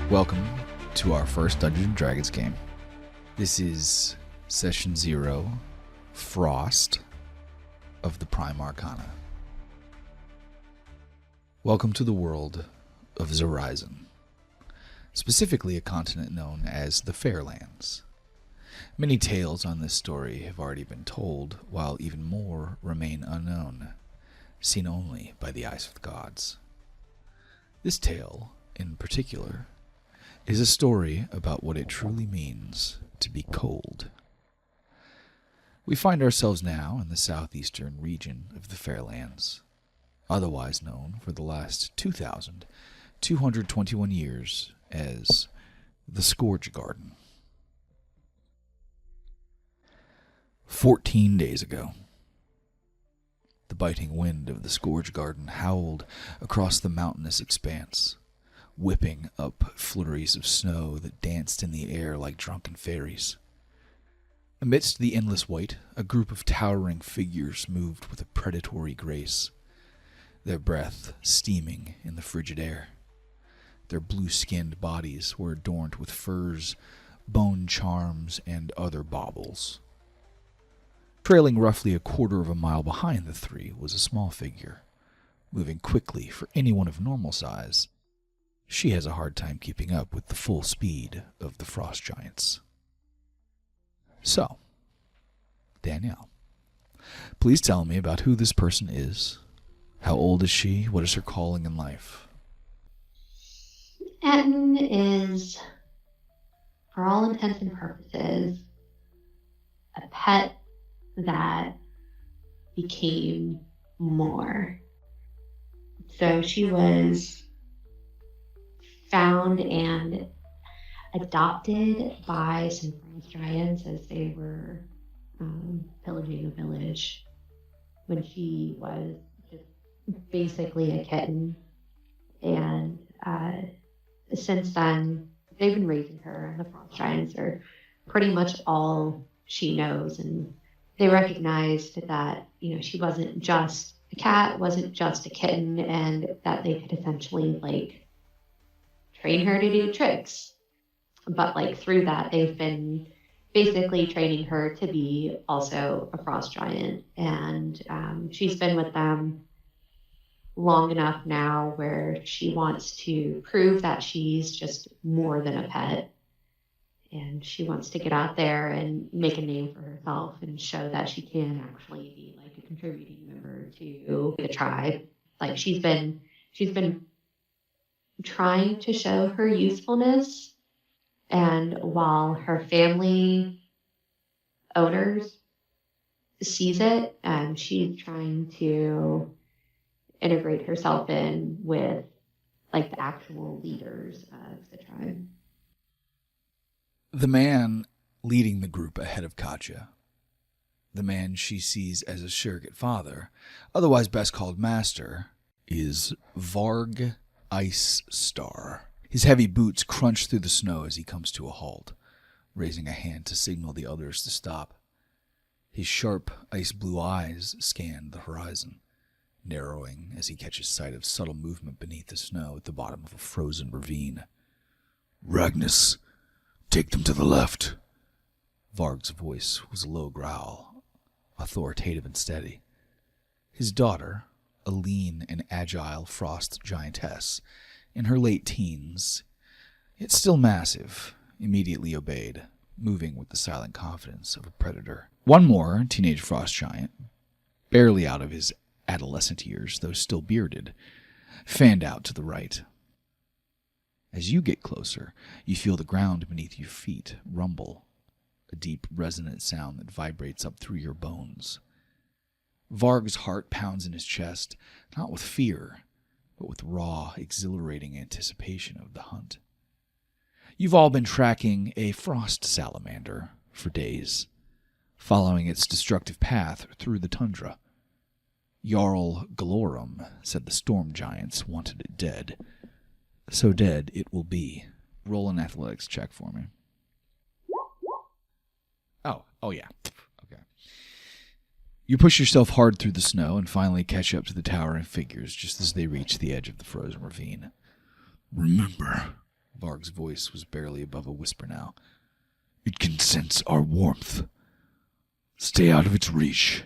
Welcome to our first Dungeons & Dragons game. This is Session 0, Frost of the Prime Arcana. Welcome to the world of Zorizon, specifically a continent known as the Fairlands. Many tales on this story have already been told, while even more remain unknown, seen only by the eyes of the gods. This tale, in particular, is a story about what it truly means to be cold. We find ourselves now in the southeastern region of the Fairlands, otherwise known for the last 2,221 years as the Scourge Garden. 14 days ago, the biting wind of the Scourge Garden howled across the mountainous expanse, whipping up flurries of snow that danced in the air like drunken fairies. Amidst the endless white, a group of towering figures moved with a predatory grace, their breath steaming in the frigid air. Their blue-skinned bodies were adorned with furs, bone charms, and other baubles. Trailing roughly a quarter of a mile behind the three was a small figure, moving quickly for anyone of normal size. She has a hard time keeping up with the full speed of the frost giants. So, Danielle, please tell me about who this person is. How old is she? What is her calling in life? Ettin is, for all intents and purposes, a pet that became more. So she was found and adopted by some frost giants as they were pillaging a village when she was just basically a kitten. And since then, they've been raising her, and the frost giants are pretty much all she knows. And they recognized that, she wasn't just a cat, wasn't just a kitten, and that they could essentially, train her to do tricks. But, through that, they've been basically training her to be also a frost giant. And she's been with them long enough now where she wants to prove that she's just more than a pet. And she wants to get out there and make a name for herself and show that she can actually be a contributing member to the tribe. She's been trying to show her usefulness, and while her family owners sees it, she's trying to integrate herself in with the actual leaders of the tribe. The man leading the group ahead of Katja, the man she sees as a surrogate father, otherwise best called Master, is Varg Ice Star. His heavy boots crunch through the snow as he comes to a halt, raising a hand to signal the others to stop. His sharp, ice-blue eyes scan the horizon, narrowing as he catches sight of subtle movement beneath the snow at the bottom of a frozen ravine. "Ragnus, take them to the left." Varg's voice was a low growl, authoritative and steady. His daughter, a lean and agile frost giantess, in her late teens, yet still massive, immediately obeyed, moving with the silent confidence of a predator. One more teenage frost giant, barely out of his adolescent years, though still bearded, fanned out to the right. As you get closer, you feel the ground beneath your feet rumble, a deep, resonant sound that vibrates up through your bones. Varg's heart pounds in his chest, not with fear, but with raw, exhilarating anticipation of the hunt. You've all been tracking a frost salamander for days, following its destructive path through the tundra. Jarl Galorum said the storm giants wanted it dead. So dead it will be. Roll an athletics check for me. Oh yeah. Okay. You push yourself hard through the snow and finally catch up to the towering figures just as they reach the edge of the frozen ravine. "Remember, Varg's voice was barely above a whisper now. It can sense our warmth. Stay out of its reach.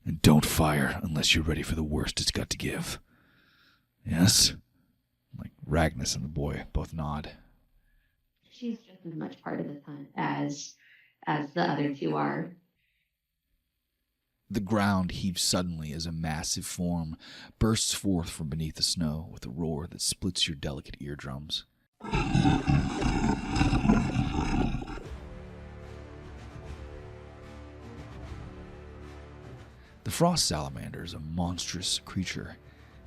And don't fire unless you're ready for the worst it's got to give. Yes? Like Ragnus and the boy both nod. She's just as much part of this hunt as the other two are. The ground heaves suddenly as a massive form bursts forth from beneath the snow with a roar that splits your delicate eardrums. The frost salamander is a monstrous creature,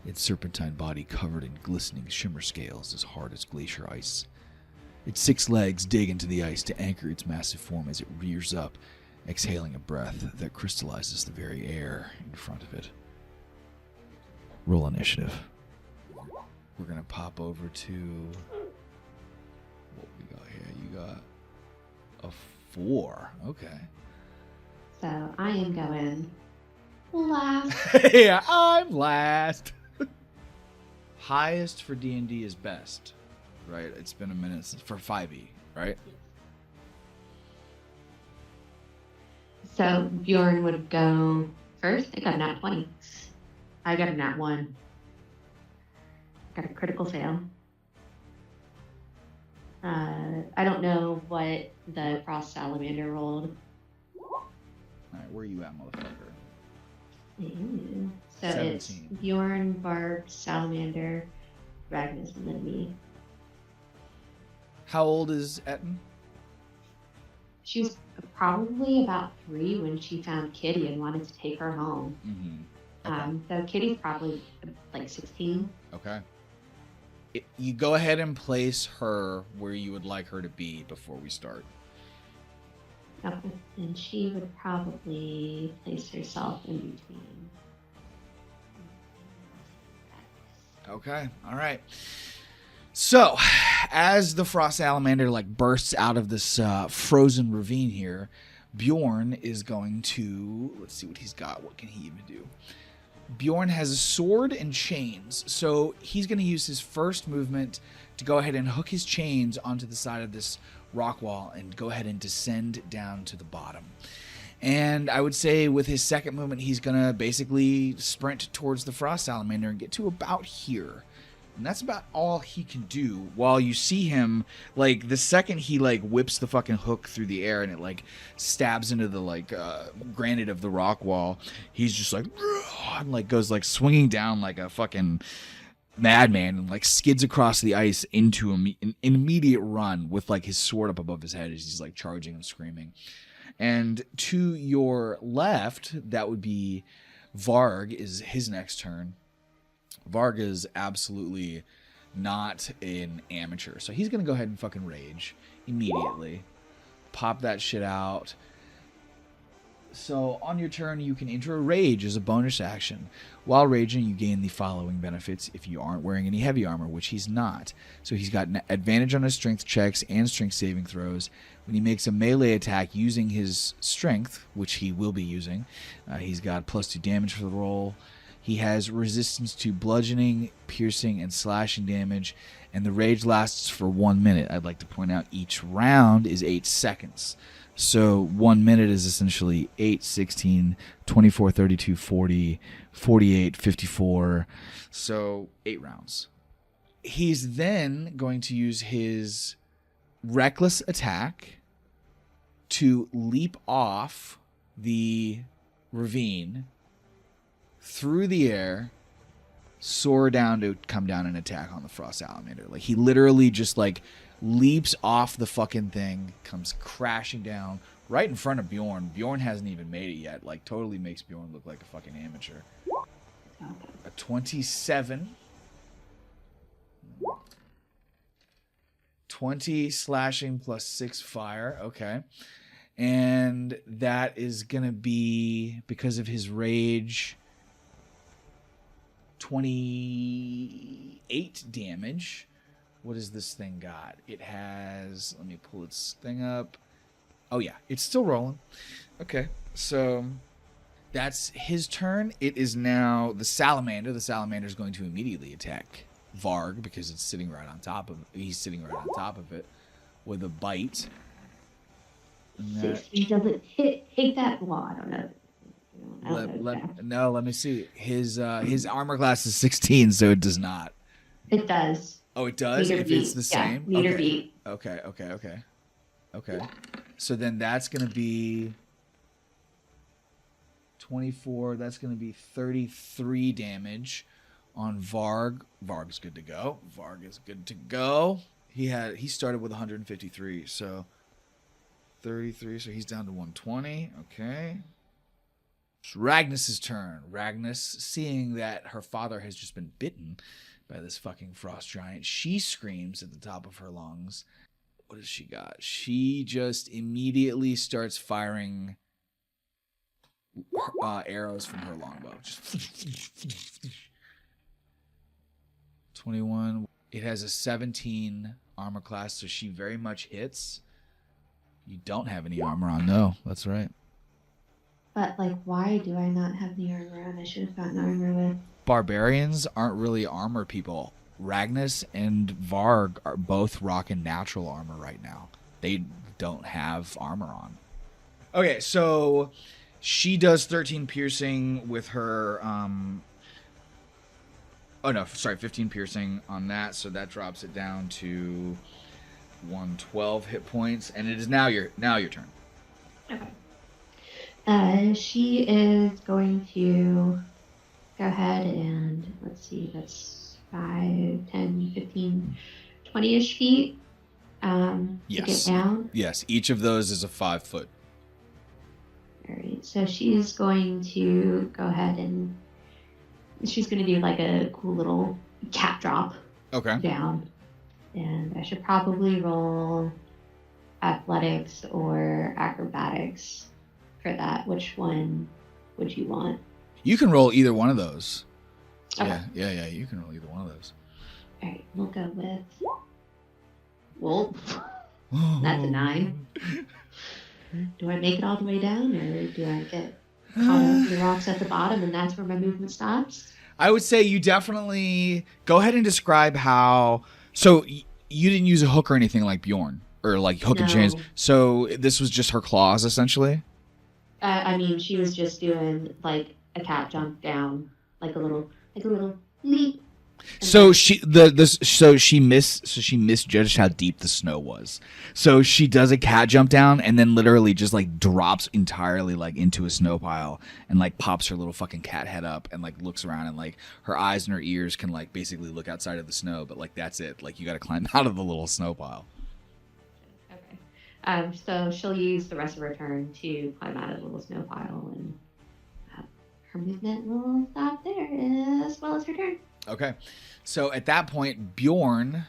its serpentine body covered in glistening shimmer scales as hard as glacier ice. Its 6 legs dig into the ice to anchor its massive form as it rears up, exhaling a breath that crystallizes the very air in front of it. Roll initiative. We're going to pop over to... what we got here? You got a 4. Okay. So I am going last. Yeah, I'm last. Highest for D&D is best, right? It's been a minute since for 5e, right? So Bjorn would go first. I got a nat 20. I got a nat 1. Got a critical fail. I don't know what the frost salamander rolled. All right, where are you at, motherfucker? So 17. It's Bjorn, Barb, Salamander, Ragnus, and then me. How old is Ettin? She was probably about 3 when she found Kitty and wanted to take her home. Mm-hmm. Okay. So Kitty's probably like 16. Okay. You go ahead and place her where you would like her to be before we start. Okay. And she would probably place herself in between. Okay. All right. So, as the frost salamander bursts out of this frozen ravine here, Bjorn is going to... let's see what he's got. What can he even do? Bjorn has a sword and chains, so he's going to use his first movement to go ahead and hook his chains onto the side of this rock wall and go ahead and descend down to the bottom. And I would say with his second movement, he's going to basically sprint towards the frost salamander and get to about here. And that's about all he can do while you see him, the second he, whips the fucking hook through the air and it, stabs into the, granite of the rock wall, he's just and, goes, swinging down like a fucking madman and, skids across the ice into an immediate run with, his sword up above his head as he's, charging and screaming. And to your left, that would be Varg, is his next turn. Varg is absolutely not an amateur. So he's going to go ahead and fucking rage immediately. Pop that shit out. So on your turn, you can enter a rage as a bonus action. While raging, you gain the following benefits if you aren't wearing any heavy armor, which he's not. So he's got an advantage on his strength checks and strength saving throws. When he makes a melee attack using his strength, which he will be using, he's got +2 damage for the roll. He has resistance to bludgeoning, piercing, and slashing damage, and the rage lasts for 1 minute. I'd like to point out each round is 8 seconds. So 1 minute is essentially 8, 16, 24, 32, 40, 48, 54. So 8 rounds. He's then going to use his reckless attack to leap off the ravine through the air, soar down to come down and attack on the frost salamander. He literally just leaps off the fucking thing, comes crashing down right in front of Bjorn. Bjorn hasn't even made it yet. Totally makes Bjorn look like a fucking amateur. A 27. 20 slashing +6 fire. Okay. And that is going to be, because of his rage, 28 damage. What has this thing got? It has... let me pull its thing up. Oh, yeah. It's still rolling. Okay. So that's his turn. It is now the salamander. The salamander is going to immediately attack Varg because it's sitting right on top of. He's sitting right on top of it with a bite. 16 doesn't hit that. Well, I don't know. Let me see. His armor class is 16, so it does not. It does. Oh, it does? If it's the same? Meter beat. Okay. So then that's going to be 24. That's going to be 33 damage on Varg. Varg's good to go. He started with 153, so 33, so he's down to 120. Okay. It's Ragnus's turn. Ragnus, seeing that her father has just been bitten by this fucking frost giant, she screams at the top of her lungs. What has she got? She just immediately starts firing arrows from her longbow. 21. It has a 17 armor class, so she very much hits. You don't have any armor on. No, that's right. But, like, why do I not have the armor on? I should have gotten armor with. Barbarians aren't really armor people. Ragnus and Varg are both rocking natural armor right now. They don't have armor on. Okay, so she does 13 piercing with her... 15 piercing on that, so that drops it down to 112 hit points, and it is now your turn. Okay. She is going to go ahead and, let's see, that's 5, 10, 15, 20-ish feet to get down. Yes, each of those is a 5 foot. All right, so she's going to go ahead and she's going to do like a cool little cat drop down. And I should probably roll athletics or acrobatics for that. Which one would you want? You can roll either one of those. Okay. Yeah. You can roll either one of those. All right, we'll go with. Well, that's a 9. Do I make it all the way down, or do I get caught up in the rocks at the bottom, and that's where my movement stops? I would say you definitely go ahead and describe how. So you didn't use a hook or anything like Bjorn, or like hook and chains. So this was just her claws, essentially. I mean, she was just doing like a cat jump down, like a little leap. So she misjudged how deep the snow was. So she does a cat jump down and then literally just like drops entirely like into a snow pile and like pops her little fucking cat head up and like looks around and like her eyes and her ears can like basically look outside of the snow, but like that's it. Like you got to climb out of the little snow pile. Okay. So she'll use the rest of her turn to climb out of the little snow pile, and her movement will stop there as well as her turn. Okay, so at that point, Bjorn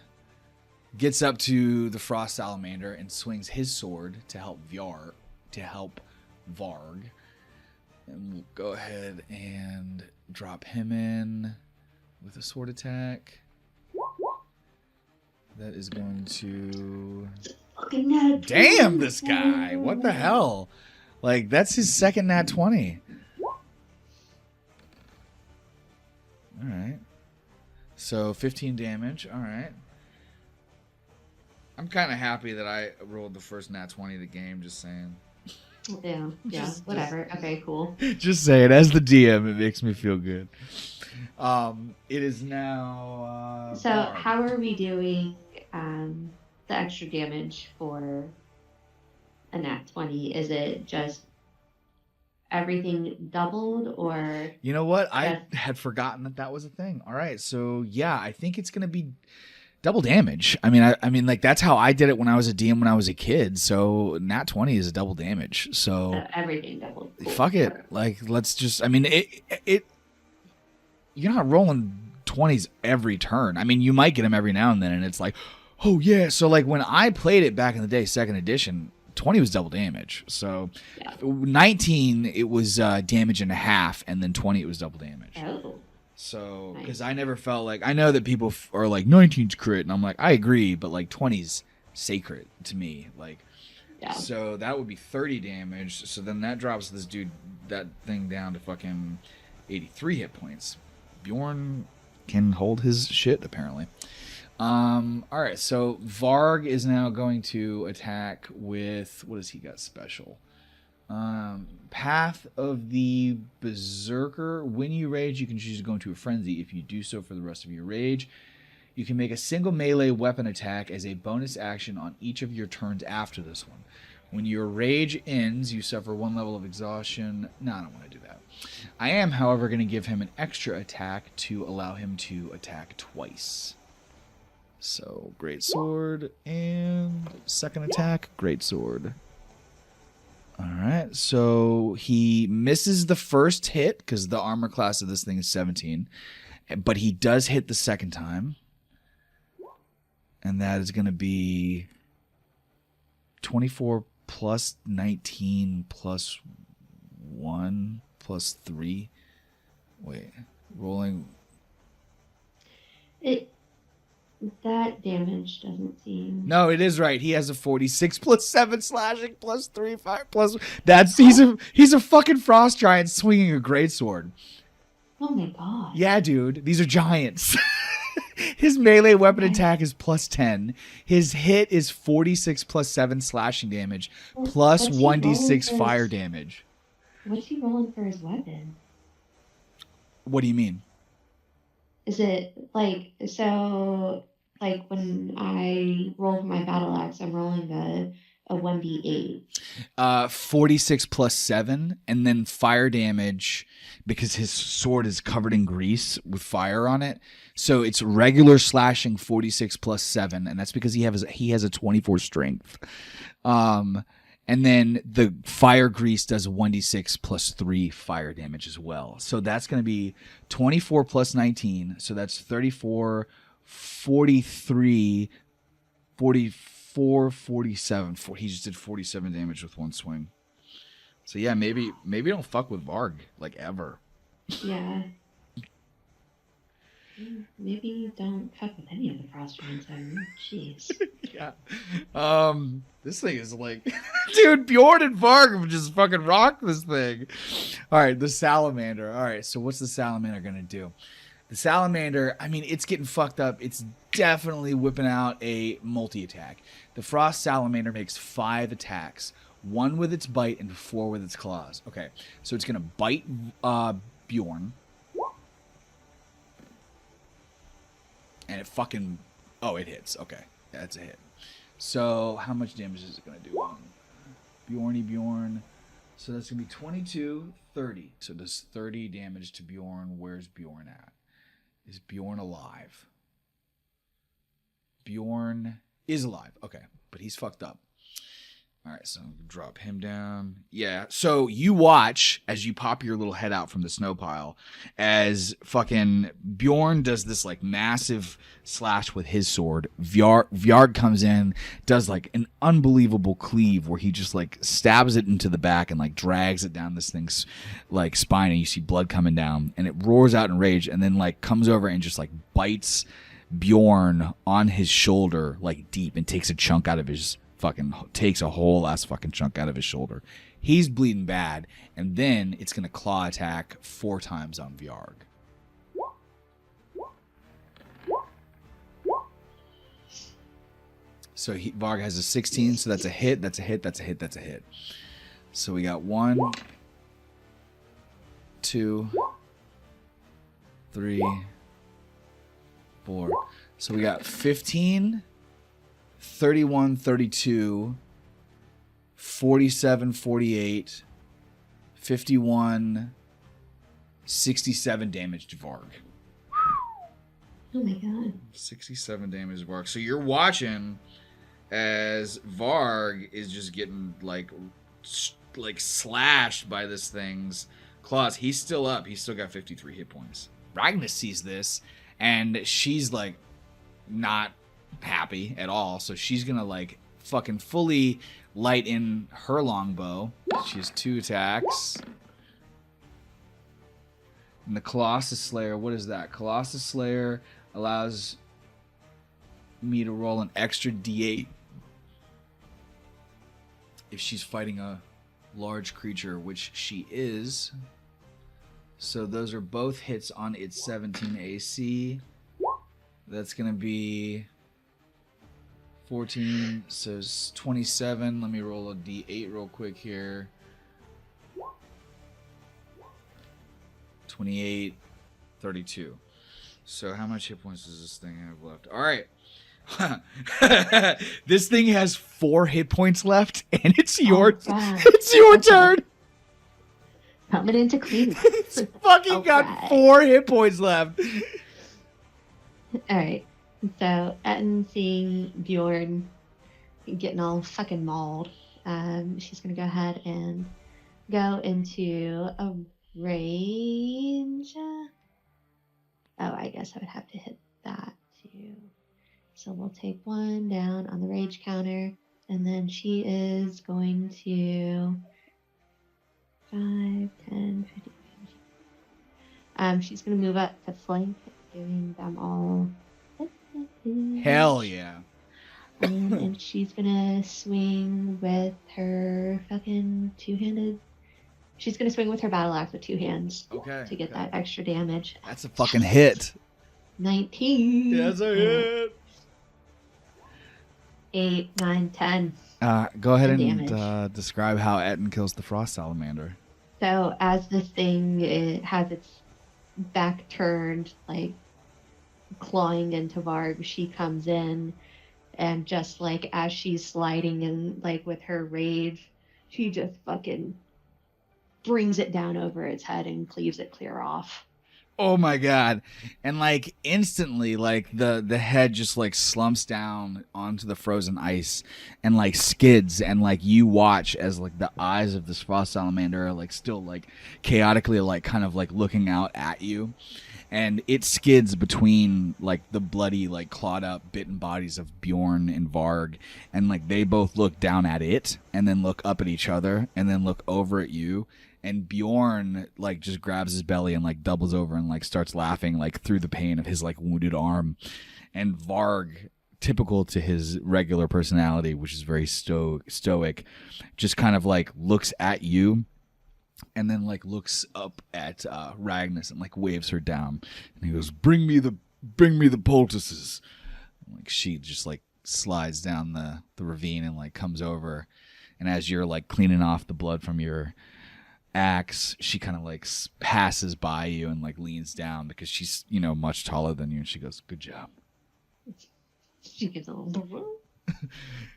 gets up to the Frost Salamander and swings his sword to help Varg. And we'll go ahead and drop him in with a sword attack. That is going to... Damn, this guy! What the hell? Like, that's his second nat 20. All right. So 15 damage. All right. I'm kind of happy that I rolled the first nat 20 of the game. Just saying. Yeah. Whatever. Okay. Cool. Just saying. As the DM, it makes me feel good. It is now. So Barb. How are we doing the extra damage for a nat 20? Is it just everything doubled, or you know what? I had forgotten that was a thing. All right, so yeah, I think it's gonna be double damage. I mean, like that's how I did it when I was a DM when I was a kid. So nat 20 is a double damage. So everything doubled. Cool. Fuck it. Like let's just. I mean, it. You're not rolling 20s every turn. I mean, you might get them every now and then, and it's like, oh yeah. So like when I played it back in the day, second edition. 20 was double damage. So 19 it was damage and a half, and then 20 it was double damage. Oh. So because I never felt like, I know that people are like 19's crit, and I'm like, I agree, but like 20's sacred to me. Like so that would be 30 damage. So then that drops that thing down to fucking 83 hit points. Bjorn can hold his shit, apparently. Alright, so Varg is now going to attack with... What has he got special? Path of the Berserker. When you rage, you can choose to go into a frenzy. If you do so for the rest of your rage, you can make a single melee weapon attack as a bonus action on each of your turns after this one. When your rage ends, you suffer 1 level of exhaustion. No, I don't want to do that. I am, however, going to give him an extra attack to allow him to attack twice. So, great sword and second attack, great sword. All right, so he misses the first hit because the armor class of this thing is 17, but he does hit the second time, and that is going to be 24 plus 19 plus 1 plus 3. Wait, rolling. That damage doesn't seem... No, it is right. He has a 46 plus 7 slashing plus 3 5 plus... He's a fucking frost giant swinging a greatsword. Oh my god. Yeah, dude. These are giants. His melee weapon attack is plus 10. His hit is 46 plus 7 slashing damage plus 1d6 fire damage. What's he rolling for his weapon? What do you mean? Is it like... So... Like when I roll for my battle axe, I'm rolling a 1d8. 46 plus 7, and then fire damage because his sword is covered in grease with fire on it. So it's regular slashing 46 plus 7, and that's because he has a 24 strength. And then the fire grease does 1d6 plus 3 fire damage as well. So that's going to be 24 plus 19. So that's 34, 43, 44, 47. He just did 47 damage with one swing. So yeah, maybe don't fuck with Varg, like, ever. Yeah. Maybe don't fuck with any of the frost giants ever. Jeez. Yeah. This thing is like... Dude, Bjorn and Varg have just fucking rocked this thing. Alright, the salamander. Alright, so what's the salamander gonna do? The salamander, I mean, it's getting fucked up. It's definitely whipping out a multi-attack. The frost salamander makes 5 attacks. 1 with its bite and 4 with its claws. Okay, so it's going to bite Bjorn. And it fucking... Oh, it hits. Okay, that's a hit. So how much damage is it going to do on Bjorn? So that's going to be 22, 30. So does 30 damage to Bjorn. Where's Bjorn at? Is Bjorn alive? Bjorn is alive. Okay, but he's fucked up. All right, so drop him down. Yeah, so you watch as you pop your little head out from the snow pile as fucking Bjorn does this like massive slash with his sword. Vjarg comes in, does like an unbelievable cleave where he just like stabs it into the back and like drags it down this thing's like spine, and you see blood coming down, and it roars out in rage, and then like comes over and just like bites Bjorn on his shoulder like deep and takes a chunk out of his... takes a whole ass fucking chunk out of his shoulder. He's bleeding bad, and then it's gonna claw attack 4 times on Vjarg. So Varg has a 16, so that's a hit, that's a hit, that's a hit, that's a hit. So we got 1, 2, 3, 4. So we got 15, 31, 32, 47, 48, 51, 67 damage to Varg. Oh my god. 67 damage to Varg. So you're watching as Varg is just getting like slashed by this thing's claws. He's still up. He's still got 53 hit points. Ragnar sees this, and she's like not happy at all, so she's gonna like fucking fully light in her longbow. She has 2 attacks. And the Colossus Slayer, what is that? Colossus Slayer allows me to roll an extra d8 if she's fighting a large creature, which she is. So those are both hits on its 17 AC. That's going to be 14, so it's 27. Let me roll a d8 real quick here. 28, 32. So how much hit points does this thing have left? All right. This thing has 4 hit points left, and it's your turn. Coming into clean. It's fucking got 4 hit points left. All right. So Ettin, seeing Bjorn getting all fucking mauled, she's gonna go ahead and go into a range. Oh, I guess I would have to hit that too. So we'll take 1 down on the rage counter, and then she is going to 5, 10, 15. She's going to move up to flank, giving them all. Hell yeah. And she's going to swing with her fucking two-handed. She's going to swing with her battle axe with 2 hands to get that extra damage. That's a fucking hit. 19. That's a hit. 8, 9, 10. Go ahead and describe how Ettin kills the frost salamander. So as this thing, it has its back turned, like clawing into Varg, she comes in, and just like as she's sliding in, like with her rage, she just fucking brings it down over its head and cleaves it clear off. Oh my god. And like instantly, like the head just like slumps down onto the frozen ice and like skids, and like you watch as like the eyes of this frost salamander are like still like chaotically like kind of like looking out at you, and it skids between like the bloody like clawed up bitten bodies of Bjorn and Varg, and like they both look down at it and then look up at each other and then look over at you. And Bjorn like just grabs his belly and like doubles over and like starts laughing like through the pain of his like wounded arm. And Varg, typical to his regular personality, which is very stoic, just kind of like looks at you and then like looks up at Ragnus and like waves her down. And he goes, "Bring me the poultices." And, like she just like slides down the ravine and like comes over. And as you're like cleaning off the blood from your axe, she kind of like passes by you and like leans down because she's, you know, much taller than you, and she goes, "Good job." She gives a little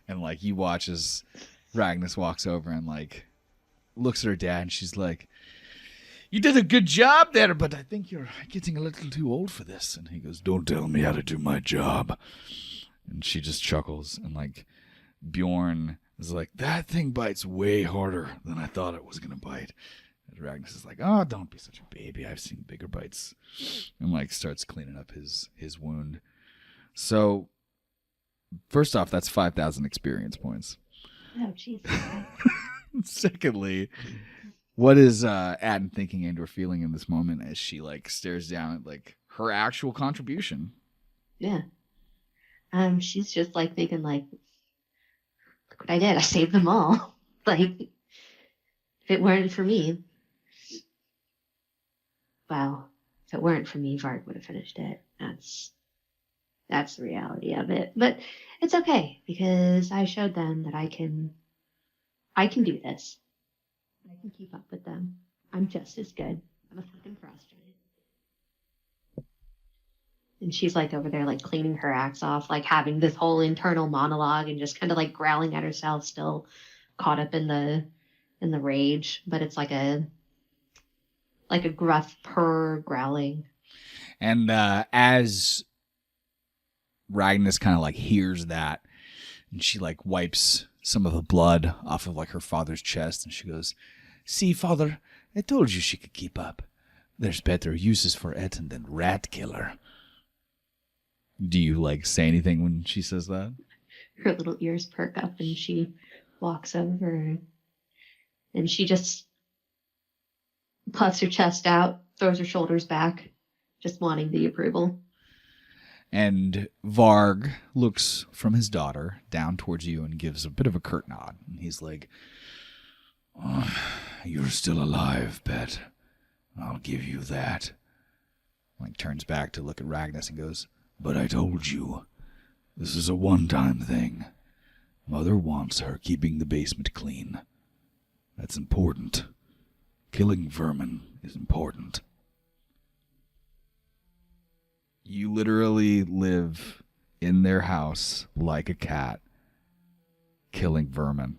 and like you watch as Ragnus walks over and like looks at her dad, and she's like, "You did a good job there, but I think you're getting a little too old for this." And he goes, "Don't tell me how to do my job." And she just chuckles, and like Bjorn is like, "That thing bites way harder than I thought it was going to bite." And Ragnus is like, "Oh, don't be such a baby. I've seen bigger bites." And like starts cleaning up his wound. So first off, that's 5,000 experience points. Oh, jeez. Secondly, what is Ettin thinking and or feeling in this moment as she like stares down at like her actual contribution? Yeah. She's just like thinking like, "Look what I did. I saved them all." Like, if it weren't for me, well, if it weren't for me, Varg would have finished it. That's the reality of it. But it's okay because I showed them that I can do this. I can keep up with them. I'm just as good. I'm a fucking frost giant. And she's like over there, like cleaning her axe off, like having this whole internal monologue and just kind of like growling at herself, still caught up in the rage. But it's like a gruff purr growling. And as Ragnus kind of like hears that, and she like wipes some of the blood off of like her father's chest, and she goes, "See, father, I told you she could keep up. There's better uses for Ettin than rat killer." Do you like say anything when she says that? Her little ears perk up and she walks over and she just puffs her chest out, throws her shoulders back, just wanting the approval. And Varg looks from his daughter down towards you and gives a bit of a curt nod. And he's like, "Oh, you're still alive, pet. I'll give you that. Like, turns back to look at Ragnas and goes, but I told you, this is a one-time thing. Mother wants her keeping the basement clean. That's important. Killing vermin is important. You literally live in their house like a cat, killing vermin.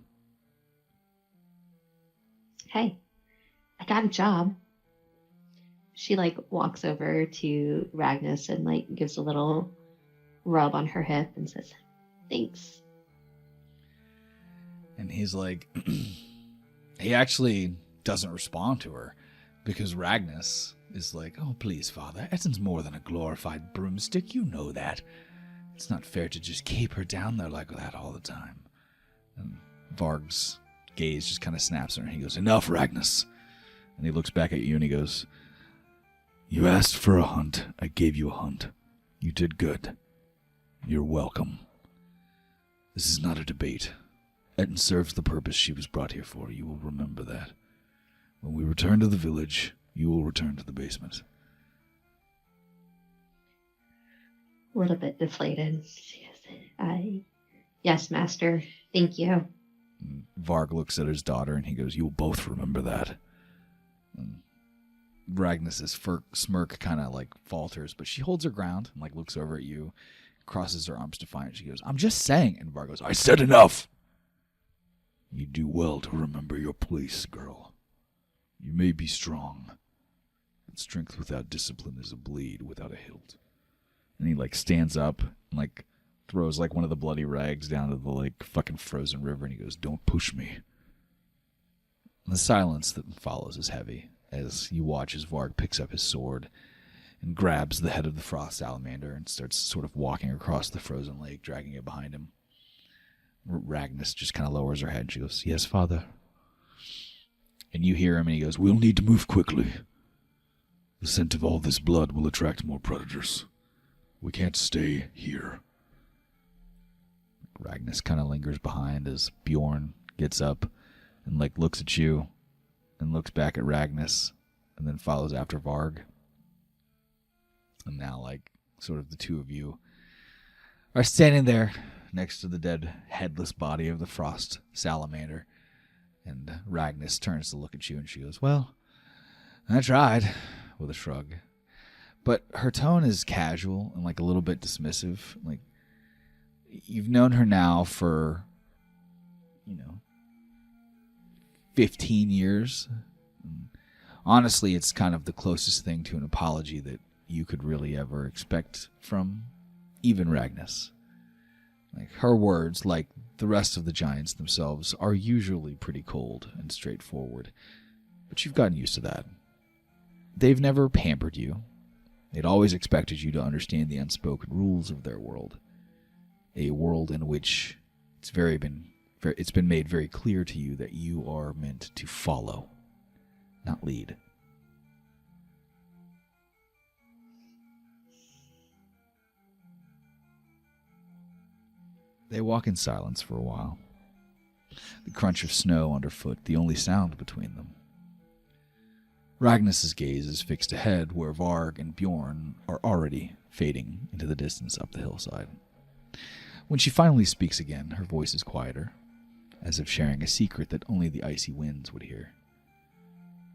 Hey, I got a job. She walks over to Ragnas and gives a little rub on her hip and says, "Thanks." And he's like, he actually doesn't respond to her because Ragnas is like, oh, please, Father, Ettin's more than a glorified broomstick. You know that. It's not fair to just keep her down there like that all the time. And Varg's gaze just kind of snaps at her and he goes, enough, Ragnas. And he looks back at you and he goes, you asked for a hunt. I gave you a hunt. You did good. You're welcome. This is not a debate. Ettin serves the purpose she was brought here for. You will remember that. When we return to the village, you will return to the basement. A little bit deflated. Yes, Master. Thank you. And Varg looks at his daughter and he goes, you'll both remember that. And Ragnus's smirk kind of falters, but she holds her ground and looks over at you, crosses her arms defiant. She goes, I'm just saying. And Varg goes, I said enough. You do well to remember your place, girl. You may be strong, but strength without discipline is a blade without a hilt. And he stands up and throws one of the bloody rags down to the fucking frozen river and he goes, don't push me. And the silence that follows is heavy as you watch as Varg picks up his sword and grabs the head of the frost salamander and starts sort of walking across the frozen lake, dragging it behind him. Ragnas just kind of lowers her head and she goes, yes, Father. And you hear him and he goes, we'll need to move quickly. The scent of all this blood will attract more predators. We can't stay here. Ragnas kind of lingers behind as Bjorn gets up and looks at you and looks back at Ragnas and then follows after Varg. And now sort of the two of you are standing there next to the dead, headless body of the frost salamander. And Ragnas turns to look at you and she goes, well, I tried, with a shrug. But her tone is casual and a little bit dismissive. You've known her now for, 15 years. And honestly, it's kind of the closest thing to an apology that you could really ever expect from even Ragnas. Her words, like the rest of the giants themselves, are usually pretty cold and straightforward. But you've gotten used to that. They've never pampered you. They'd always expected you to understand the unspoken rules of their world. A world in which it's been made very clear to you that you are meant to follow, not lead. They walk in silence for a while. The crunch of snow underfoot, the only sound between them. Ragnus's gaze is fixed ahead where Varg and Bjorn are already fading into the distance up the hillside. When she finally speaks again, her voice is quieter, as if sharing a secret that only the icy winds would hear.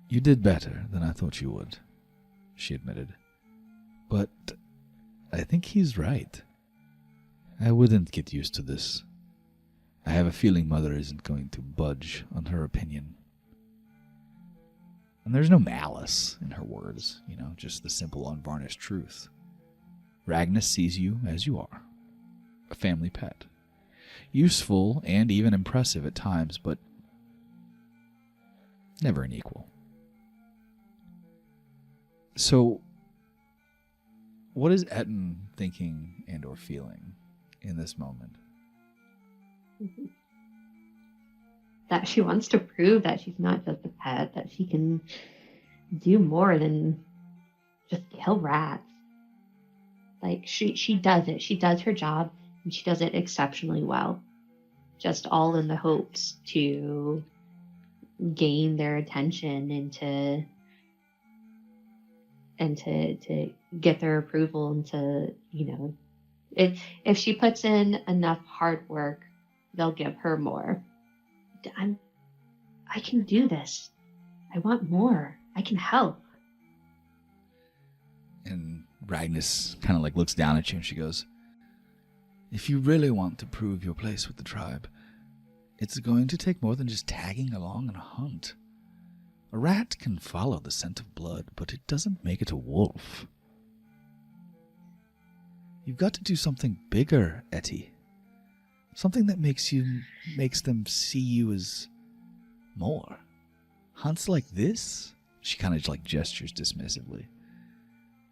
You did better than I thought you would, she admitted. But I think he's right. I wouldn't get used to this. I have a feeling Mother isn't going to budge on her opinion. And there's no malice in her words, just the simple, unvarnished truth. Ragnas sees you as you are, a family pet. Useful and even impressive at times, but never an equal. So, what is Ettin thinking and or feeling in this moment? That she wants to prove that she's not just a pet, that she can do more than just kill rats. She does it. She does her job, and she does it exceptionally well. Just all in the hopes to gain their attention and to and to get their approval and to, if she puts in enough hard work, they'll give her more. I can do this. I want more. I can help. And Ragnus kind of like looks down at you and she goes, if you really want to prove your place with the tribe, it's going to take more than just tagging along on a hunt. A rat can follow the scent of blood, but it doesn't make it a wolf. You've got to do something bigger, Etty. Something that makes them see you as more. Hunts like this? She kind of like gestures dismissively.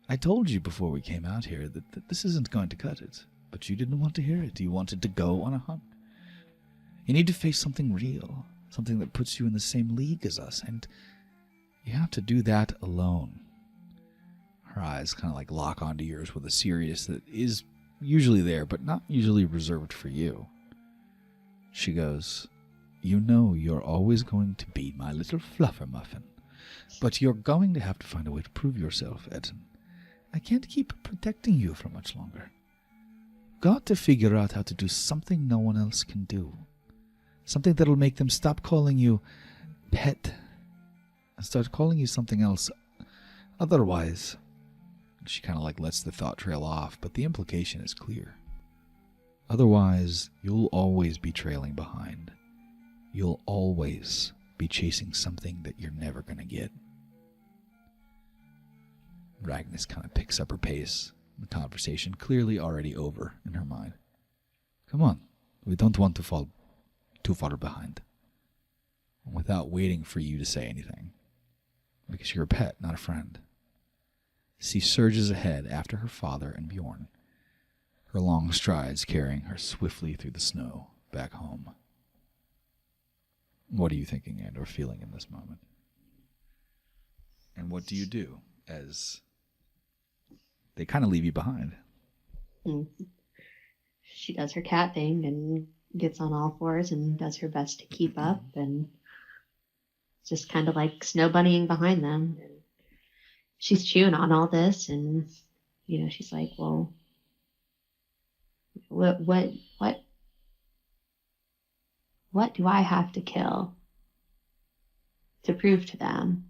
I told you before we came out here that this isn't going to cut it, but you didn't want to hear it. You wanted to go on a hunt. You need to face something real, something that puts you in the same league as us, and you have to do that alone. Her eyes kind of like lock onto yours with a seriousness that is usually there, but not usually reserved for you. She goes, you know you're always going to be my little fluffer muffin, but you're going to have to find a way to prove yourself, Ettin. I can't keep protecting you for much longer. Got to figure out how to do something no one else can do. Something that'll make them stop calling you pet and start calling you something else. Otherwise, she kind of like lets the thought trail off, but the implication is clear. Otherwise, you'll always be trailing behind. You'll always be chasing something that you're never going to get. Ragnus kind of picks up her pace, the conversation clearly already over in her mind. Come on, we don't want to fall too far behind. Without waiting for you to say anything, because you're a pet, not a friend. She surges ahead after her father and Bjorn, her long strides carrying her swiftly through the snow back home. What are you thinking and or feeling in this moment? And what do you do as they kind of leave you behind? She does her cat thing and gets on all fours and does her best to keep up, and just kind of like snow bunnying behind them. And she's chewing on all this, and she's like, well, what do I have to kill to prove to them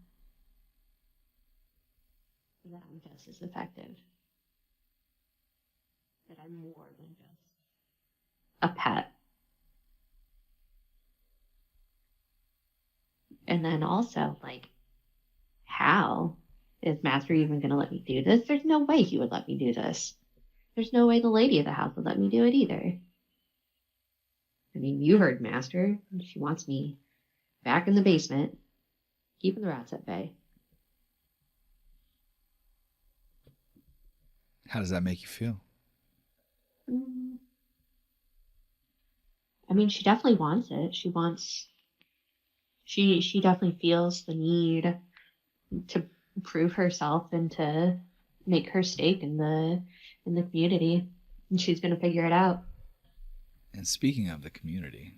that I'm just as effective, that I'm more than just a pet? And then also, like, how is Master even going to let me do this? There's no way he would let me do this. There's no way the lady of the house would let me do it either. I mean, you heard Master. She wants me back in the basement, keeping the rats at bay. How does that make you feel? I mean, she definitely wants it. She definitely feels the need to prove herself and to make her stake in the community, and she's going to figure it out. And speaking of the community,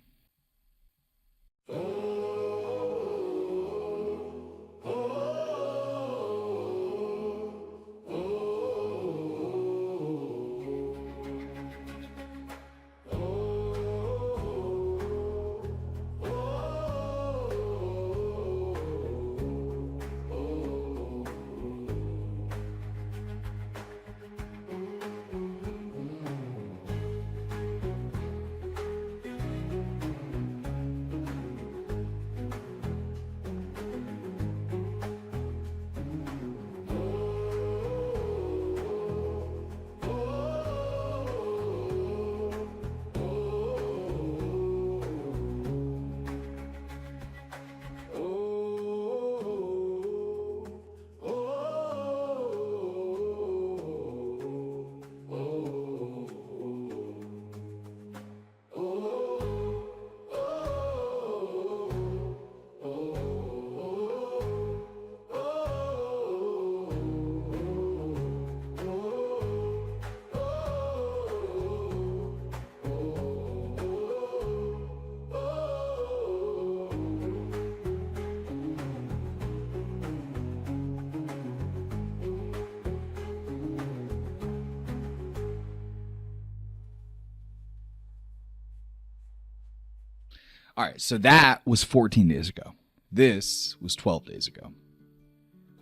All right, so that was 14 days ago. This was 12 days ago.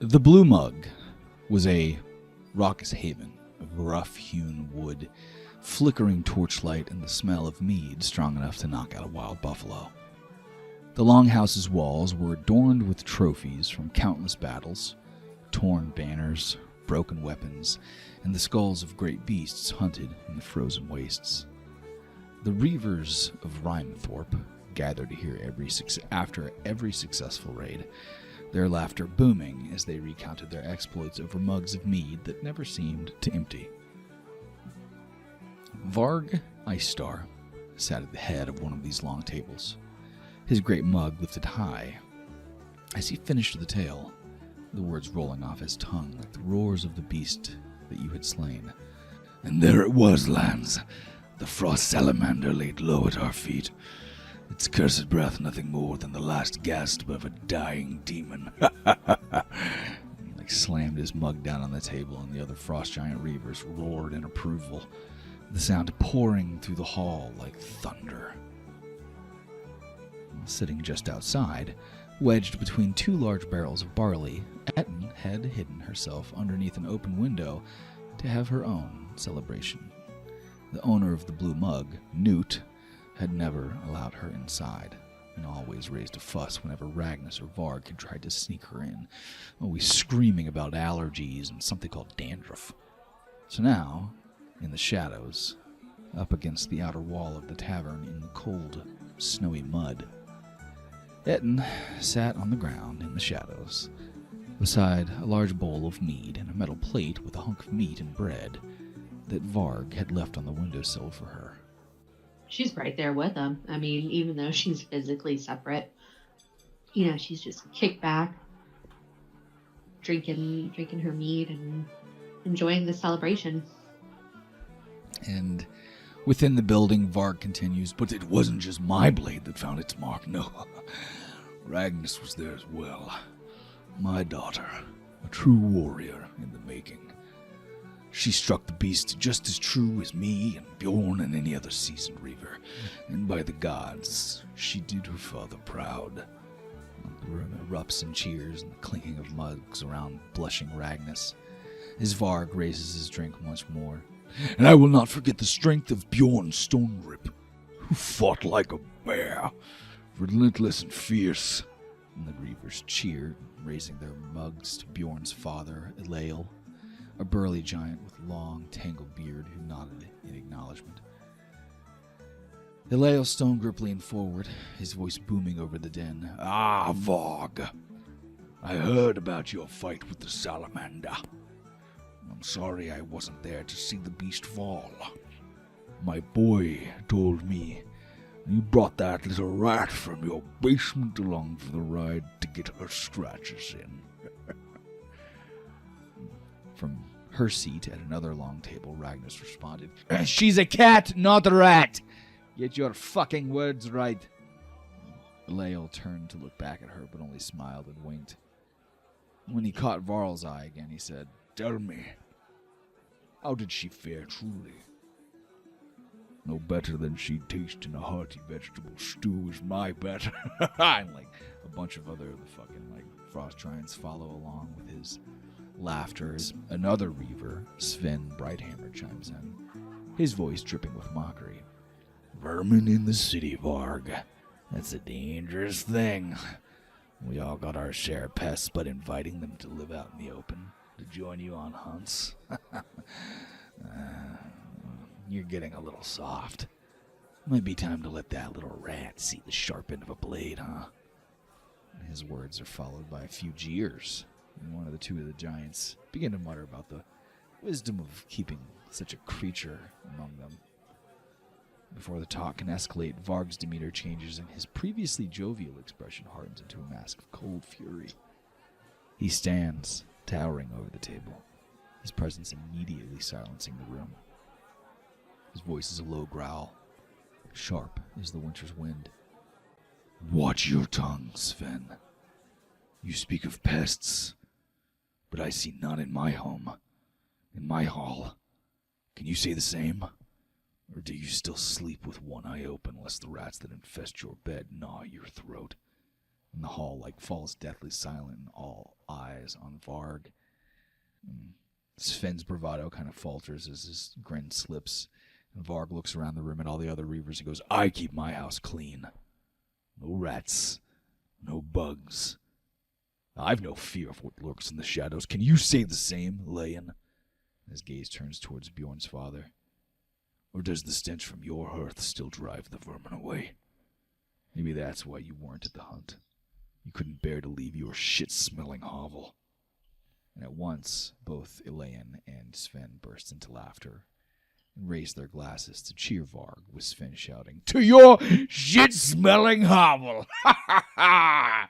The Blue Mug was a raucous haven of rough-hewn wood, flickering torchlight, and the smell of mead strong enough to knock out a wild buffalo. The longhouse's walls were adorned with trophies from countless battles, torn banners, broken weapons, and the skulls of great beasts hunted in the frozen wastes. The reavers of Rhymethorpe gathered to hear after every successful raid, their laughter booming as they recounted their exploits over mugs of mead that never seemed to empty. Varg Icestar sat at the head of one of these long tables, his great mug lifted high. As he finished the tale, the words rolling off his tongue like the roars of the beast that you had slain. And there it was, lands. The frost salamander laid low at our feet. Its cursed breath nothing more than the last gasp of a dying demon. He slammed his mug down on the table, and the other frost giant reavers roared in approval, the sound pouring through the hall like thunder. Sitting just outside, wedged between two large barrels of barley, Ettin had hidden herself underneath an open window to have her own celebration. The owner of the blue mug, Newt, had never allowed her inside, and always raised a fuss whenever Ragnus or Varg had tried to sneak her in, always screaming about allergies and something called dandruff. So now, in the shadows, up against the outer wall of the tavern in the cold, snowy mud, Ettin sat on the ground in the shadows, beside a large bowl of mead and a metal plate with a hunk of meat and bread that Varg had left on the windowsill for her. She's right there with him. I mean, even though she's physically separate, she's just kicked back, drinking her mead and enjoying the celebration. And within the building, Varg continues, but it wasn't just my blade that found its mark, no. Ragnus was there as well. My daughter, a true warrior in the making. She struck the beast just as true as me and Bjorn and any other seasoned reaver. And by the gods, she did her father proud. The room erupts in cheers and the clinking of mugs around blushing Ragnus, as Varg raises his drink once more. And I will not forget the strength of Bjorn Stonegrip, who fought like a bear, relentless and fierce. And the reavers cheered, raising their mugs to Bjorn's father, Elael, a burly giant with long, tangled beard who nodded in acknowledgement. Elael Stonegrip leaned forward, his voice booming over the din. Ah, Varg, I heard about your fight with the salamander. I'm sorry I wasn't there to see the beast fall. My boy told me you brought that little rat from your basement along for the ride to get her scratches in. From her seat at another long table, Ragnus responded, She's a cat, not a rat! Get your fucking words right. Elael turned to look back at her, but only smiled and winked. When he caught Varl's eye again, he said, Tell me, how did she fare truly? No better than she'd taste in a hearty vegetable stew is my bet. And a bunch of other fucking frost giants follow along with his laughter. Another reaver, Sven Brighthammer, chimes in, his voice dripping with mockery. Vermin in the city, Varg. That's a dangerous thing. We all got our share of pests, but inviting them to live out in the open, to join you on hunts, you're getting a little soft. Might be time to let that little rat see the sharp end of a blade, huh? His words are followed by a few jeers, and one of the two of the giants begin to mutter about the wisdom of keeping such a creature among them. Before the talk can escalate, Varg's demeanor changes, and his previously jovial expression hardens into a mask of cold fury. He stands, towering over the table, his presence immediately silencing the room. His voice is a low growl, sharp as the winter's wind. Watch your tongue, Sven. You speak of pests, but I see none in my home, in my hall. Can you say the same? Or do you still sleep with one eye open lest the rats that infest your bed gnaw your throat? And the hall falls deathly silent and all eyes on Varg. Sven's bravado kind of falters as his grin slips, and Varg looks around the room at all the other reavers and goes, I keep my house clean. No rats, no bugs. I've no fear of what lurks in the shadows. Can you say the same, Lynn? His gaze turns towards Bjorn's father. Or does the stench from your hearth still drive the vermin away? Maybe that's why you weren't at the hunt. You couldn't bear to leave your shit-smelling hovel. And at once, both Elaine and Sven burst into laughter and raised their glasses to cheer Varg, with Sven shouting, To your shit-smelling hovel! Ha ha ha!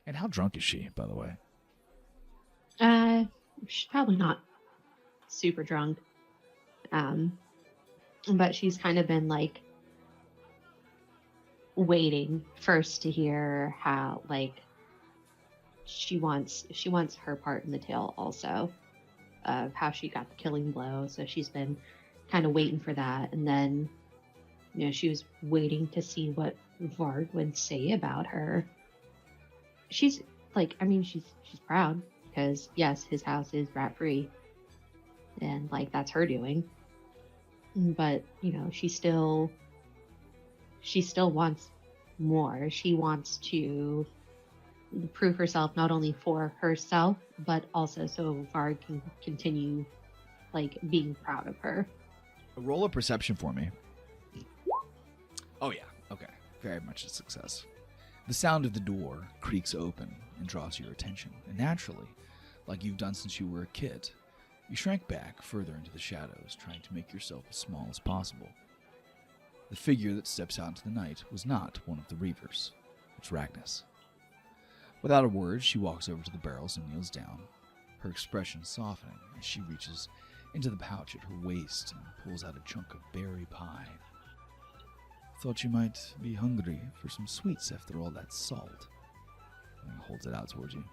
And how drunk is she, by the way? She's probably not super drunk. But she's kind of been waiting first to hear how she wants her part in the tale also of how she got the killing blow. So she's been kind of waiting for that, and then she was waiting to see what Varg would say about her. She's she's proud because yes, his house is rat free, and that's her doing. But she still wants more. She wants to prove herself not only for herself, but also so Varg can continue being proud of her. Roll a perception for me. Oh yeah, okay. Very much a success. The sound of the door creaks open and draws your attention, and naturally, like you've done since you were a kid, you shrank back further into the shadows, trying to make yourself as small as possible. The figure that steps out into the night was not one of the reavers. It's Ragnas. Without a word, she walks over to the barrels and kneels down, her expression softening as she reaches into the pouch at her waist and pulls out a chunk of berry pie. Thought you might be hungry for some sweets after all that salt. And holds it out towards you.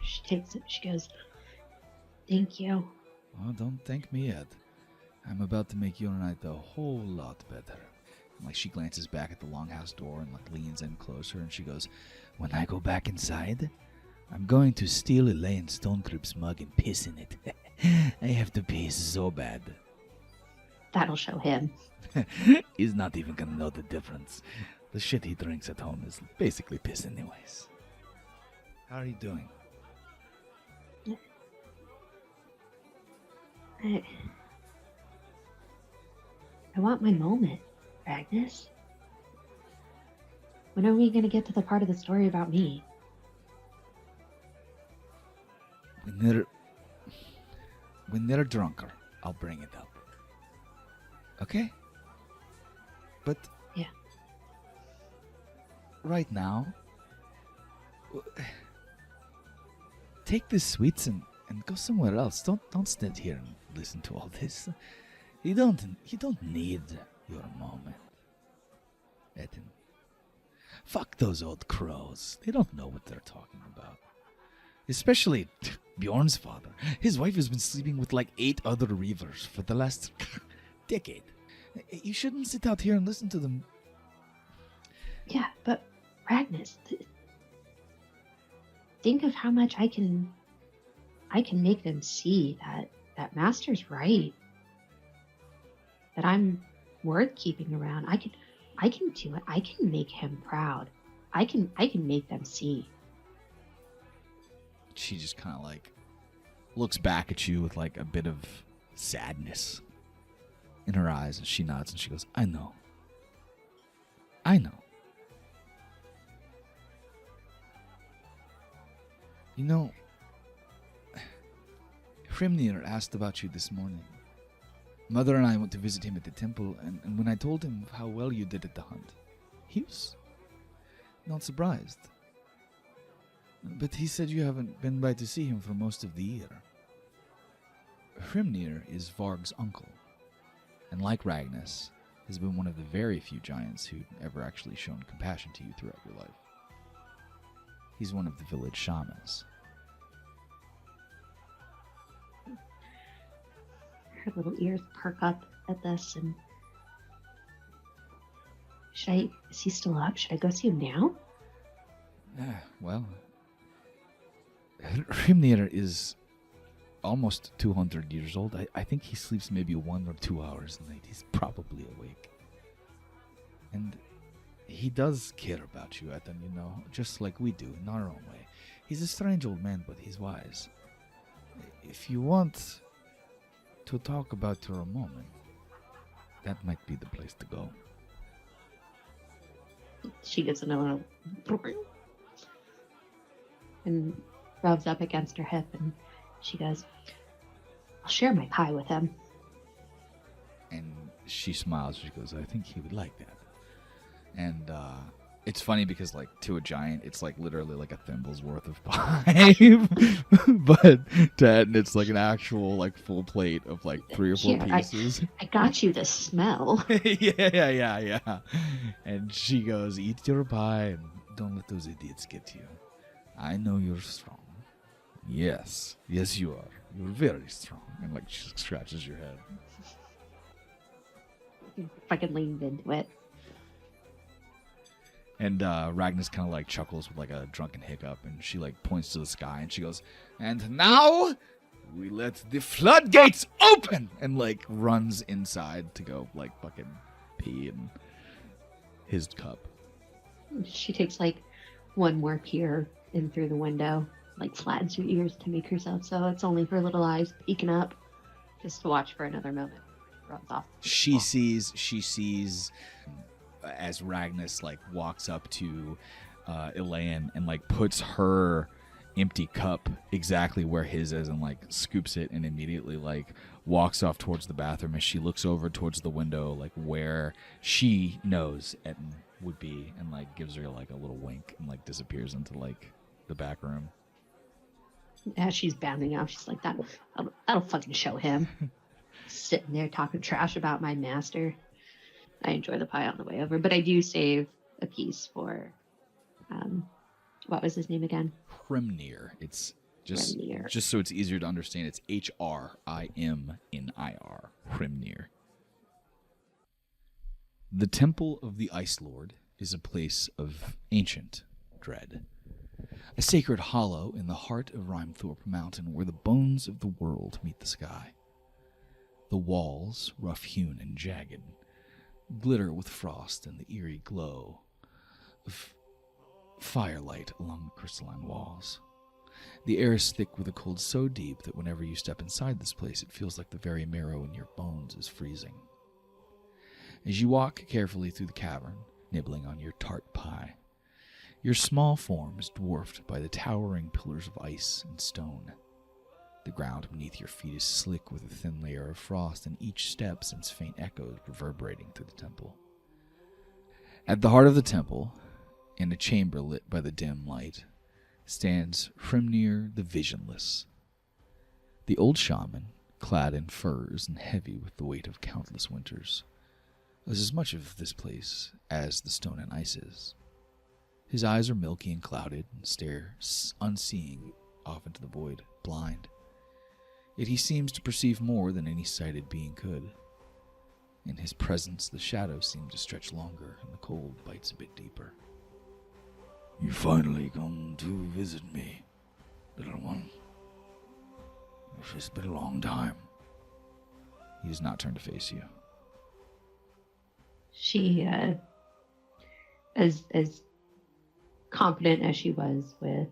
She takes it. She goes, Thank you. Oh, don't thank me yet. I'm about to make your night a whole lot better. And, she glances back at the longhouse door and leans in closer, and she goes, When I go back inside, I'm going to steal Elaine Stonecroup's mug and piss in it. I have to piss so bad. That'll show him. He's not even gonna know the difference. The shit he drinks at home is basically piss anyways. How are you doing? I want my moment, Ragnas. When are we going to get to the part of the story about me? When they're drunker, I'll bring it up. Okay? But... Yeah. Right now... Take the sweets and go somewhere else. Don't stand here and listen to all this. You don't need your moment. Ettin. Fuck those old crows. They don't know what they're talking about. Especially Bjorn's father. His wife has been sleeping with 8 other reavers for the last decade. You shouldn't sit out here and listen to them. Yeah, but Ragnas, think of how much I can make them see that Master's right. That I'm worth keeping around. I can do it. I can make him proud. I can make them see. She just kind of looks back at you with a bit of sadness in her eyes, and she nods and she goes, I know. You know, Hrimnir asked about you this morning. Mother and I went to visit him at the temple, and when I told him how well you did at the hunt, he was not surprised. But he said you haven't been by to see him for most of the year. Hrimnir is Varg's uncle, and like Ragnas, has been one of the very few giants who'd ever actually shown compassion to you throughout your life. He's one of the village shamans. Her Her little ears perk up at this, and is he still up? Should I go see him now? Well, Hrimnir is almost 200 years old. I think he sleeps maybe 1 or 2 hours a night. He's probably awake. And he does care about you, Ettin, just like we do in our own way. He's a strange old man, but he's wise. If you want to talk about her a moment, that might be the place to go. She gives another little and rubs up against her hip, and she goes, I'll share my pie with him. And she smiles. She goes, I think he would like that. And it's funny because, like, to a giant, it's like literally like a thimble's worth of pie. But to Ettin, it's like an actual, like, full plate of like 3 or 4 pieces. I got you the smell. Yeah. And she goes, eat your pie and don't let those idiots get to you. I know you're strong. Yes, you are. You're very strong. And, like, she scratches your head. Fucking leaned into it. And Ragnar kind of, like, chuckles with, like, a drunken hiccup, and she, like, points to the sky, and she goes, and now we let the floodgates open! And, like, runs inside to go, like, fucking pee in his cup. She takes, like, one more peer in through the window, like, flattens her ears to make herself so it's only her little eyes peeking up, just to watch for another moment. Runs off. She sees as Ragnar, like, walks up to Elaine and, like, puts her empty cup exactly where his is and, like, scoops it and immediately, like, walks off towards the bathroom as she looks over towards the window, like, where she knows Ettin would be, and, like, gives her, like, a little wink and, like, disappears into, like, the back room. As she's bounding out, she's like, that'll fucking show him. Sitting there talking trash about my master. I enjoy the pie on the way over, but I do save a piece for, what was his name again? Hrimnir. It's just so it's easier to understand. It's Hrimnir. Hrimnir. The Temple of the Ice Lord is a place of ancient dread. A sacred hollow in the heart of Rhymthorpe Mountain where the bones of the world meet the sky. The walls, rough-hewn and jagged, glitter with frost and the eerie glow of firelight along the crystalline walls. The air is thick with a cold so deep that whenever you step inside this place, it feels like the very marrow in your bones is freezing. As you walk carefully through the cavern, nibbling on your tart pie, your small form is dwarfed by the towering pillars of ice and stone. The ground beneath your feet is slick with a thin layer of frost, and each step sends faint echoes reverberating through the temple. At the heart of the temple, in a chamber lit by the dim light, stands Hrimnir the Visionless. The old shaman, clad in furs and heavy with the weight of countless winters, is as much of this place as the stone and ice is. His eyes are milky and clouded and stare unseeing off into the void, blind. Yet he seems to perceive more than any sighted being could. In his presence, the shadows seem to stretch longer, and the cold bites a bit deeper. You finally come to visit me, little one. It's been a long time. He does not turn to face you. She, as confident as she was with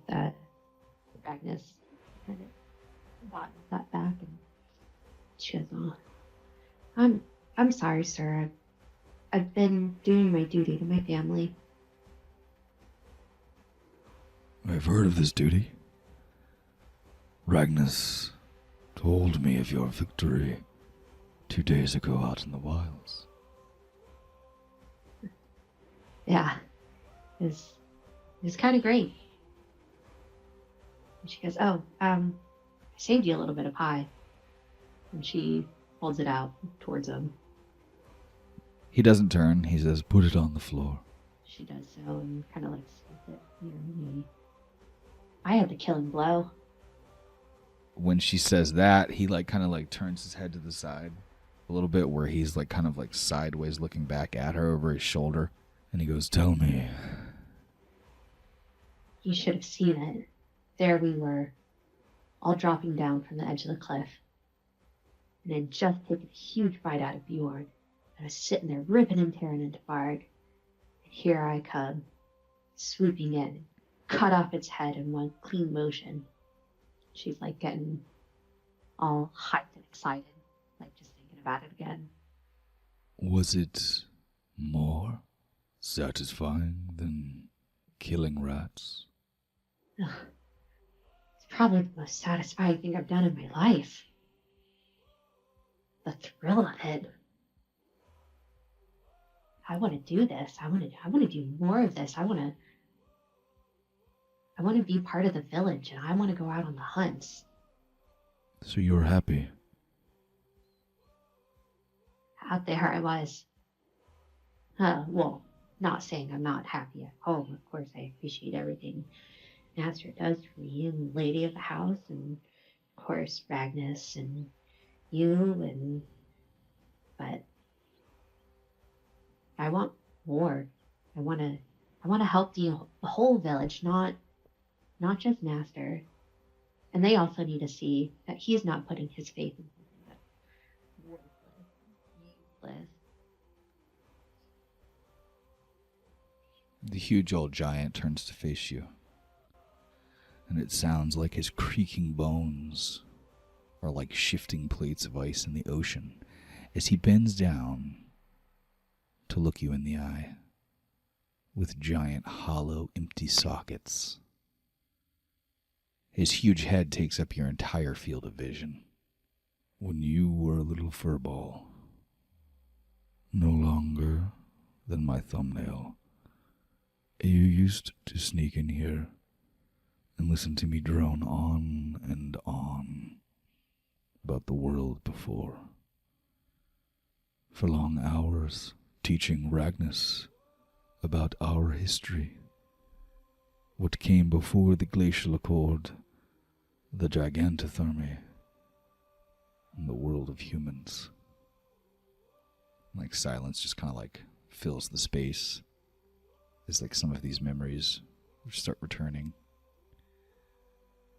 Agnes, kind of bought that back, and she goes, "Oh, I'm sorry, sir. I've been doing my duty to my family." I've heard of this duty. Ragnar told me of your victory 2 days ago out in the wilds. Yeah, it was kind of great. And she goes, "Oh, I saved you a little bit of pie." And she holds it out towards him. He doesn't turn. He says, "Put it on the floor." She does so and kind of like sticks it near me. I had the killing blow. when she says that, he like kind of like turns his head to the side a little bit, where he's like kind of like sideways looking back at her over his shoulder, and he goes, "Tell me." You should have seen it. There we were, all dropping down from the edge of the cliff. And I'd just taken a huge bite out of Bjorn. I was sitting there ripping and tearing into Varg. And here I come, swooping in, cut off its head in one clean motion. She's like getting all hyped and excited, like just thinking about it again. Was it more satisfying than killing rats? Ugh. It's probably the most satisfying thing I've done in my life. The thrill of it. I want to do this. I want to do more of this. I want to be part of the village, and I want to go out on the hunts. So you're happy? Out there I was. Well, not saying I'm not happy at home. Of course, I appreciate everything Master does for me and Lady of the House, and of course Ragnus and you, but I want more. I want to help the whole village, not just Master. And they also need to see that he's not putting his faith in something that's worthless, useless. The huge old giant turns to face you, and it sounds like his creaking bones are like shifting plates of ice in the ocean as he bends down to look you in the eye with giant, hollow, empty sockets. His huge head takes up your entire field of vision. When you were a little furball, no longer than my thumbnail, you used to sneak in here and listen to me drone on and on about the world before. For long hours, teaching Ragnus about our history, what came before the glacial accord, the gigantothermy, and the world of humans. Like silence just kind of like fills the space as like some of these memories start returning.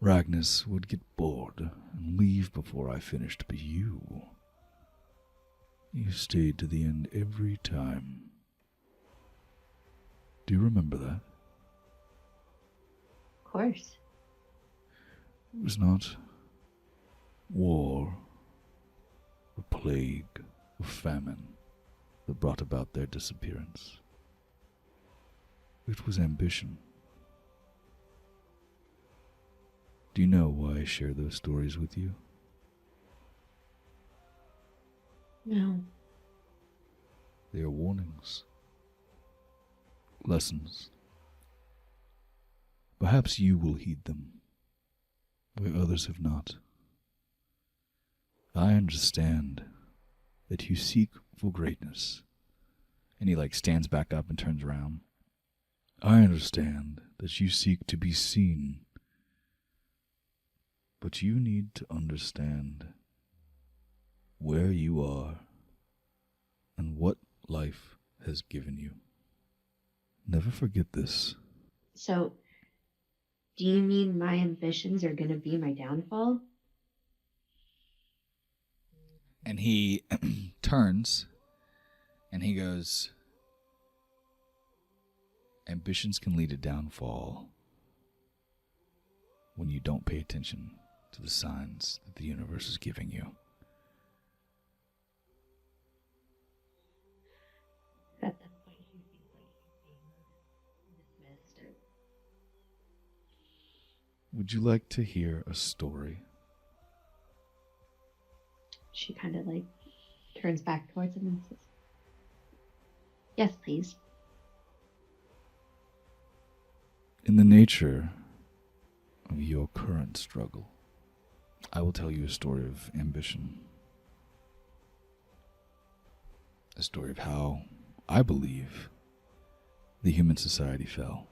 Ragnus would get bored and leave before I finished, but you stayed to the end every time. Do you remember that? Of course. It was not war, or plague, or famine that brought about their disappearance. It was ambition. Do you know why I share those stories with you? No. They are warnings. Lessons. Perhaps you will heed them, where others have not. I understand that you seek for greatness. And he like stands back up and turns around. I understand that you seek to be seen. But you need to understand where you are and what life has given you. Never forget this. So, do you mean my ambitions are going to be my downfall? And he turns and he goes, ambitions can lead to downfall when you don't pay attention to the signs that the universe is giving you. At that point, you think like being dismissed. Would you like to hear a story? She kind of like turns back towards him and says, "Yes, please." In the nature of your current struggle, I will tell you a story of ambition. A story of how I believe the human society fell.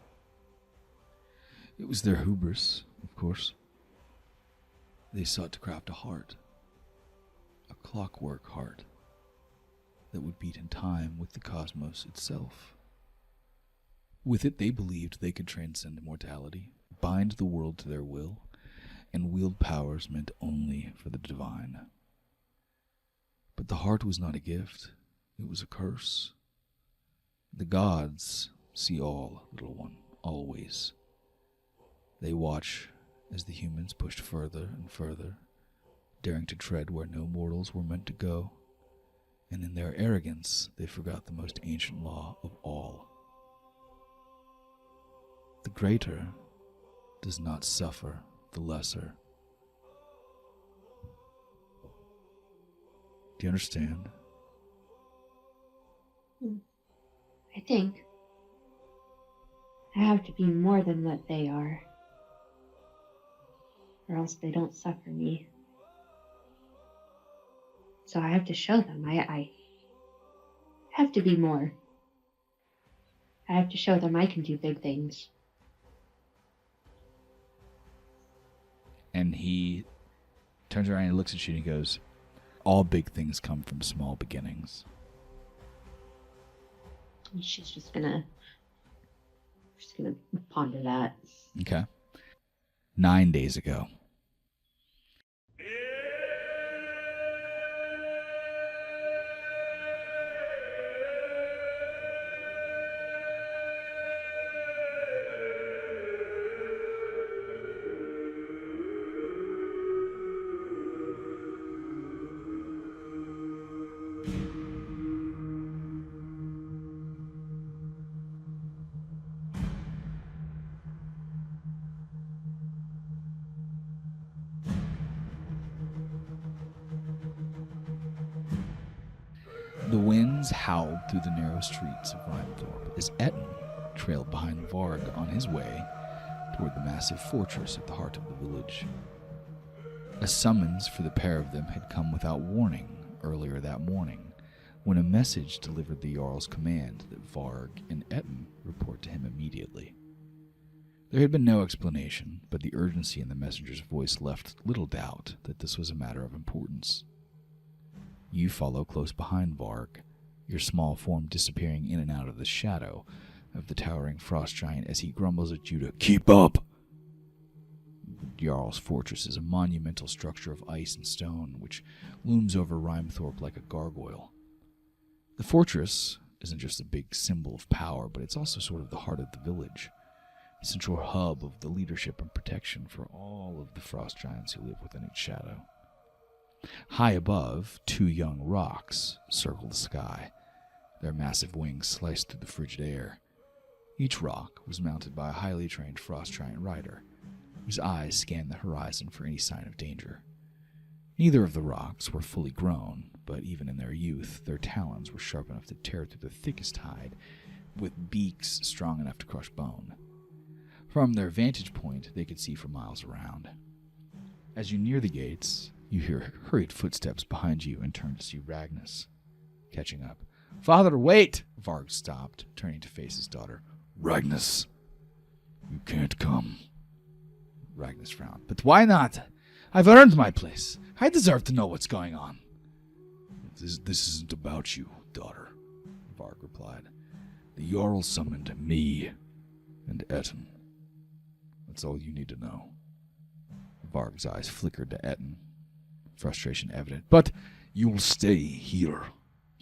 It was their hubris, of course. They sought to craft a heart, a clockwork heart, that would beat in time with the cosmos itself. With it, they believed they could transcend immortality, bind the world to their will, and wield powers meant only for the divine. But the heart was not a gift, it was a curse. The gods see all, little one, always. They watch as the humans pushed further and further, daring to tread where no mortals were meant to go, and in their arrogance they forgot the most ancient law of all. The greater does not suffer the lesser. Do you understand? I think I have to be more than what they are, or else they don't suffer me. So I have to show them. I have to be more. I have to show them I can do big things. And he turns around and looks at you and he goes, all big things come from small beginnings. And she's just gonna ponder that. Okay. 9 days ago. The winds howled through the narrow streets of Rhymethorpe as Ettin trailed behind Varg on his way toward the massive fortress at the heart of the village. A summons for the pair of them had come without warning earlier that morning, when a message delivered the Jarl's command that Varg and Ettin report to him immediately. There had been no explanation, but the urgency in the messenger's voice left little doubt that this was a matter of importance. You follow close behind Varg, your small form disappearing in and out of the shadow of the towering frost giant as he grumbles at you to keep up. The Jarl's fortress is a monumental structure of ice and stone which looms over Rhymethorpe like a gargoyle. The fortress isn't just a big symbol of power, but it's also sort of the heart of the village, a central hub of the leadership and protection for all of the frost giants who live within its shadow. High above, 2 young rocks circle the sky, their massive wings sliced through the frigid air. Each rock was mounted by a highly trained frost giant rider, whose eyes scanned the horizon for any sign of danger. Neither of the rocks were fully grown, but even in their youth, their talons were sharp enough to tear through the thickest hide, with beaks strong enough to crush bone. From their vantage point, they could see for miles around. As you near the gates, you hear hurried footsteps behind you and turn to see Ragnus catching up. "Father, wait!" Varg stopped, turning to face his daughter. "Ragnus, you can't come." Ragnus frowned. "But why not? I've earned my place. I deserve to know what's going on." This isn't about you, daughter," Varg replied. "The Jarl summoned me and Ettin. That's all you need to know." Varg's eyes flickered to Ettin, frustration evident. "But you'll stay here."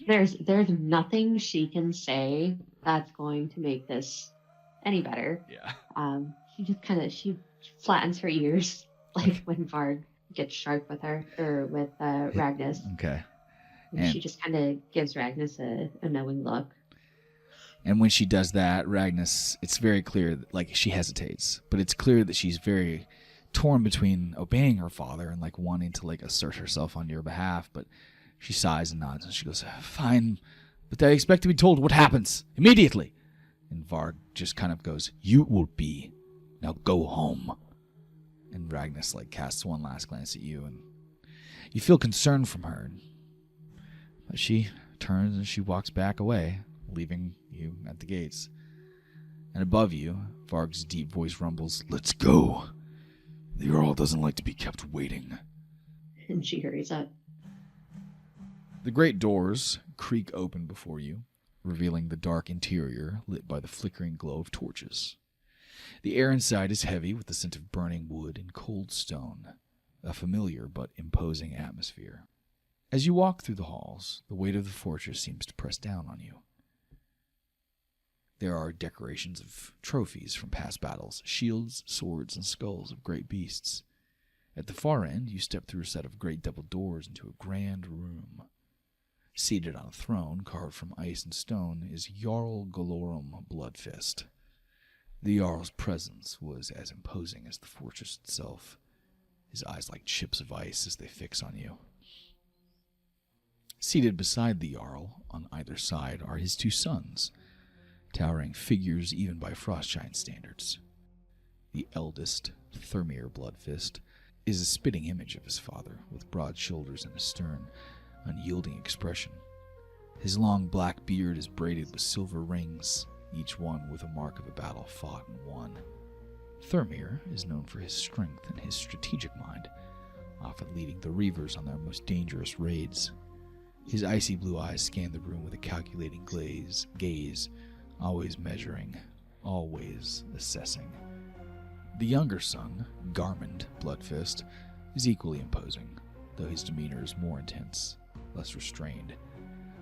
There's nothing she can say that's going to make this any better. Yeah. She just she flattens her ears like when Varg gets sharp with her or with Ragnus. Okay. And she just kind of gives Ragnus a knowing look. And when she does that, Ragnus, it's very clear that, she hesitates, but it's clear that she's very torn between obeying her father and wanting to assert herself on your behalf. But she sighs and nods and she goes, "Fine, but I expect to be told what happens immediately." And Varg just kind of goes, "You will be. Now go home." And Ragnus casts one last glance at you, and you feel concern from her. But she turns and she walks back away, leaving you at the gates. And above you, Varg's deep voice rumbles, "Let's go. The Earl doesn't like to be kept waiting. And she hurries up. The great doors creak open before you, revealing the dark interior lit by the flickering glow of torches. The air inside is heavy with the scent of burning wood and cold stone, a familiar but imposing atmosphere. As you walk through the halls, the weight of the fortress seems to press down on you. There are decorations of trophies from past battles, shields, swords, and skulls of great beasts. At the far end, you step through a set of great double doors into a grand room. Seated on a throne carved from ice and stone is Jarl Galorum Bloodfist. The Jarl's presence was as imposing as the fortress itself, his eyes like chips of ice as they fix on you. Seated beside the Jarl, on either side, are his two sons, towering figures even by Frost Giant standards. The eldest, Thermir Bloodfist, is a spitting image of his father, with broad shoulders and a stern, unyielding expression. His long black beard is braided with silver rings, each one with a mark of a battle fought and won. Thermir is known for his strength and his strategic mind, often leading the Reavers on their most dangerous raids. His icy blue eyes scan the room with a calculating gaze, always measuring, always assessing. The younger son, Garmund Bloodfist, is equally imposing, though his demeanor is more intense, less restrained.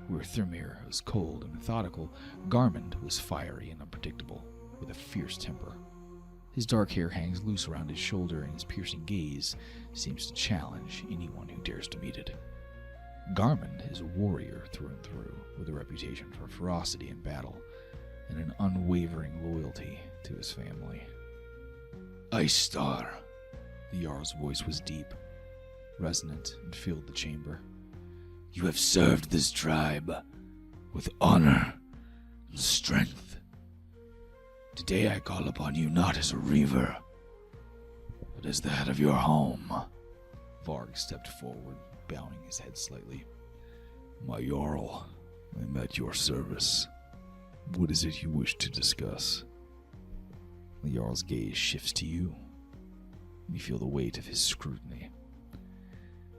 Where Thermir was cold and methodical, Garmund was fiery and unpredictable, with a fierce temper. His dark hair hangs loose around his shoulder, and his piercing gaze seems to challenge anyone who dares to meet it. Garmund is a warrior through and through, with a reputation for ferocity in battle, and an unwavering loyalty to his family. Ice Star. The Jarl's voice was deep, resonant, and filled the chamber. You have served this tribe with honor and strength. Today I call upon you not as a Reaver, but as the head of your home. Varg stepped forward, bowing his head slightly. My Jarl, I am at your service. What is it you wish to discuss? The Jarl's gaze shifts to you. You feel the weight of his scrutiny.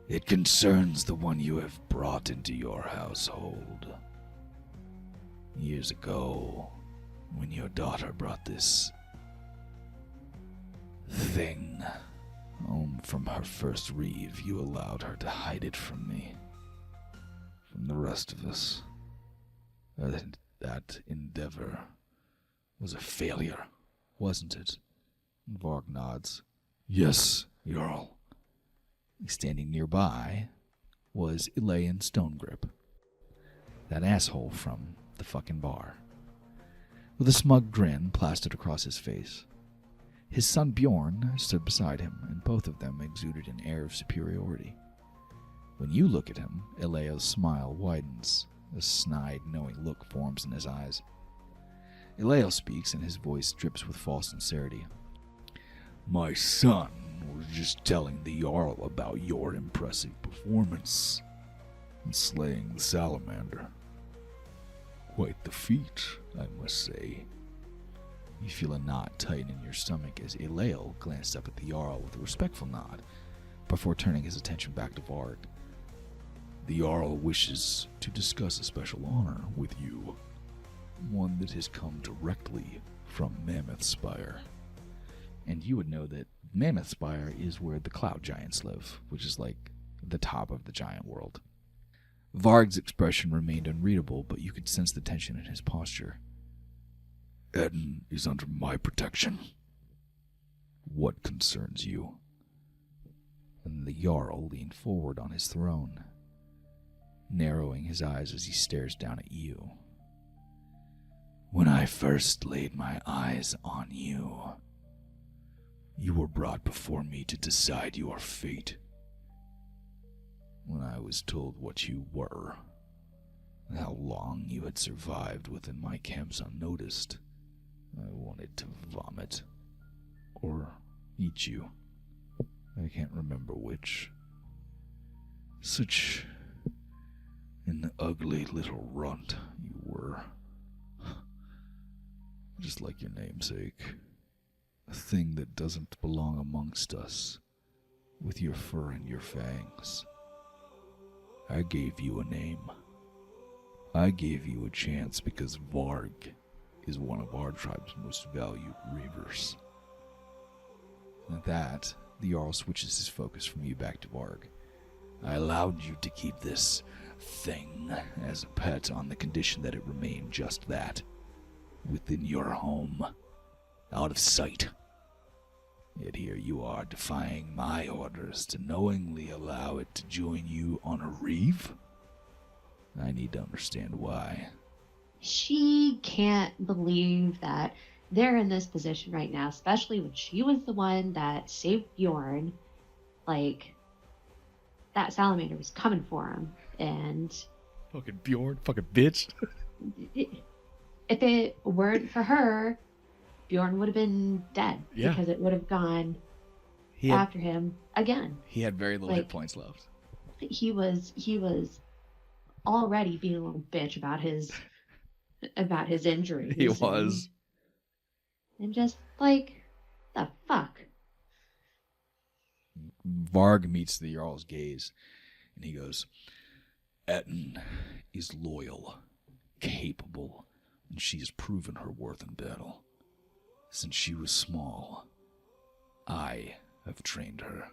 It concerns the one you have brought into your household. Years ago, when your daughter brought this thing home from her first reeve, you allowed her to hide it from me, from the rest of us. That endeavor was a failure, wasn't it? Varg nods. Yes, Jarl. Standing nearby was Elaine Stonegrip, that asshole from the fucking bar, with a smug grin plastered across his face. His son Bjorn stood beside him, and both of them exuded an air of superiority. When you look at him, Elea's smile widens. A snide, knowing look forms in his eyes. Eleo speaks, and his voice drips with false sincerity. My son was just telling the Jarl about your impressive performance in slaying the salamander. Quite the feat, I must say. You feel a knot tighten in your stomach as Eleo glanced up at the Jarl with a respectful nod before turning his attention back to Varg. The Jarl wishes to discuss a special honor with you, one that has come directly from Mammoth Spire. And you would know that Mammoth Spire is where the Cloud Giants live, which is like the top of the giant world. Varg's expression remained unreadable, but you could sense the tension in his posture. Ettin is under my protection. What concerns you? And the Jarl leaned forward on his throne, narrowing his eyes as he stares down at you. When I first laid my eyes on you, you were brought before me to decide your fate. When I was told what you were, and how long you had survived within my camps unnoticed, I wanted to vomit, or eat you. I can't remember which. Such an ugly little runt you were. Just like your namesake. A thing that doesn't belong amongst us, with your fur and your fangs. I gave you a name. I gave you a chance because Varg is one of our tribe's most valued reavers. At that, the Jarl switches his focus from you back to Varg. I allowed you to keep this thing as a pet on the condition that it remained just that. Within your home. Out of sight. Yet here you are defying my orders to knowingly allow it to join you on a reeve? I need to understand why. She can't believe that they're in this position right now, especially when she was the one that saved Bjorn. Like, that salamander was coming for him, and... Fucking Bjorn, fucking bitch. If it weren't for her, Bjorn would have been dead. Yeah. Because it would have gone after him again. He had very little hit points left. He was already being a little bitch about his injuries. He was. And just like, the fuck? Varg meets the Jarl's gaze, and he goes, Ettin is loyal, capable, and she has proven her worth in battle. Since she was small, I have trained her,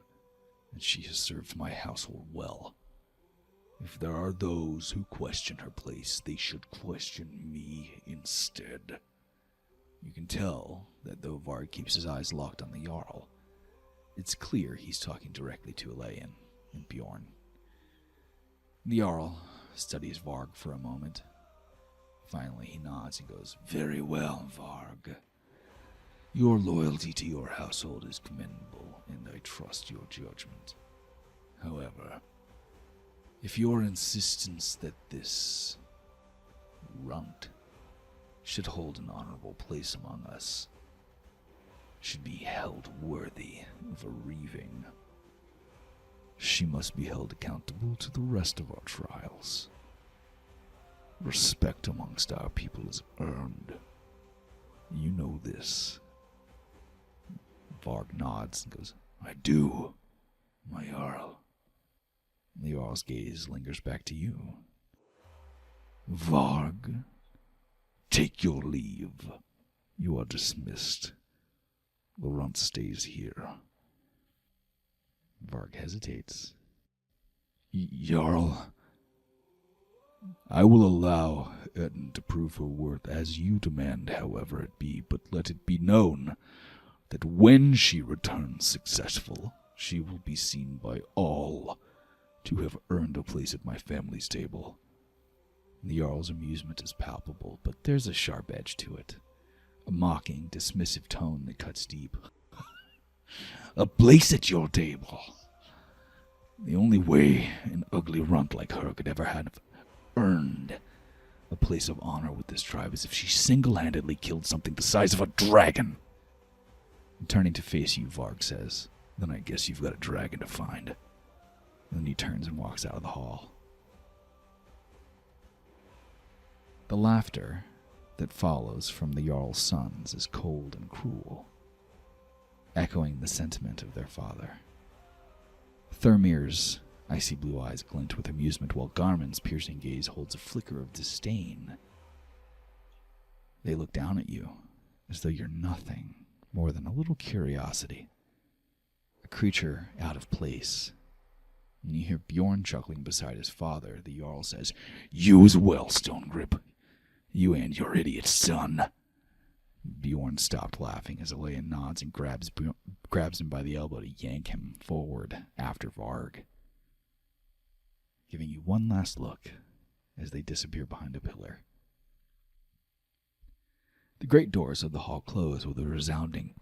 and she has served my household well. If there are those who question her place, they should question me instead. You can tell that though Varg keeps his eyes locked on the Jarl, it's clear he's talking directly to Elaine and Bjorn. The Jarl studies Varg for a moment. Finally, he nods and goes, Very well, Varg. Your loyalty to your household is commendable, and I trust your judgment. However, if your insistence that this runt should hold an honorable place among us, should be held worthy of a reaving, she must be held accountable to the rest of our trials. Respect amongst our people is earned. You know this. Varg nods and goes, I do, my Jarl. The Jarl's gaze lingers back to you. Varg, take your leave. You are dismissed. The runt stays here. Varg hesitates. Jarl, I will allow Ettin to prove her worth as you demand, however it be, but let it be known that when she returns successful, she will be seen by all to have earned a place at my family's table. The Jarl's amusement is palpable, but there's a sharp edge to it. A mocking, dismissive tone that cuts deep. A place at your table. The only way an ugly runt like her could ever have earned a place of honor with this tribe is if she single-handedly killed something the size of a dragon. Turning to face you, Varg says, Then I guess you've got a dragon to find. Then he turns and walks out of the hall. The laughter that follows from the Jarl's sons is cold and cruel, echoing the sentiment of their father. Thermir's icy blue eyes glint with amusement, while Garmin's piercing gaze holds a flicker of disdain. They look down at you, as though you're nothing more than a little curiosity, a creature out of place. When you hear Bjorn chuckling beside his father, the Jarl says, You as well, Stonegrip. You and your idiot son. Bjorn stopped laughing as Elaine nods and grabs him by the elbow to yank him forward after Varg, giving you one last look as they disappear behind a pillar. The great doors of the hall close with a resounding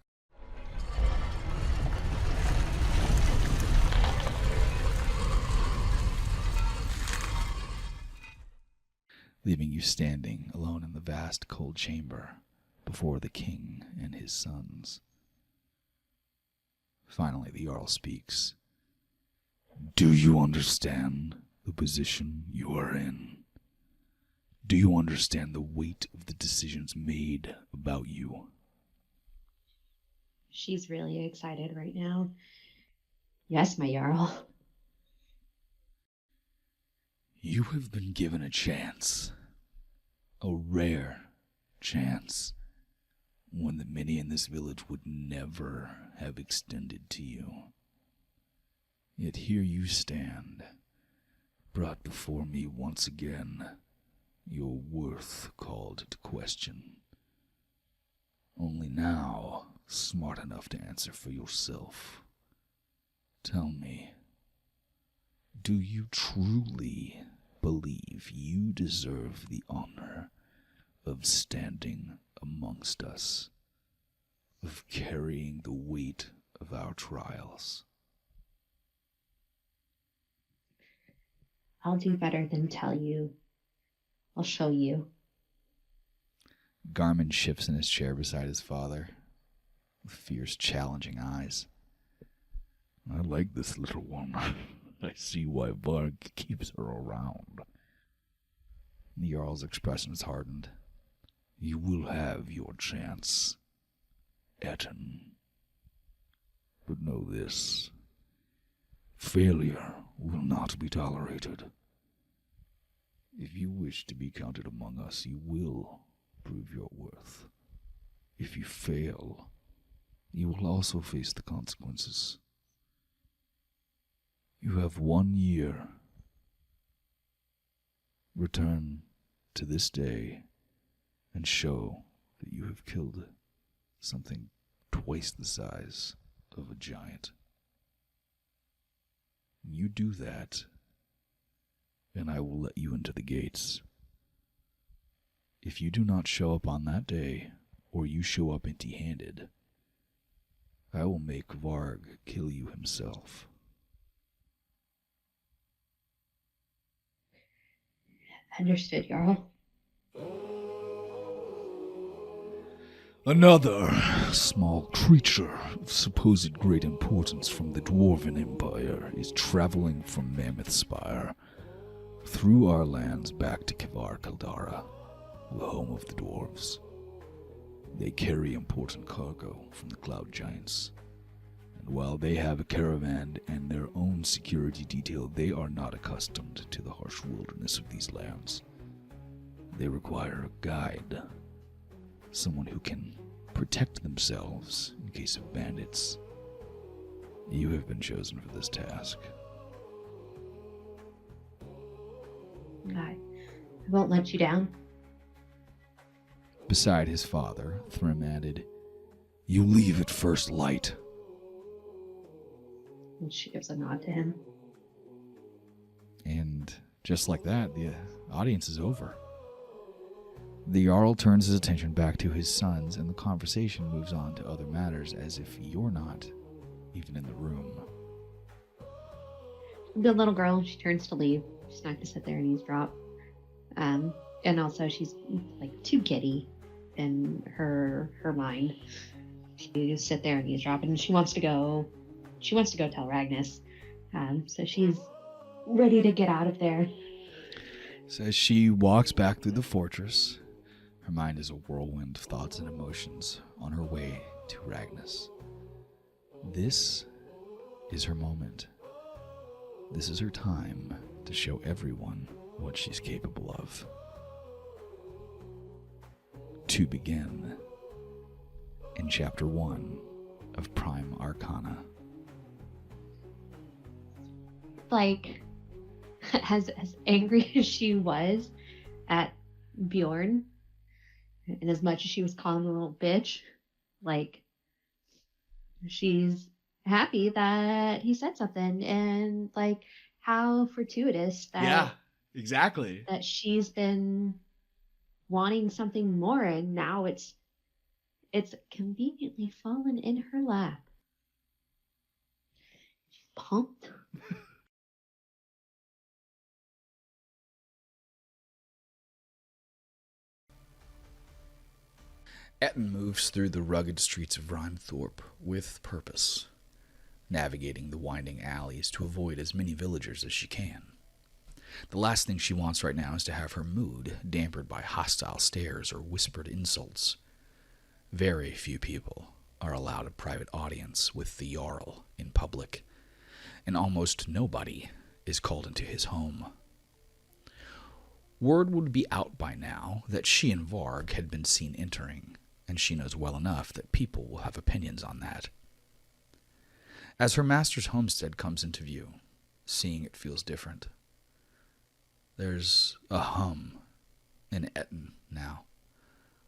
leaving you standing alone in the vast cold chamber before the king and his sons. Finally, the Jarl speaks. Do you understand the position you are in? Do you understand the weight of the decisions made about you? She's really excited right now. Yes, my Jarl. You have been given a chance. A rare chance. One that many in this village would never have extended to you. Yet here you stand, brought before me once again, your worth called into question. Only now, smart enough to answer for yourself. Tell me, do you truly believe you deserve the honor of standing amongst us, of carrying the weight of our trials? I'll do better than tell you. I'll show you. Garmin shifts in his chair beside his father, with fierce, challenging eyes. I like this little one. I see why Varg keeps her around. The Jarl's expression is hardened. You will have your chance, Ettin. But know this. Failure will not be tolerated. If you wish to be counted among us, you will prove your worth. If you fail, you will also face the consequences. You have 1 year. Return to this day and show that you have killed something twice the size of a giant. You do that, and I will let you into the gates. If you do not show up on that day, or you show up empty-handed, I will make Varg kill you himself. Understood, Jarl. Another small creature of supposed great importance from the Dwarven Empire is traveling from Mammoth Spire through our lands back to Kivar Kaldara, the home of the dwarves. They carry important cargo from the Cloud Giants, and while they have a caravan and their own security detail, they are not accustomed to the harsh wilderness of these lands. They require a guide, someone who can protect themselves in case of bandits. You have been chosen for this task. I won't let you down. Beside his father, Thrym added, You leave at first light. And she gives a nod to him. And just like that, the audience is over. The Jarl turns his attention back to his sons, and the conversation moves on to other matters as if you're not even in the room. The little girl, she turns to leave. She's not going to sit there and eavesdrop. And also she's like too giddy in her mind to sit there and eavesdrop. And she wants to go tell Ragnus. So she's ready to get out of there. So as she walks back through the fortress, her mind is a whirlwind of thoughts and emotions on her way to Ragnus. This is her moment. This is her time to show everyone what she's capable of. To begin, in Chapter 1 of Prime Arcana. Like, as angry as she was at Bjorn, and as much as she was calling him a little bitch, like, she's happy that he said something, and like how fortuitous that exactly. that she's been wanting something more, and now it's conveniently fallen in her lap. She's pumped. Ettin moves through the rugged streets of Rhymthorpe with purpose, navigating the winding alleys to avoid as many villagers as she can. The last thing she wants right now is to have her mood dampened by hostile stares or whispered insults. Very few people are allowed a private audience with the Jarl in public, and almost nobody is called into his home. Word would be out by now that she and Varg had been seen entering, and she knows well enough that people will have opinions on that. As her master's homestead comes into view, seeing it feels different. There's a hum in Ettin now,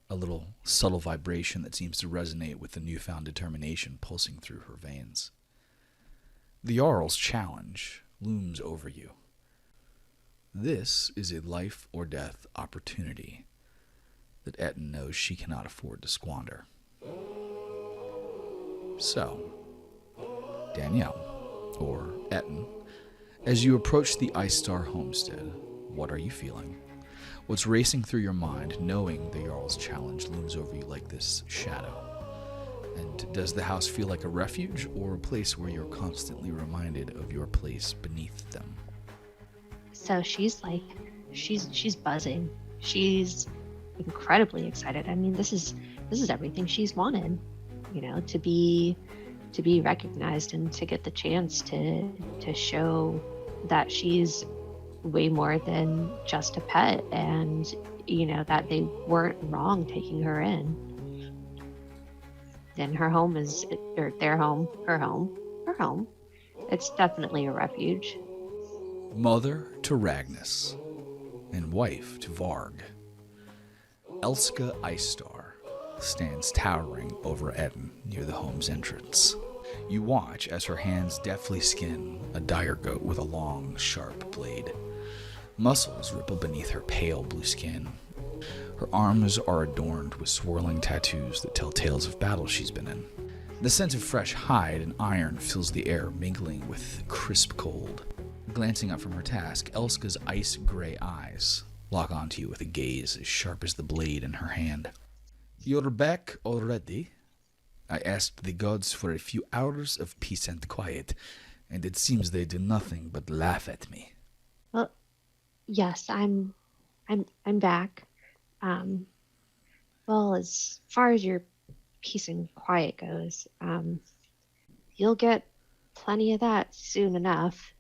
a little subtle vibration that seems to resonate with the newfound determination pulsing through her veins. The Jarl's challenge looms over you. This is a life or death opportunity that Ettin knows she cannot afford to squander. So, Danielle, or Ettin, as you approach the Ice Star homestead, what are you feeling? What's racing through your mind, knowing the Jarl's challenge looms over you like this shadow? And does the house feel like a refuge or a place where you're constantly reminded of your place beneath them? So she's buzzing. She's incredibly excited. I mean, this is everything she's wanted, to be recognized and to get the chance to show that she's way more than just a pet, and that they weren't wrong taking her in. Then her home is, or their home, her home. It's definitely a refuge. Mother to Ragnus, and wife to Varg, Elska Icestar stands towering over Ettin near the home's entrance. You watch as her hands deftly skin a dire goat with a long, sharp blade. Muscles ripple beneath her pale blue skin. Her arms are adorned with swirling tattoos that tell tales of battles she's been in. The scent of fresh hide and iron fills the air, mingling with crisp cold. Glancing up from her task, Elska's ice-gray eyes lock onto you with a gaze as sharp as the blade in her hand. "You're back already? I asked the gods for a few hours of peace and quiet, and it seems they do nothing but laugh at me." Well, yes, I'm back. Well, as far as your peace and quiet goes, you'll get plenty of that soon enough.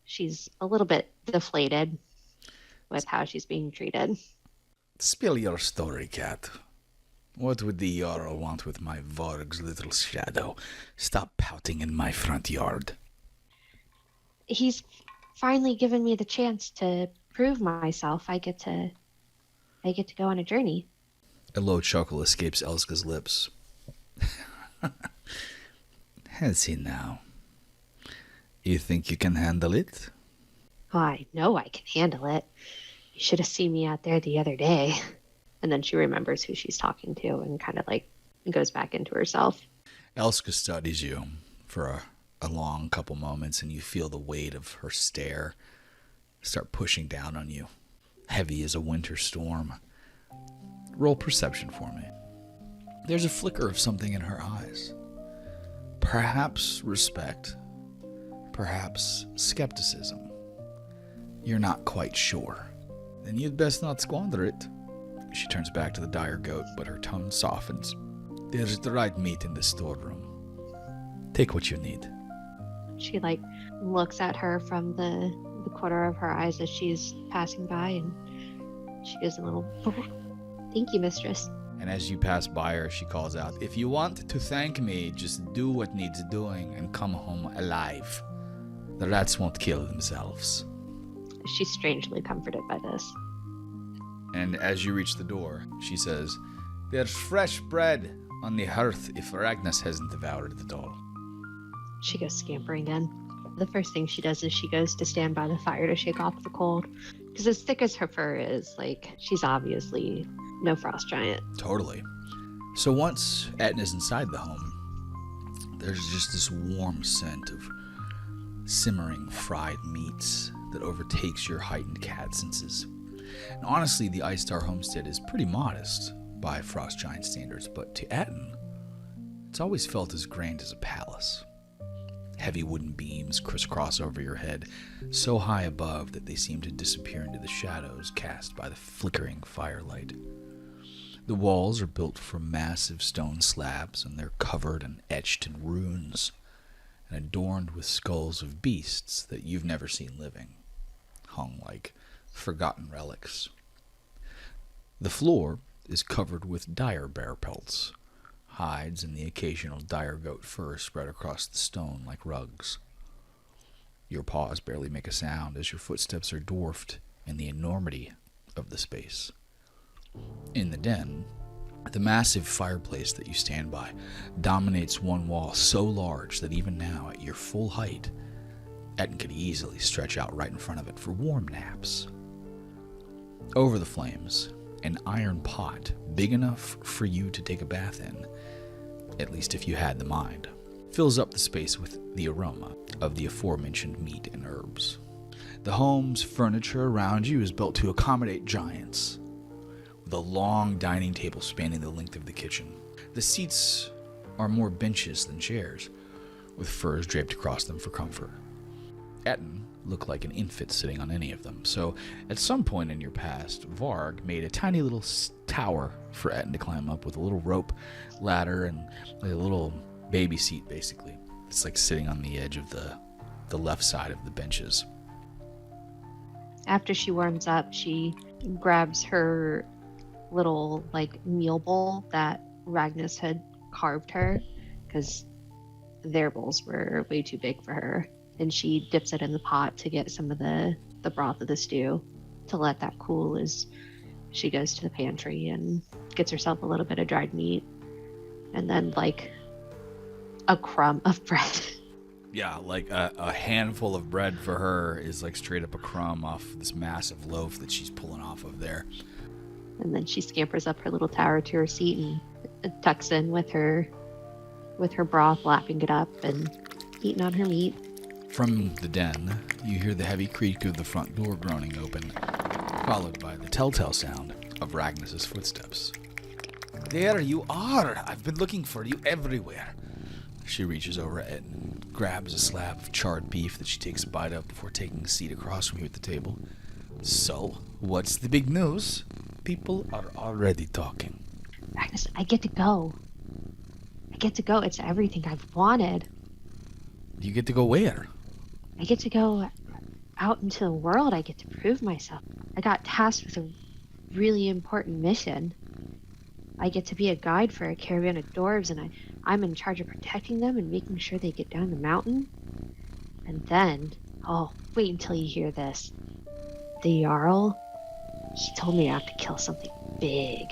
She's a little bit deflated with how she's being treated. "Spill your story, cat. What would the Jarl want with my Varg's little shadow? Stop pouting in my front yard." He's finally given me the chance to prove myself. I get to go on a journey. A low chuckle escapes Elska's lips. "Has he now? You think you can handle it?" Oh, I know I can handle it. You should have seen me out there the other day. And then she remembers who she's talking to and kind of goes back into herself. Elska studies you for a long couple moments, and you feel the weight of her stare start pushing down on you, heavy as a winter storm. Roll perception for me. There's a flicker of something in her eyes. Perhaps respect, perhaps skepticism. You're not quite sure. "Then you'd best not squander it." She turns back to the dire goat, but her tone softens. "There's the right meat in the storeroom. Take what you need." She looks at her from the corner of her eyes as she's passing by, and she gives a little, "Thank you, mistress." And as you pass by her, she calls out, "If you want to thank me, just do what needs doing and come home alive. The rats won't kill themselves." She's strangely comforted by this. And as you reach the door, she says, "There's fresh bread on the hearth if Ragnus hasn't devoured it all." She goes scampering in. The first thing she does is she goes to stand by the fire to shake off the cold. Because as thick as her fur is, she's obviously no frost giant. Totally. So once Ettin is inside the home, there's just this warm scent of simmering fried meats that overtakes your heightened cat senses. And honestly, the Ice Star homestead is pretty modest by frost giant standards, but to Ettin, it's always felt as grand as a palace. Heavy wooden beams crisscross over your head, so high above that they seem to disappear into the shadows cast by the flickering firelight. The walls are built from massive stone slabs, and they're covered and etched in runes, and adorned with skulls of beasts that you've never seen living, hung like forgotten relics. The floor is covered with dire bear pelts, hides and the occasional dire goat fur spread across the stone like rugs. Your paws barely make a sound as your footsteps are dwarfed in the enormity of the space. In the den, the massive fireplace that you stand by dominates one wall so large that even now, at your full height, Ettin could easily stretch out right in front of it for warm naps. Over the flames, an iron pot big enough for you to take a bath in, at least if you had the mind, fills up the space with the aroma of the aforementioned meat and herbs. The home's furniture around you is built to accommodate giants, with a long dining table spanning the length of the kitchen. The seats are more benches than chairs, with furs draped across them for comfort. Ettin looked like an infant sitting on any of them, so at some point in your past, Varg made a tiny little tower for Ettin to climb up with a little rope ladder and a little baby seat, basically. It's like sitting on the edge of the left side of the benches. After she warms up, she grabs her little meal bowl that Ragnus had carved her, because their bowls were way too big for her, and she dips it in the pot to get some of the broth of the stew to let that cool as she goes to the pantry and gets herself a little bit of dried meat and then a crumb of bread. Yeah, a handful of bread for her is straight up a crumb off this massive loaf that she's pulling off of there. And then she scampers up her little tower to her seat and tucks in with her broth, lapping it up and eating on her meat. From the den, you hear the heavy creak of the front door groaning open, followed by the telltale sound of Ragnus's footsteps. There you are! I've been looking for you everywhere. She reaches over at Ettin and grabs a slab of charred beef that she takes a bite of before taking a seat across from you at the table. So, what's the big news? People are already talking. Magnus, I get to go. It's everything I've wanted. You get to go where? I get to go out into the world. I get to prove myself. I got tasked with a really important mission. I get to be a guide for a caravan of dwarves, and I'm in charge of protecting them and making sure they get down the mountain. And then, wait until you hear this. The Jarl, he told me I have to kill something big,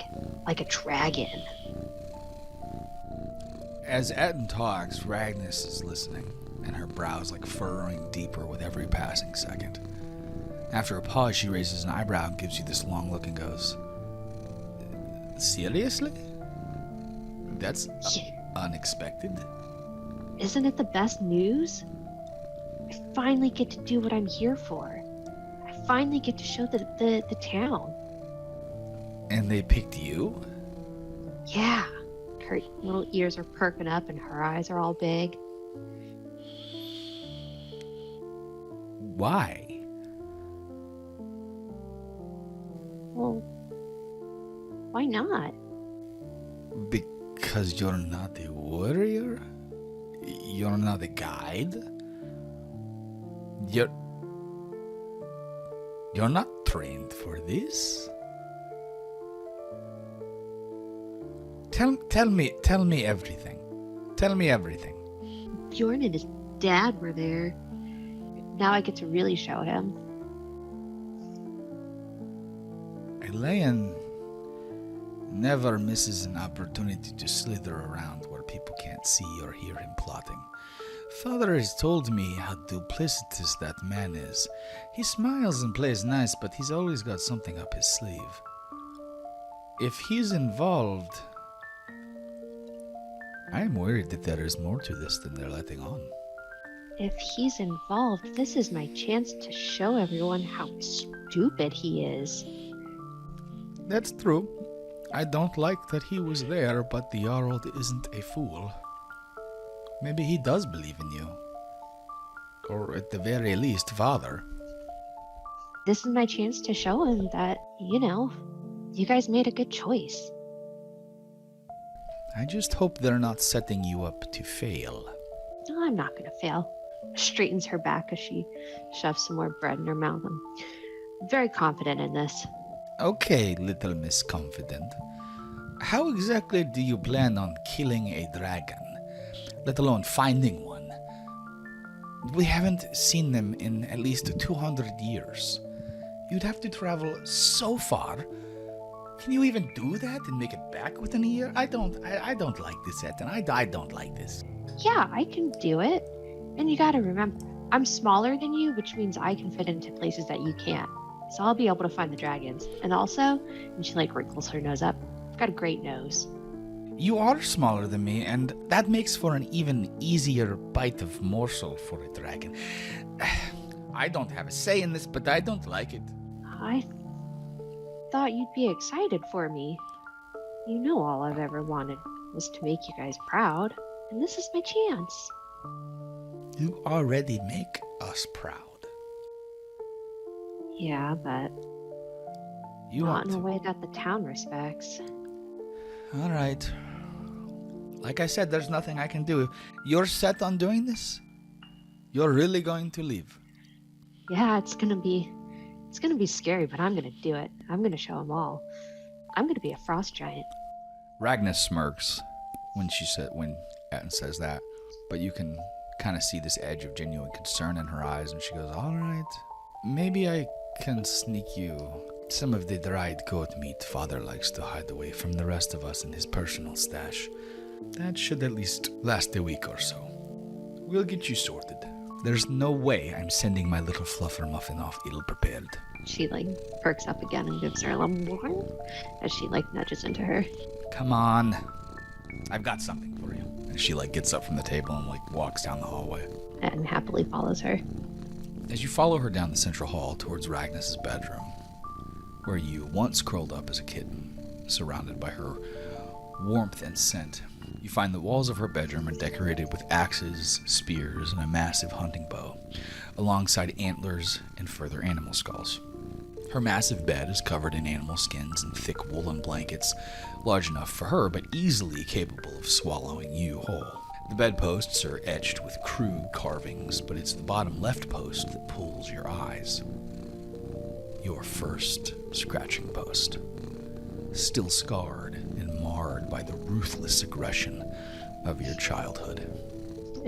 like a dragon. As Ettin talks, Ragnus is listening, and her brows furrowing deeper with every passing second. After a pause, she raises an eyebrow and gives you this long look and goes, Seriously? That's unexpected. Isn't it the best news? I finally get to do what I'm here for. I finally get to show the town. And they picked you? Yeah. Her little ears are perking up and her eyes are all big. Why? Well, why not? Because you're not a warrior? You're not a guide? You're not trained for this? Tell me everything. Tell me everything. Bjorn and his dad were there. Now I get to really show him. Elaine never misses an opportunity to slither around where people can't see or hear him plotting. Father has told me how duplicitous that man is. He smiles and plays nice, but he's always got something up his sleeve. If he's involved, I'm worried that there is more to this than they're letting on. If he's involved, this is my chance to show everyone how stupid he is. That's true. I don't like that he was there, but the Jarl isn't a fool. Maybe he does believe in you. Or at the very least, Father. This is my chance to show him that, you guys made a good choice. I just hope they're not setting you up to fail. No, I'm not going to fail. Straightens her back as she shoves some more bread in her mouth. I'm very confident in this. Okay, little Miss Confident. How exactly do you plan on killing a dragon, let alone finding one? We haven't seen them in at least 200 years. You'd have to travel so far. Can you even do that and make it back within a year? I don't like this, Ettin. I don't like this. Yeah, I can do it. And you gotta remember, I'm smaller than you, which means I can fit into places that you can't. So I'll be able to find the dragons. And also, and she wrinkles her nose up, I've got a great nose. You are smaller than me, and that makes for an even easier bite of morsel for a dragon. I don't have a say in this, but I don't like it. I thought you'd be excited for me. You know all I've ever wanted was to make you guys proud, and this is my chance. You already make us proud. Yeah, but You not want in a to. way that the town respects. All right. Like I said, there's nothing I can do. You're set on doing this? You're really going to leave? Yeah, it's gonna be scary, but I'm gonna do it. I'm gonna show them all. I'm gonna be a frost giant. Ragnar smirks when Ettin says that, but you can kind of see this edge of genuine concern in her eyes, and she goes, all right, maybe I can sneak you some of the dried goat meat Father likes to hide away from the rest of us in his personal stash. That should at least last a week or so. We'll get you sorted. There's no way I'm sending my little fluffer muffin off ill-prepared. She perks up again and gives her a little as she nudges into her. Come on. I've got something for you. And she gets up from the table and walks down the hallway. And happily follows her. As you follow her down the central hall towards Ragnus's bedroom, where you once curled up as a kitten, surrounded by her warmth and scent, you find the walls of her bedroom are decorated with axes, spears, and a massive hunting bow, alongside antlers and further animal skulls. Her massive bed is covered in animal skins and thick woolen blankets, large enough for her but easily capable of swallowing you whole. The bedposts are etched with crude carvings, but it's the bottom left post that pulls your eyes. Your first scratching post. Still scarred and marred by the ruthless aggression of your childhood.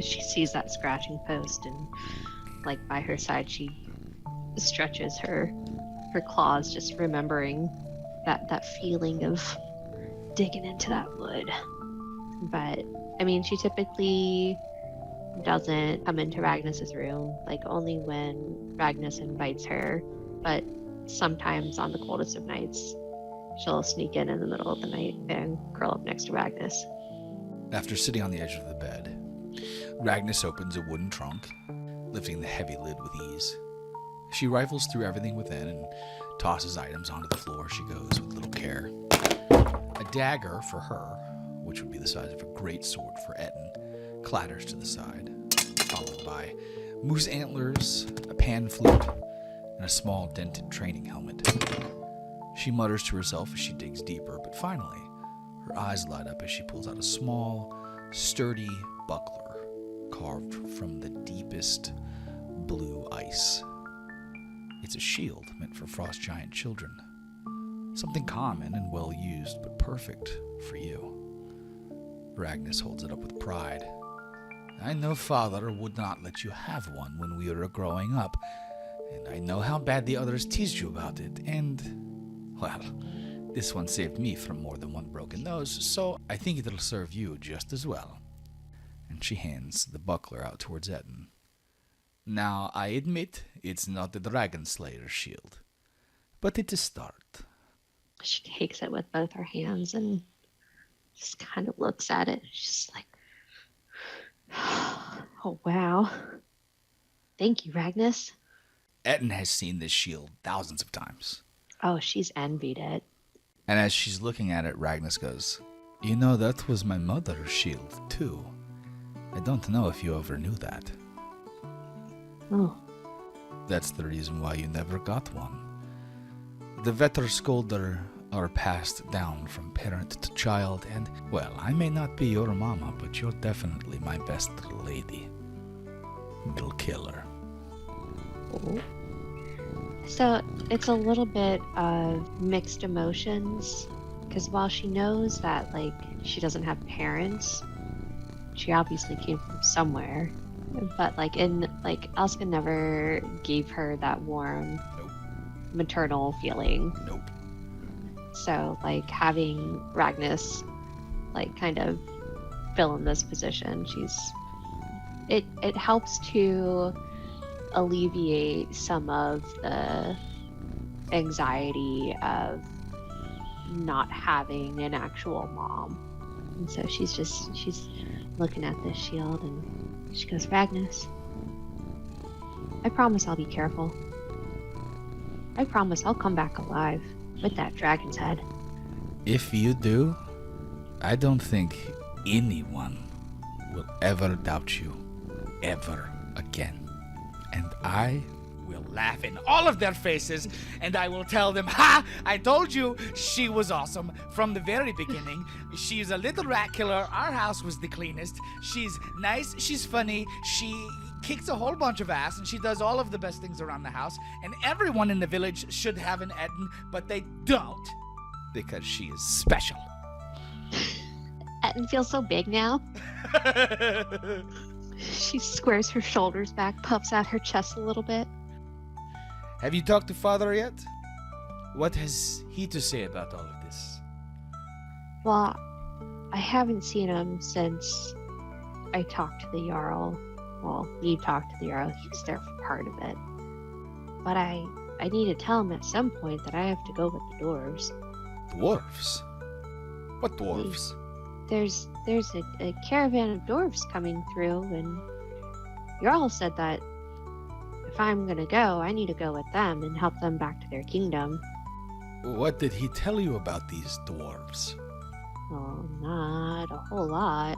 She sees that scratching post and by her side she stretches her claws, just remembering that feeling of digging into that wood. But she typically doesn't come into Ragnus's room, only when Ragnus invites her, but sometimes on the coldest of nights she'll sneak in the middle of the night and curl up next to Ragnus. After sitting on the edge of the bed, Ragnus opens a wooden trunk, lifting the heavy lid with ease. She rifles through everything within and tosses items onto the floor as she goes with little care. A dagger for her, which would be the size of a great sword for Ettin, clatters to the side, followed by moose antlers, a pan flute, and a small dented training helmet. She mutters to herself as she digs deeper, but finally, her eyes light up as she pulls out a small, sturdy buckler carved from the deepest blue ice. It's a shield meant for frost giant children. Something common and well used, but perfect for you. Ragnus holds it up with pride. I know Father would not let you have one when we were growing up, and I know how bad the others teased you about it, and, well, this one saved me from more than one broken nose, so I think it'll serve you just as well. And she hands the buckler out towards Ettin. Now, I admit it's not the Dragon Slayer's shield, but it's a start. She takes it with both her hands and just kind of looks at it. She's like, oh, wow. Thank you, Ragnus. Ettin has seen this shield thousands of times. Oh, she's envied it. And as she's looking at it, Ragnus goes, You know, that was my mother's shield, too. I don't know if you ever knew that. Oh. That's the reason why you never got one. The Vetterskolder are passed down from parent to child, and, well, I may not be your mama, but you're definitely my best little lady. Little killer. So it's a little bit of mixed emotions, because while she knows that, like, she doesn't have parents, she obviously came from somewhere. But, like, Elska never gave her that warm maternal feeling. Nope. So, like, having Ragnus, like, kind of fill in this position, it helps to alleviate some of the anxiety of not having an actual mom. And so she's looking at this shield and she goes, Ragnus, I promise I'll be careful. I promise I'll come back alive with that dragon's head. If you do, I don't think anyone will ever doubt you ever again. And I will laugh in all of their faces, and I will tell them, ha! I told you she was awesome from the very beginning. She's a little rat killer. Our house was the cleanest. She's nice. She's funny. She kicks a whole bunch of ass, and she does all of the best things around the house. And everyone in the village should have an Ettin, but they don't, because she is special. Ettin feels so big now. She squares her shoulders back, puffs out her chest a little bit. Have you talked to Father yet? What has he to say about all of this? Well, I haven't seen him since I talked to the Jarl. Well, you talked to the Jarl. He was there for part of it. But I need to tell him at some point that I have to go with the dwarves. Dwarves? What dwarves? There's a caravan of dwarves coming through, and Jarl said that if I'm gonna go, I need to go with them and help them back to their kingdom. What did he tell you about these dwarves? Well, not a whole lot.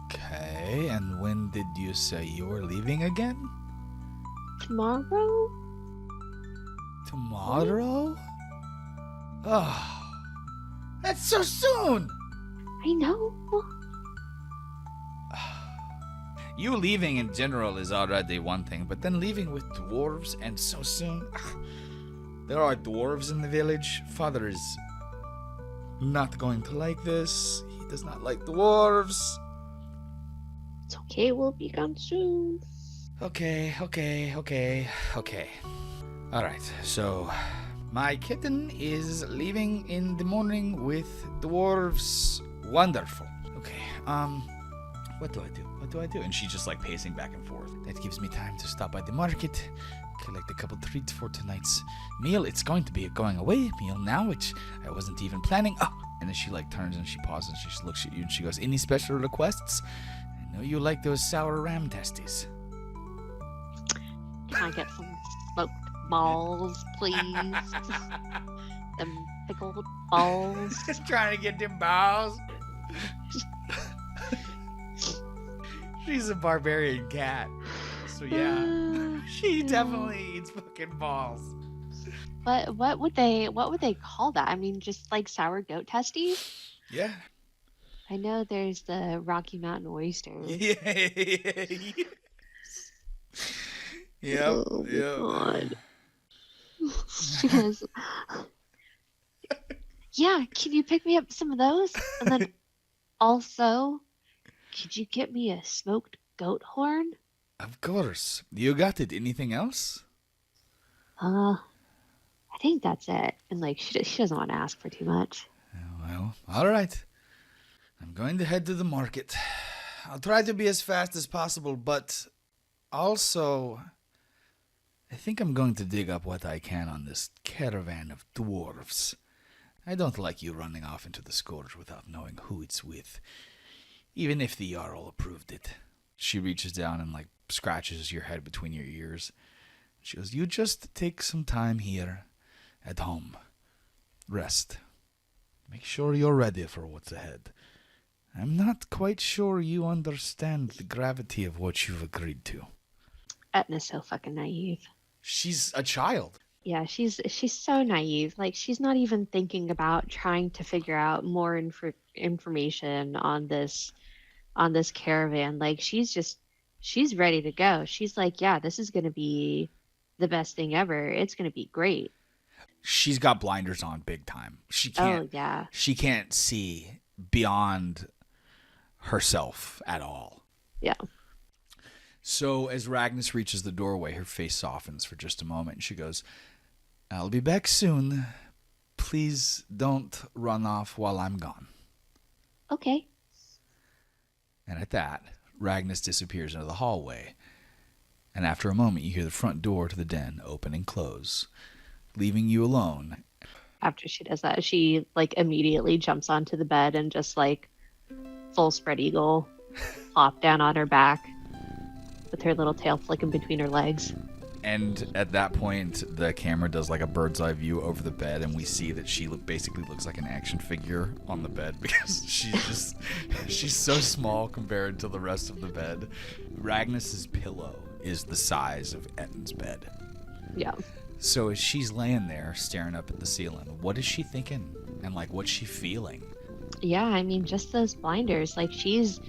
Okay, and when did you say you were leaving again? Tomorrow? Tomorrow? Oh, that's so soon! I know. You leaving in general is already one thing, but then leaving with dwarves and so soon? There are dwarves in the village. Father is not going to like this. He does not like dwarves. It's okay, we'll be gone soon. Okay. Alright, so my kitten is leaving in the morning with dwarves. Wonderful. Okay, what do I do? And she's just like pacing back and forth. That gives me time to stop by the market, collect a couple treats for tonight's meal. It's going to be a going away meal now, which I wasn't even planning. Oh, and then she like turns and she pauses and she just looks at you and she goes, any special requests? I know you like those sour ram testes. Can I get some smoked balls, please? Them pickled balls. Just trying to get them balls. She's a barbarian cat. So yeah. She definitely eats fucking balls. But what would they call that? I mean, just like sour goat testes? Yeah. I know there's the Rocky Mountain oyster. Yeah. Yep. Oh yep. God. She goes, yeah, can you pick me up some of those? And then also, could you get me a smoked goat horn? Of course. You got it. Anything else? I think that's it. And like, she doesn't want to ask for too much. Well, all right. I'm going to head to the market. I'll try to be as fast as possible, but also, I think I'm going to dig up what I can on this caravan of dwarves. I don't like you running off into the Scourge without knowing who it's with, even if the Jarl approved it. She reaches down and like scratches your head between your ears. She goes, you just take some time here at home. Rest. Make sure you're ready for what's ahead. I'm not quite sure you understand the gravity of what you've agreed to. Ettin is so fucking naive. She's a child. Yeah, she's so naive. Like she's not even thinking about trying to figure out more information on this caravan. Like she's ready to go. She's like, yeah, this is going to be the best thing ever. It's going to be great. She's got blinders on big time. Oh, yeah. She can't see beyond herself at all. Yeah. So as Ragnas reaches the doorway, her face softens for just a moment, and she goes, "I'll be back soon. Please don't run off while I'm gone." Okay. And at that, Ragnas disappears into the hallway. And after a moment, you hear the front door to the den open and close, leaving you alone. After she does that, she like immediately jumps onto the bed and just like full spread eagle, flop down on her back with her little tail flicking between her legs. And at that point, the camera does like a bird's eye view over the bed, and we see that she basically looks like an action figure on the bed because she's so small compared to the rest of the bed. Ragnus's pillow is the size of Ettin's bed. Yeah. So as she's laying there staring up at the ceiling, what is she thinking? And like, what's she feeling? Yeah, I mean, just those blinders. Like she's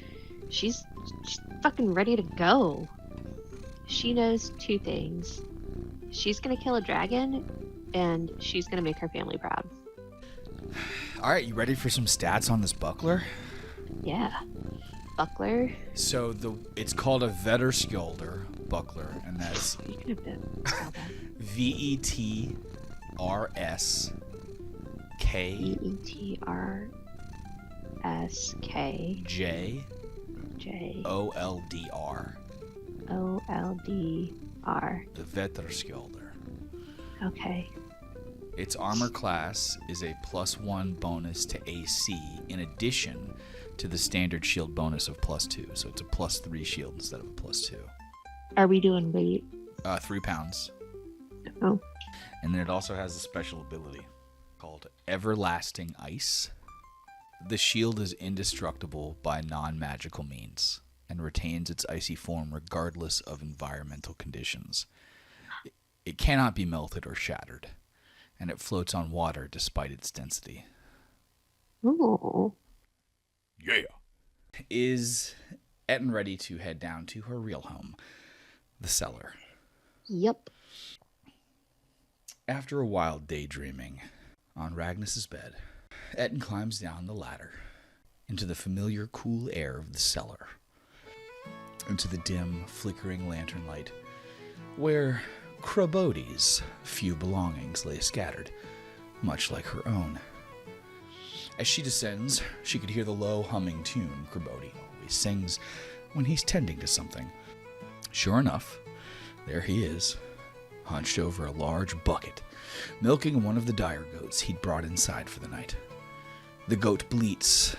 fucking ready to go. She knows two things. She's going to kill a dragon, and she's going to make her family proud. All right, you ready for some stats on this buckler? Yeah. Buckler. So it's called a Vetterskjolder buckler, and that's You could have been spelled that. VETRSK VETRSK J J OLDR. OLDR. The Vetterskjolder. Okay. Its armor class is a +1 bonus to AC in addition to the standard shield bonus of +2. So it's a +3 shield instead of a +2. Are we doing weight? 3 pounds. Oh. And then it also has a special ability called Everlasting Ice. The shield is indestructible by non-magical means and retains its icy form regardless of environmental conditions. It cannot be melted or shattered, and it floats on water despite its density. Ooh. Yeah. Is Ettin ready to head down to her real home, the cellar? Yep. After a while daydreaming on Ragnus's bed, Ettin climbs down the ladder into the familiar cool air of the cellar, into the dim, flickering lantern light, where Krobodi's few belongings lay scattered, much like her own. As she descends, she could hear the low humming tune Krobodi always sings when he's tending to something. Sure enough, there he is, hunched over a large bucket, milking one of the dire goats he'd brought inside for the night. The goat bleats,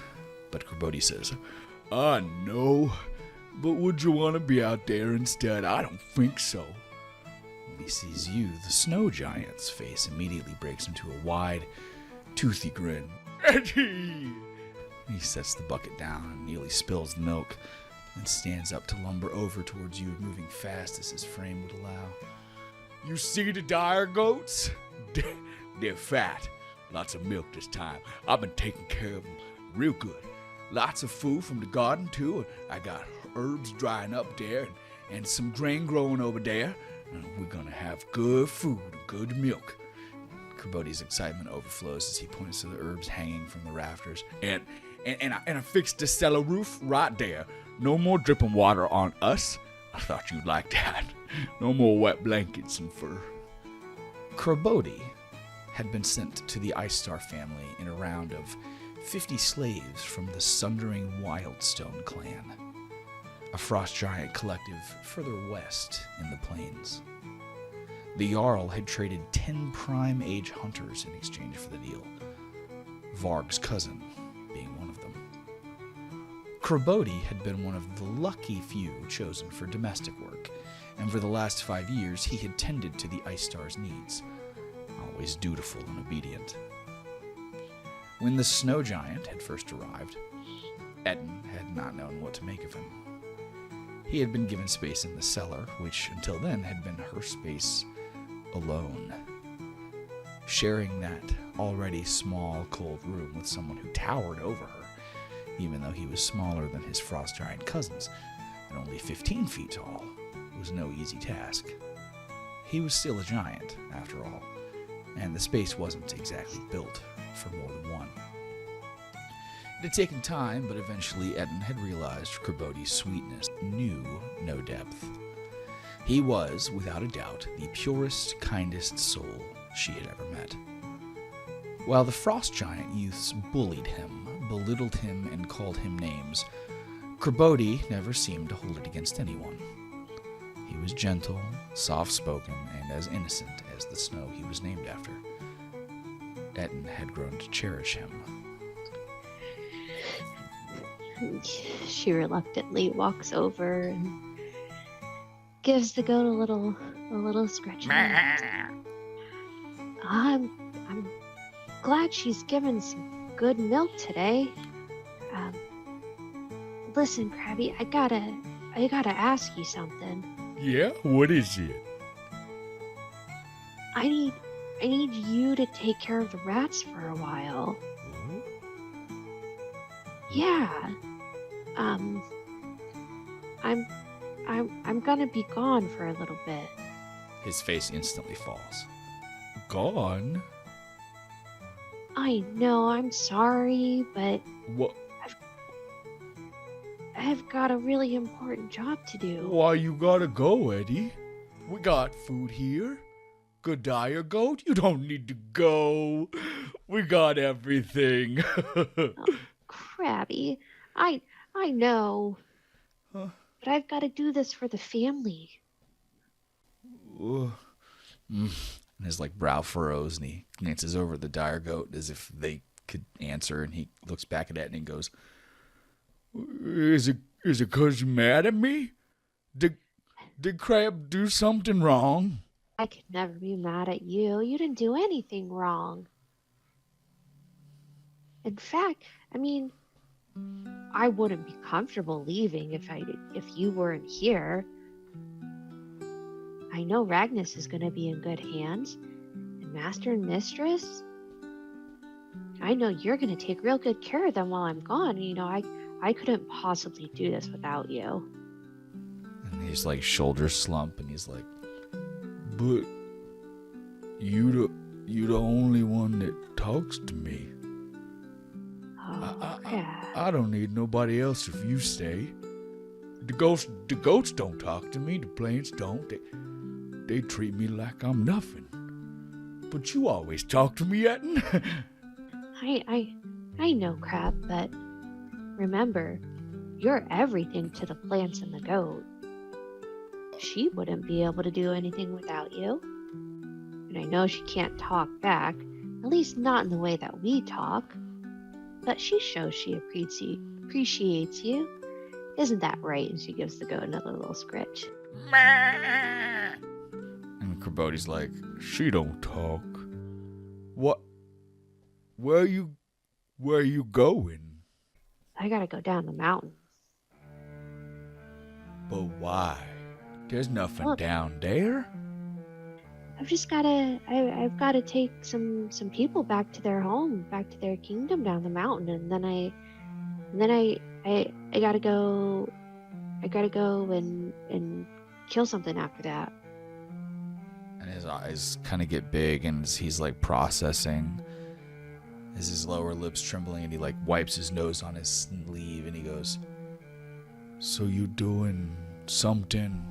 but Krobodi says, "I know, but would you want to be out there instead? I don't think so." When he sees you, the snow giant's face immediately breaks into a wide, toothy grin. "Etty!" He sets the bucket down and nearly spills the milk, and stands up to lumber over towards you, moving fast as his frame would allow. "You see the dire goats? They're fat. Lots of milk this time. I've been taking care of them real good. Lots of food from the garden, too. I got herbs drying up there and some grain growing over there. And we're going to have good food and good milk." Krobodi's excitement overflows as he points to the herbs hanging from the rafters. And I fixed the cellar roof right there. No more dripping water on us. I thought you'd like that. No more wet blankets and fur. Krobodi had been sent to the Ice Star family in a round of 50 slaves from the Sundering Wildstone clan, a frost giant collective further west in the plains. The Jarl had traded 10 prime age hunters in exchange for the deal, Varg's cousin being one of them. Krobodi had been one of the lucky few chosen for domestic work, and for the last 5 years he had tended to the Ice Star's needs, always dutiful and obedient. When the snow giant had first arrived, Ettin had not known what to make of him. He had been given space in the cellar, which until then had been her space alone. sharing that already small, cold room with someone who towered over her, even though he was smaller than his frost giant cousins and only 15 feet tall. It was no easy task. He was still a giant, after all, and the space wasn't exactly built for more than one. It had taken time, but eventually Ettin had realized Krabodi's sweetness knew no depth. He was, without a doubt, the purest, kindest soul she had ever met. While the frost giant youths bullied him, belittled him, and called him names, Krabodi never seemed to hold it against anyone. He was gentle, soft-spoken, and as innocent as the snow he was named after. Ettin had grown to cherish him. She reluctantly walks over and gives the goat a little scratch. I'm glad she's given some good milk today. Listen, Krabby, I gotta ask you something. Yeah? What is it? I need you to take care of the rats for a while. Oh? Yeah. I'm gonna be gone for a little bit. His face instantly falls. Gone? I know, I'm sorry, but What? I've got a really important job to do. Why you gotta go, Eddie? We got food here. Good dire goat, you don't need to go. We got everything. Krabby, I know. Huh? But I've got to do this for the family. And his brow furrows, and he glances over at the dire goat as if they could answer, and he looks back at it and he goes, Is it 'cause you're mad at me? Did Crab do something wrong? I could never be mad at you. You didn't do anything wrong. In fact, I wouldn't be comfortable leaving if you weren't here. I know Ragnus is going to be in good hands, and Master and Mistress. I know you're going to take real good care of them while I'm gone. I couldn't possibly do this without you. and he's shoulders slump, and he's like, But you the only one that talks to me. Oh, yeah. I don't need nobody else if you stay. The goats don't talk to me. The plains don't. They treat me like I'm nothing. But you always talk to me, Ettin. I know, Crab, but remember, you're everything to the plants and the goat. She wouldn't be able to do anything without you. And I know she can't talk back, at least not in the way that we talk. But she shows she appreciates you. Isn't that right? And she gives the goat another little scritch. and Krabodi's like, She don't talk. What? Where you going? I gotta go down the mountain. But why? There's nothing Look. down there. I've gotta take some people back to their home, back to their kingdom down the mountain, and then I gotta go and kill something after that. and his eyes kind of get big, and he's processing. As his lower lip's trembling, and he wipes his nose on his sleeve, and he goes, So you doing something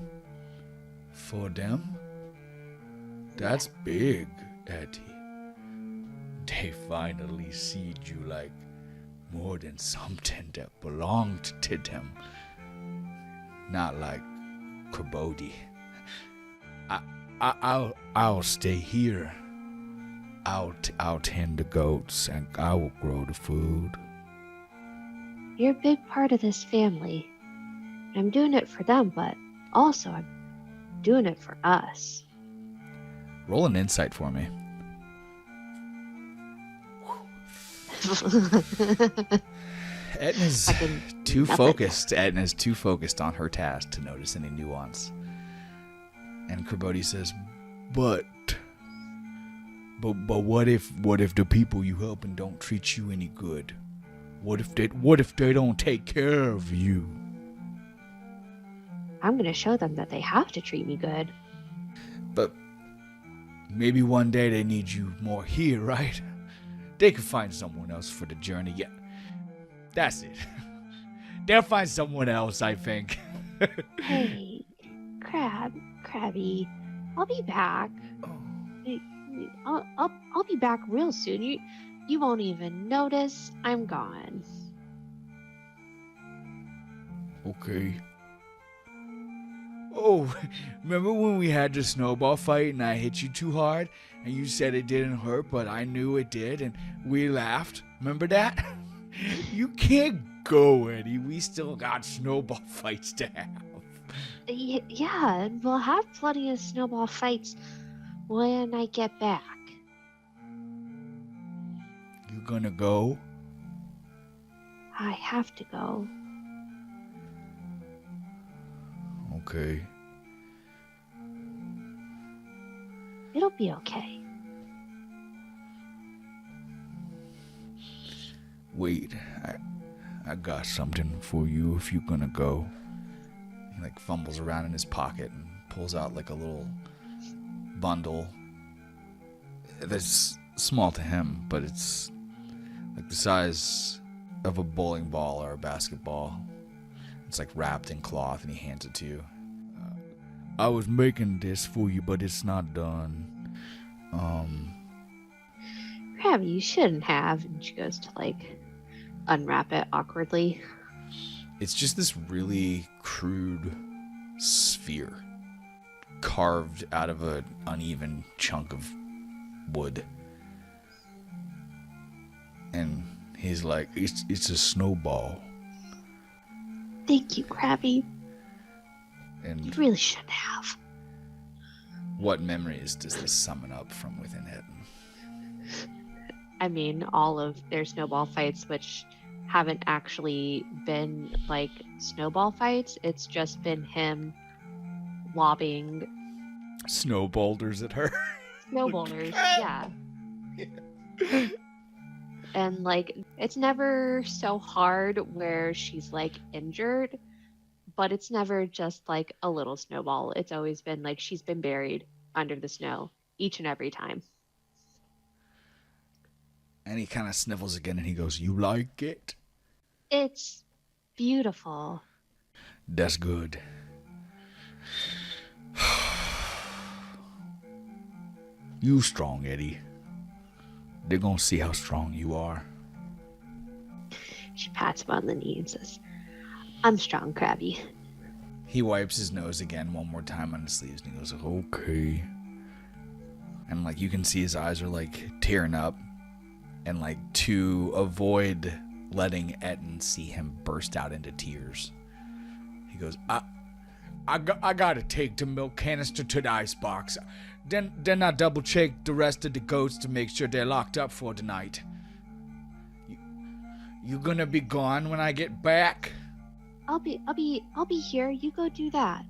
for them? That's big, Eddie. They finally seed you more than something that belonged to them. Not like Krabodi. I'll stay here. I'll tend the goats, and I will grow the food. You're a big part of this family. I'm doing it for them, but also I'm doing it for us. roll an insight for me. Ettin is Fucking too nothing. focused. Ettin is too focused on her task to notice any nuance. And Krabodi says, But But what if the people you helping don't treat you any good? What if they don't take care of you? I'm going to show them that they have to treat me good. But maybe one day they need you more here, right? They could find someone else for the journey. Yeah, that's it. They'll find someone else, I think. Hey, Krabby, I'll be back. I'll be back real soon. You won't even notice I'm gone. Okay. Oh, remember when we had the snowball fight and I hit you too hard and you said it didn't hurt, but I knew it did and we laughed? Remember that? You can't go, Eddie. We still got snowball fights to have. Yeah, and we'll have plenty of snowball fights when I get back. You gonna go? I have to go. Okay. It'll be okay. Wait, I got something for you if you're gonna go. He like fumbles around in his pocket and pulls out like a little bundle that's small to him, but it's like the size of a bowling ball or a basketball. It's like wrapped in cloth and he hands it to you. I was making this for you, but it's not done. Krabby, you shouldn't have. And she goes to like unwrap it awkwardly. It's just this really crude sphere carved out of an uneven chunk of wood. And he's like, it's a snowball. Thank you, Krabby. You And really shouldn't have. what memories does this summon up from within Ettin? I mean, all of their snowball fights, which haven't actually been like snowball fights. It's just been him lobbing Snow boulders at her. snow boulders. Yeah. And like, it's never so hard where she's like injured, but it's never just like a little snowball. It's always been like she's been buried under the snow each and every time. And he kind of sniffles again and he goes, "You like it?" It's beautiful. That's good. You strong, Eddie. They're gonna see how strong you are. She pats him on the knee and says, I'm strong, Krabby. He wipes his nose again one more time on his sleeves and he goes, "Okay." And like you can see his eyes are like tearing up. And like to avoid letting Ettin see him burst out into tears, he goes, I gotta take the milk canister to the icebox. Then I double check the rest of the goats to make sure they're locked up for the night. You gonna be gone when I get back? I'll be here. You go do that.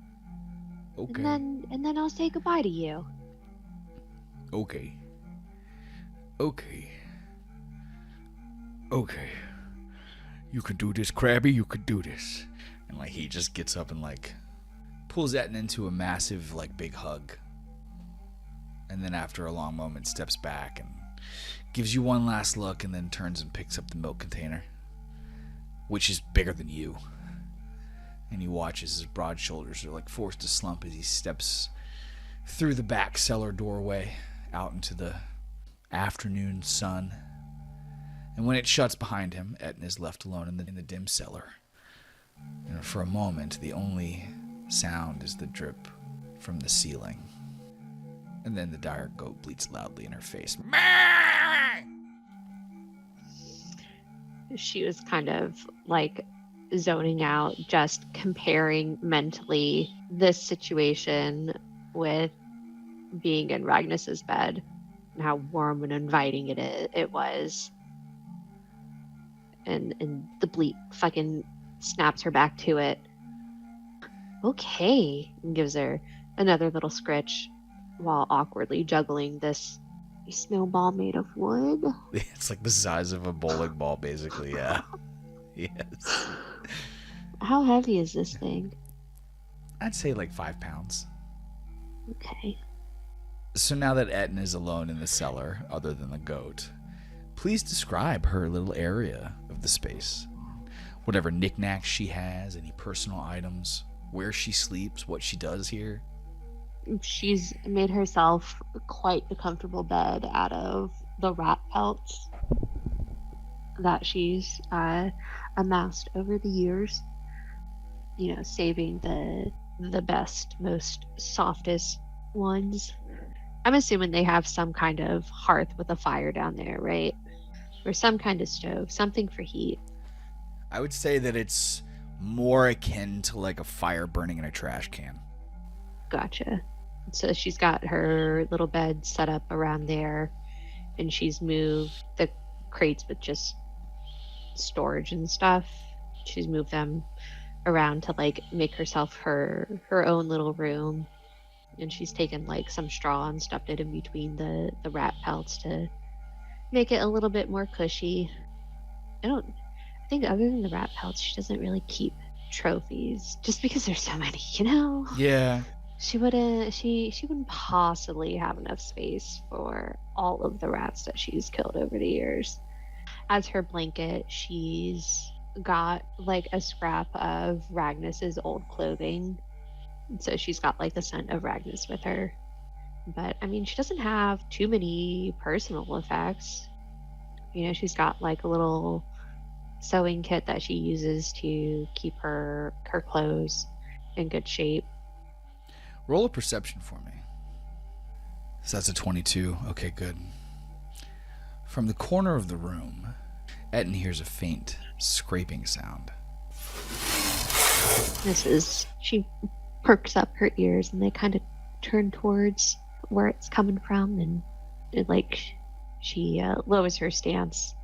Okay. And then I'll say goodbye to you. Okay. You can do this, Krabby. You can do this. And like he just gets up and like pulls Ettin into a massive like big hug. And then after a long moment steps back and gives you one last look and then turns and picks up the milk container, which is bigger than you. And he watches his broad shoulders are like forced to slump as he steps through the back cellar doorway out into the afternoon sun. And when it shuts behind him, Ettin is left alone in the dim cellar. And for a moment, the only sound is the drip from the ceiling. And then the dire goat bleats loudly in her face. She was kind of like zoning out, just comparing mentally this situation with being in Ragnus's bed and how warm and inviting it was. And the bleat fucking snaps her back to it. Okay, and gives her another little scritch while awkwardly juggling this A snowball made of wood. It's like the size of a bowling ball, basically, yeah. Yes. How heavy is this thing? I'd say like 5 pounds. Okay. So now that Ettin is alone in the cellar, other than the goat, please describe her little area of the space. Whatever knickknacks she has, any personal items, where she sleeps, what she does here. She's made herself quite the comfortable bed out of the rat pelts that she's amassed over the years. You know, saving the best, most softest ones. I'm assuming they have some kind of hearth with a fire down there, right? Or some kind of stove, something for heat. I would say that it's more akin to like a fire burning in a trash can. Gotcha. So she's got her little bed set up around there, and she's moved the crates with just storage and stuff. She's moved them around to like make herself her own little room, and she's taken like some straw and stuffed it in between the rat pelts to make it a little bit more cushy. I think other than the rat pelts, she doesn't really keep trophies just because there's so many, you know? Yeah. She wouldn't possibly have enough space for all of the rats that she's killed over the years. As her blanket, she's got like a scrap of Ragnus's old clothing. So she's got like the scent of Ragnus with her. But I mean, she doesn't have too many personal effects. You know, she's got like a little sewing kit that she uses to keep her clothes in good shape. Roll a perception for me. So that's a 22. Okay, good. From the corner of the room, Ettin hears a faint scraping sound. She perks up her ears and they kind of turn towards where it's coming from, and she lowers her stance,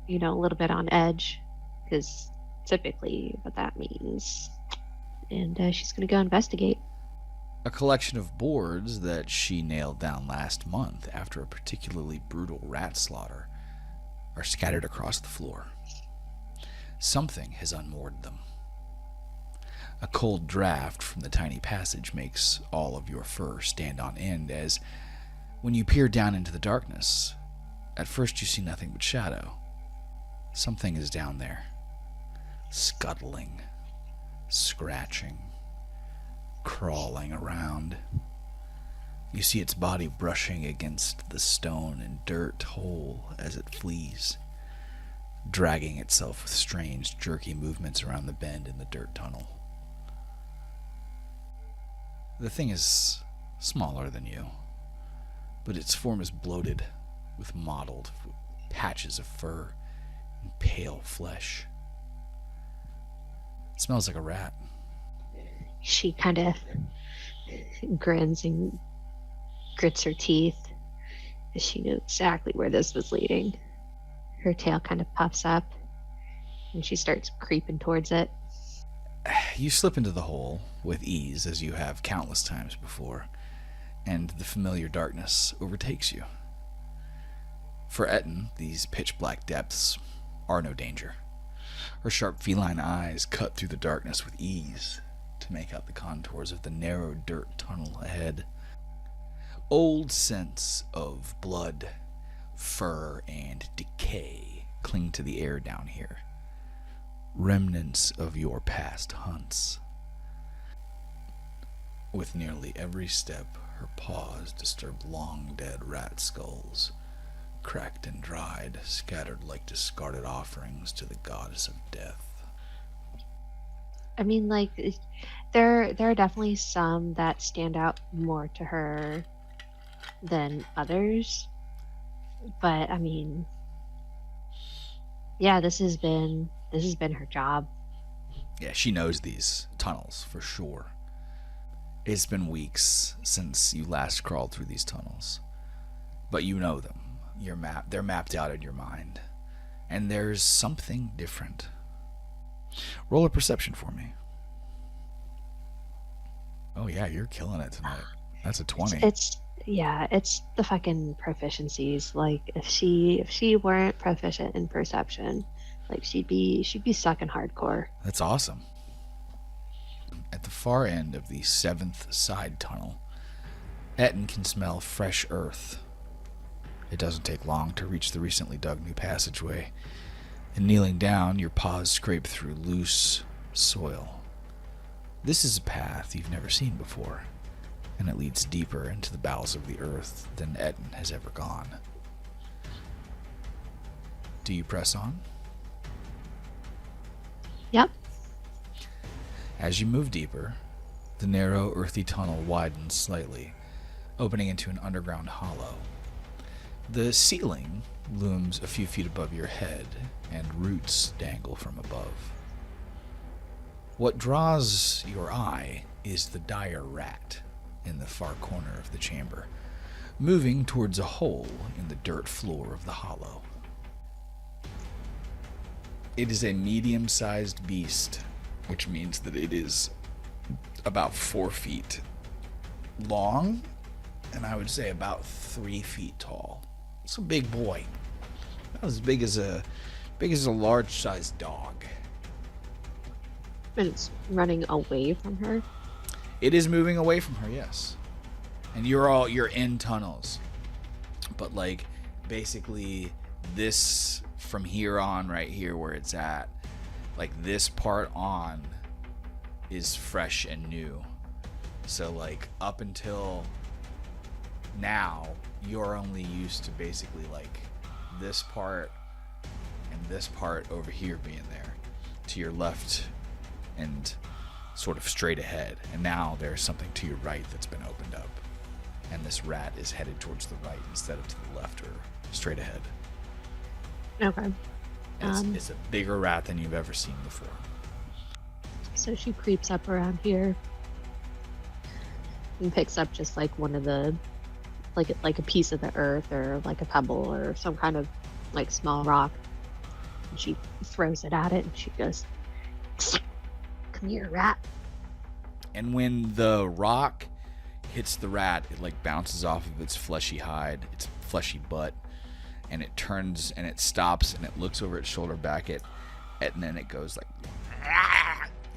you know, a little bit on edge, because typically what that means. And she's going to go investigate. A collection of boards that she nailed down last month after a particularly brutal rat slaughter are scattered across the floor. Something has unmoored them. A cold draft from the tiny passage makes all of your fur stand on end as, when you peer down into the darkness, at first you see nothing but shadow. Something is down there, scuttling, scratching, crawling around. You see its body brushing against the stone and dirt hole as it flees, dragging itself with strange, jerky movements around the bend in the dirt tunnel. The thing is smaller than you, but its form is bloated with mottled patches of fur and pale flesh. It smells like a rat. She kind of grins and grits her teeth as she knew exactly where this was leading. Her tail kind of puffs up and she starts creeping towards it. You slip into the hole with ease, as you have countless times before, and the familiar darkness overtakes you. For Ettin, these pitch-black depths are no danger. Her sharp feline eyes cut through the darkness with ease to make out the contours of the narrow dirt tunnel ahead. Old scents of blood, fur, and decay cling to the air down here. Remnants of your past hunts. With nearly every step, her paws disturb long-dead rat skulls, cracked and dried, scattered like discarded offerings to the goddess of death. I mean, like, there are definitely some that stand out more to her than others. But, I mean, yeah, this has been her job. Yeah, she knows these tunnels for sure. It's been weeks since you last crawled through these tunnels, but you know them. They're mapped out in your mind, and there's something different. Roll a perception for me. Oh yeah, you're killing it tonight. That's a 20. It's the fucking proficiencies. Like if she weren't proficient in perception, like she'd be stuck in hardcore. That's awesome. At the far end of the 7th side tunnel, Ettin can smell fresh earth. It doesn't take long to reach the recently dug new passageway, and kneeling down, your paws scrape through loose soil. This is a path you've never seen before, and it leads deeper into the bowels of the earth than Ettin has ever gone. Do you press on? Yep. As you move deeper, the narrow, earthy tunnel widens slightly, opening into an underground hollow. The ceiling looms a few feet above your head, and roots dangle from above. What draws your eye is the dire rat in the far corner of the chamber, moving towards a hole in the dirt floor of the hollow. It is a medium-sized beast, which means that it is about 4 feet long, and I would say about 3 feet tall. It's a big boy. About as big as a large-sized dog. And it's running away from her. It is moving away from her, yes. And you're in tunnels. But like basically this from here on right here where it's at, like this part on is fresh and new. So like up until now, you're only used to basically like this part and this part over here being there to your left and sort of straight ahead. And now there's something to your right that's been opened up. And this rat is headed towards the right instead of to the left or straight ahead. Okay. It's a bigger rat than you've ever seen before. So she creeps up around here and picks up just like one of the like a piece of the earth or like a pebble or some kind of like small rock, and she throws it at it and she goes, "Come here, rat." And when the rock hits the rat, it like bounces off of its fleshy hide, its fleshy butt, and it turns and it stops and it looks over its shoulder back at Ettin, and it goes like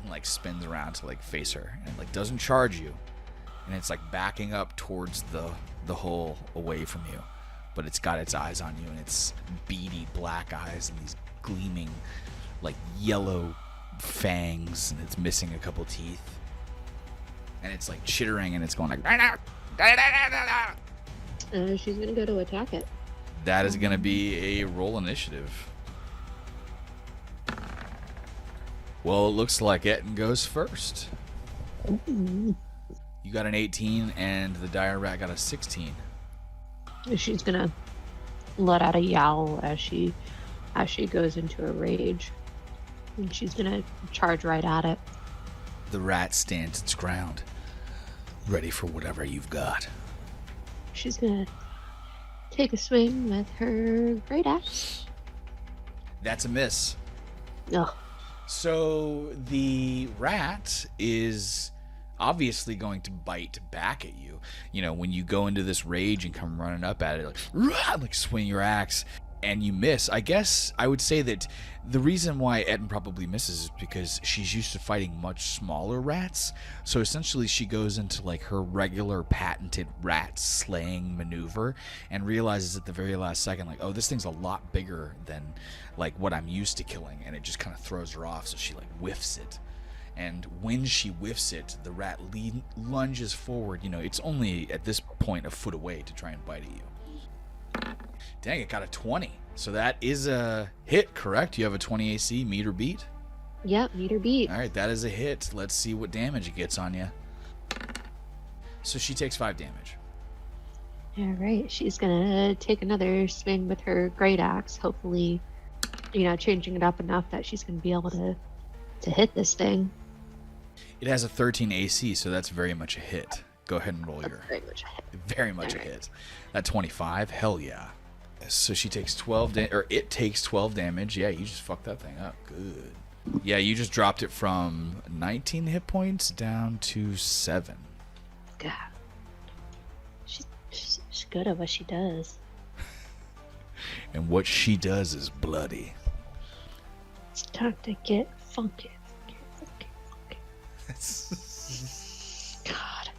and like spins around to like face her, and it like doesn't charge you, and it's like backing up towards the hole away from you, but it's got its eyes on you, and it's beady black eyes and these gleaming like yellow fangs, and it's missing a couple teeth, and it's like chittering, and it's going like she's gonna go to attack it. That is gonna be a roll initiative. Well, it looks like Ettin goes first. You got an 18, and the dire rat got a 16. She's gonna let out a yowl as she goes into a rage, and she's gonna charge right at it. The rat stands its ground, ready for whatever you've got. She's gonna take a swing with her great axe. That's a miss. Ugh. So the rat is obviously going to bite back at you. You know, when you go into this rage and come running up at it, like swing your axe, and you miss. I guess I would say that the reason why Ettin probably misses is because she's used to fighting much smaller rats. So essentially she goes into like her regular patented rat slaying maneuver and realizes at the very last second, like, oh, this thing's a lot bigger than like what I'm used to killing, and it just kind of throws her off. So she like whiffs it. And when she whiffs it, the rat lunges forward. You know, it's only at this point a foot away to try and bite at you. Dang, it got a 20. So that is a hit, correct? You have a 20 AC, meter beat? Yep, meter beat. All right, that is a hit. Let's see what damage it gets on you. So she takes 5 damage. All right, she's gonna take another swing with her great axe, hopefully, you know, changing it up enough that she's gonna be able to hit this thing. It has a 13 AC, so that's very much a hit. Go ahead and roll your... Very much a hit. Very much a hit. That 25, hell yeah. So she takes 12 or it takes 12 damage. Yeah, you just fucked that thing up. Good. Yeah, you just dropped it from 19 hit points down to 7. God. She's good at what she does. And what she does is bloody. It's time to get funky. God.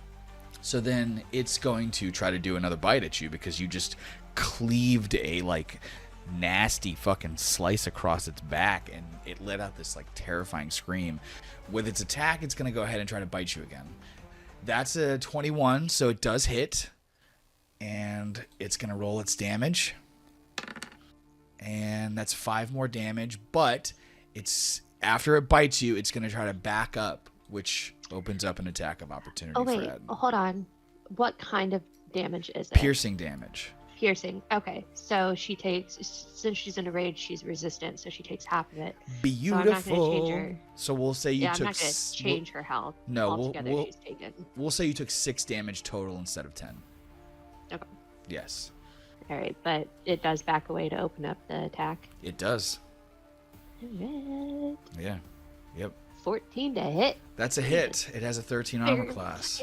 So then it's going to try to do another bite at you because you just cleaved a nasty fucking slice across its back, and it let out this terrifying scream. With its attack, it's going to go ahead and try to bite you again. That's a 21, so it does hit. And it's going to roll its damage. And that's 5 more damage, but it's after it bites you, it's going to try to back up, which opens up an attack of opportunity Oh, for wait. Ed. Hold on. What kind of damage is it? Piercing damage. Piercing. Okay. So she takes, since she's in a rage, she's resistant, so she takes half of it. Beautiful. So I'm not going to change her. So we'll say you took... I'm not going to change her health. No, altogether. She's taken. We'll say you took 6 damage total instead of 10. Okay. Yes. All right, but it does back away to open up the attack. It does. All right. Yeah. Yep. 14 to hit. That's a hit. It has a 13 armor class.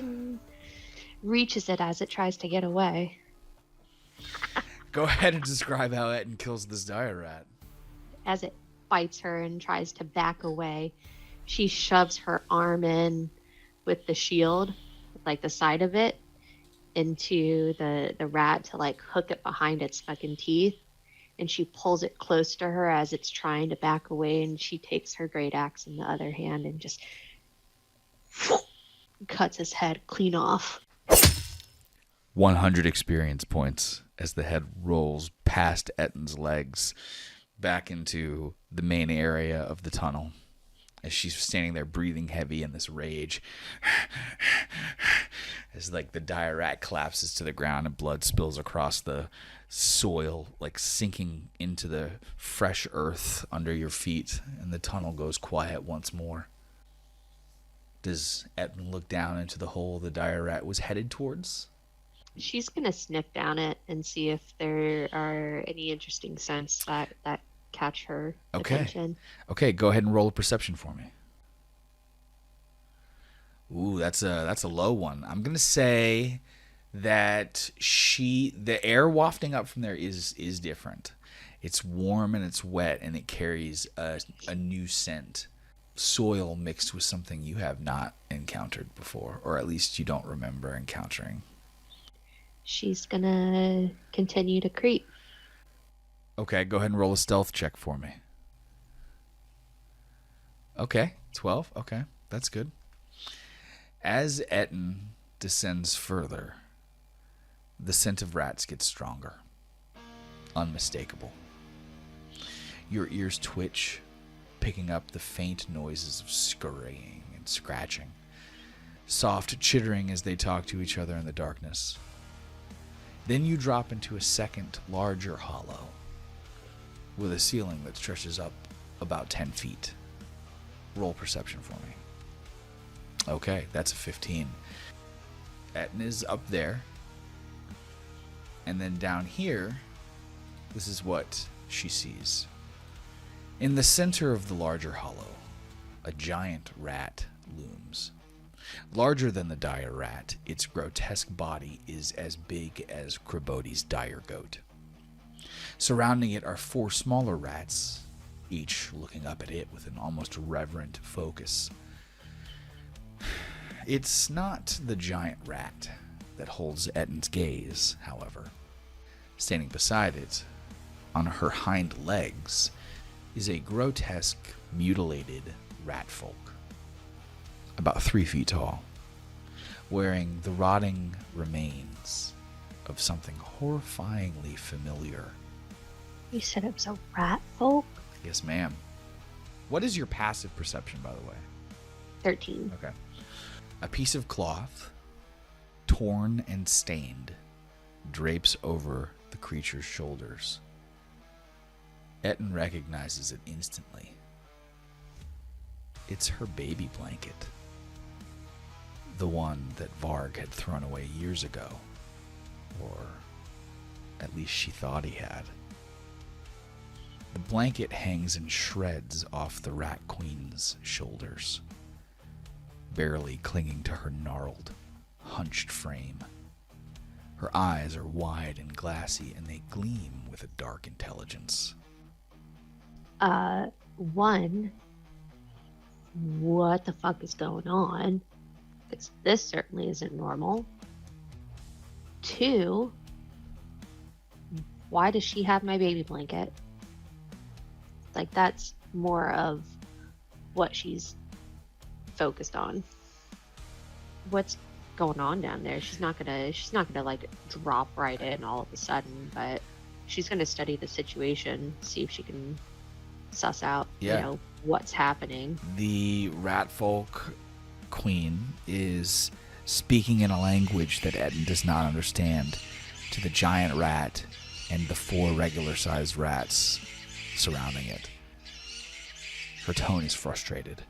Reaches it as it tries to get away. Go ahead and describe how Ettin kills this dire rat. As it bites her and tries to back away, she shoves her arm in with the shield, like the side of it, into the rat to hook it behind its fucking teeth. And she pulls it close to her as it's trying to back away, and she takes her great axe in the other hand and just cuts his head clean off. 100 experience points as the head rolls past Ettin's legs back into the main area of the tunnel. As she's standing there breathing heavy in this rage. As the dire rat collapses to the ground and blood spills across the soil, sinking into the fresh earth under your feet, and the tunnel goes quiet once more. Does Ettin look down into the hole the dire rat was headed towards? She's going to sniff down it and see if there are any interesting scents that catch her attention. Okay, go ahead and roll a perception for me. Ooh, that's a low one. I'm gonna say that the air wafting up from there is different. It's warm and it's wet, and it carries a new scent. Soil mixed with something you have not encountered before, or at least you don't remember encountering. She's gonna continue to creep. Okay, go ahead and roll a stealth check for me. Okay, 12. Okay, that's good. As Ettin descends further, the scent of rats gets stronger. Unmistakable. Your ears twitch, picking up the faint noises of scurrying and scratching. Soft chittering as they talk to each other in the darkness. Then you drop into a second, larger hollow, with a ceiling that stretches up about 10 feet. Roll perception for me. Okay, that's a 15. Ettin is up there. And then down here, this is what she sees. In the center of the larger hollow, a giant rat looms. Larger than the dire rat, its grotesque body is as big as Kraboti's dire goat. Surrounding it are 4 smaller rats, each looking up at it with an almost reverent focus. It's not the giant rat that holds Ettin's gaze, however. Standing beside it, on her hind legs, is a grotesque, mutilated rat folk, about 3 feet tall, wearing the rotting remains of something horrifyingly familiar. You said it was a rat folk? Yes, ma'am. What is your passive perception, by the way? 13. Okay. A piece of cloth, torn and stained, drapes over the creature's shoulders. Ettin recognizes it instantly. It's her baby blanket. The one that Varg had thrown away years ago. Or at least she thought he had. The blanket hangs in shreds off the Rat Queen's shoulders, barely clinging to her gnarled, hunched frame. Her eyes are wide and glassy, and they gleam with a dark intelligence. One, what the fuck is going on? Because this certainly isn't normal. Two, why does she have my baby blanket? Like, that's more of what she's focused on. What's going on down there? She's not gonna like drop right in all of a sudden, but she's gonna study the situation, see if she can suss out, what's happening. The rat folk queen is speaking in a language that Ettin does not understand to the giant rat and the 4 regular-sized rats surrounding it. Her tone is frustrated.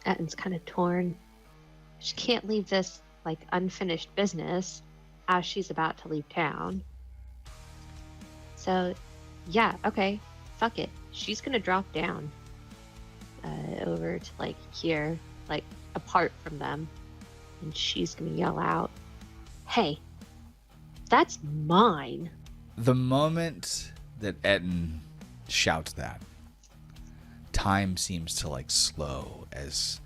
Ettin's kind of torn. She can't leave this, like, unfinished business as she's about to leave town. So, yeah, okay, fuck it. She's gonna drop down over to, like, here, like, apart from them. And she's gonna yell out, "Hey, that's mine." The moment that Ettin shouts that, time seems to, like, slow as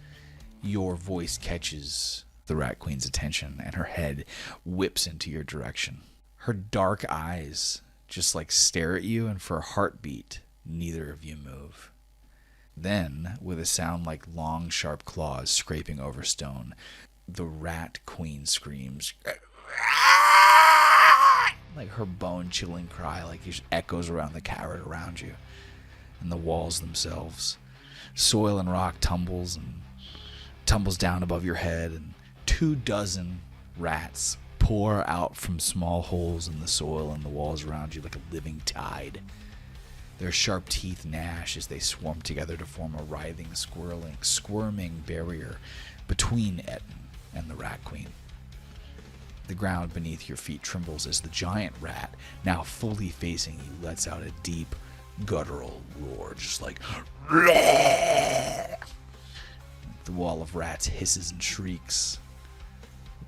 your voice catches the Rat Queen's attention and her head whips into your direction. Her dark eyes just, like, stare at you, and for a heartbeat, neither of you move. Then, with a sound like long, sharp claws scraping over stone, the Rat Queen screams. Like her bone-chilling cry, like it echoes around the cavern around you and the walls themselves. Soil and rock tumbles down above your head, and 24 rats pour out from small holes in the soil and the walls around you like a living tide. Their sharp teeth gnash as they swarm together to form a writhing, squirming barrier between Ettin and the Rat Queen. The ground beneath your feet trembles as the giant rat, now fully facing you, lets out a deep, guttural roar, just like... The wall of rats hisses and shrieks,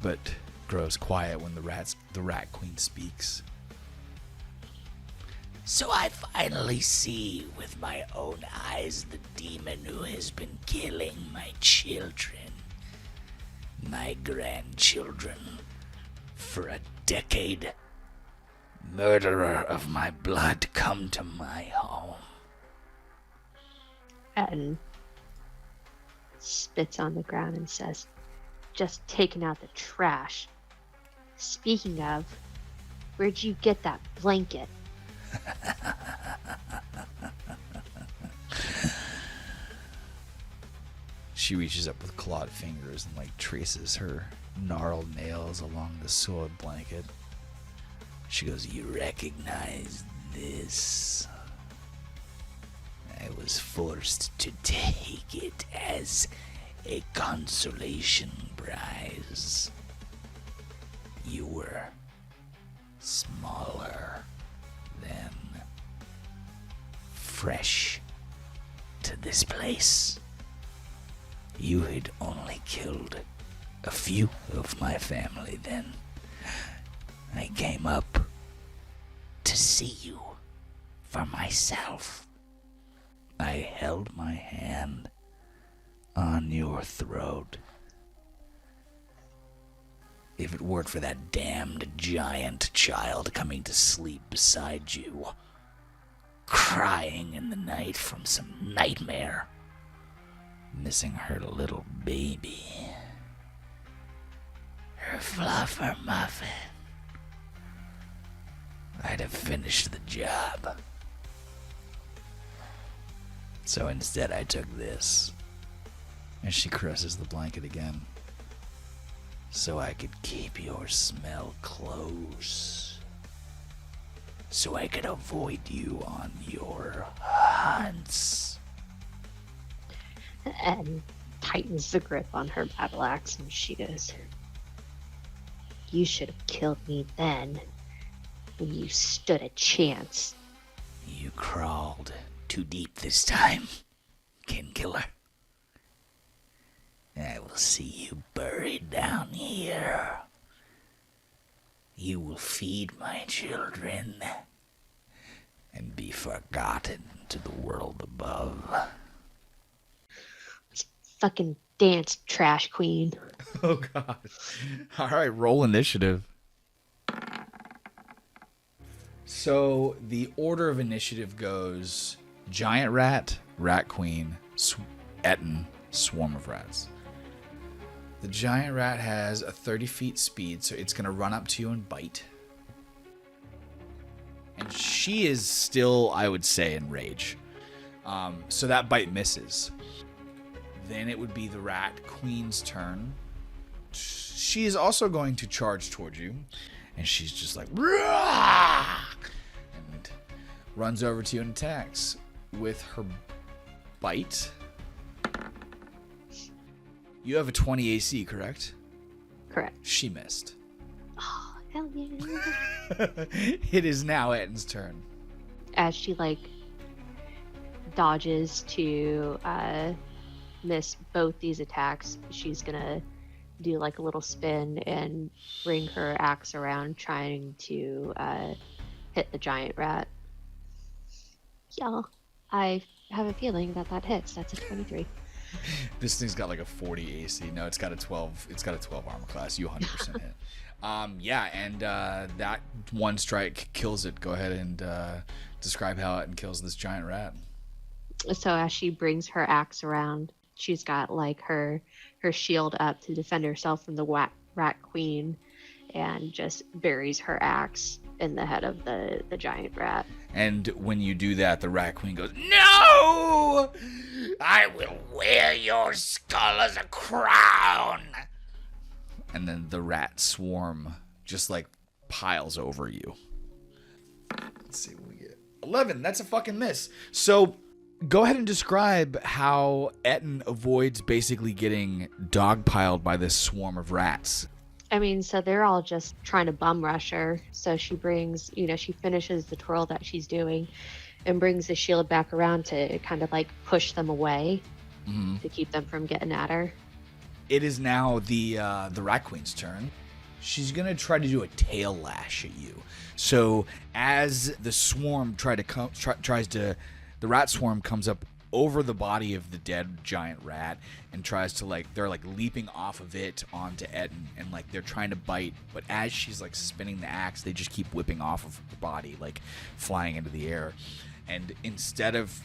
but grows quiet when the Rat Queen speaks. So I finally see with my own eyes the demon who has been killing my children, my grandchildren, for a decade. Murderer of my blood, come to my home. Ettin spits on the ground and says, "Just taking out the trash. Speaking of, where'd you get that blanket?" She reaches up with clawed fingers and, like, traces her gnarled nails along the soiled blanket. She goes, "You recognize this? I was forced to take it as a consolation prize. You were smaller than fresh to this place. You had only killed a few of my family then. I came up to see you for myself. I held my hand on your throat. If it weren't for that damned giant child coming to sleep beside you, crying in the night from some nightmare, missing her little baby, her fluffer muffin, I'd have finished the job. So instead I took this." And she caresses the blanket again. "So I could keep your smell close. So I could avoid you on your hunts." And tightens the grip on her battle axe, and she goes, "You should have killed me then, when you stood a chance." You crawled too deep this time, kin killer. I will see you buried down here. you will feed my children and be forgotten to the world above. Fucking dance, trash queen. Oh, God. All right, roll initiative. So the order of initiative goes giant rat, rat queen, Ettin, swarm of rats. The giant rat has a 30 feet speed, so it's going to run up to you and bite. And she is still, I would say, in rage. So that bite misses. Then it would be the rat queen's turn. She is also going to charge towards you. And she's just like, "Rah!" and runs over to you and attacks with her bite. You have a 20 AC, correct? Correct. She missed. Oh, hell yeah. It is now Ettin's turn. As she, dodges to miss both these attacks, she's gonna do, a little spin and bring her axe around, trying to hit the giant rat. Yeah, I have a feeling that hits. That's a 23. This thing's got a 40 AC. No, it's got a 12. It's got a 12 armor class. You 100% hit. Yeah, and that one strike kills it. Go ahead and describe how it kills this giant rat. So as she brings her axe around, she's got her shield up to defend herself from the rat queen, and just buries her axe in the head of the giant rat. And when you do that, the rat queen goes, "No! I will wear your skull as a crown." And then the rat swarm just piles over you. Let's see what we get. 11. That's a fucking miss. So go ahead and describe how Ettin avoids basically getting dogpiled by this swarm of rats. So they're all just trying to bum rush her. So she brings, she finishes the twirl that she's doing and brings the shield back around to kind of push them away to keep them from getting at her. It is now the rat queen's turn. She's gonna try to do a tail lash at you. So as the swarm the rat swarm comes up over the body of the dead giant rat and tries to they're leaping off of it onto Ettin, and they're trying to bite, but as she's spinning the axe, they just keep whipping off of her body, flying into the air. And instead of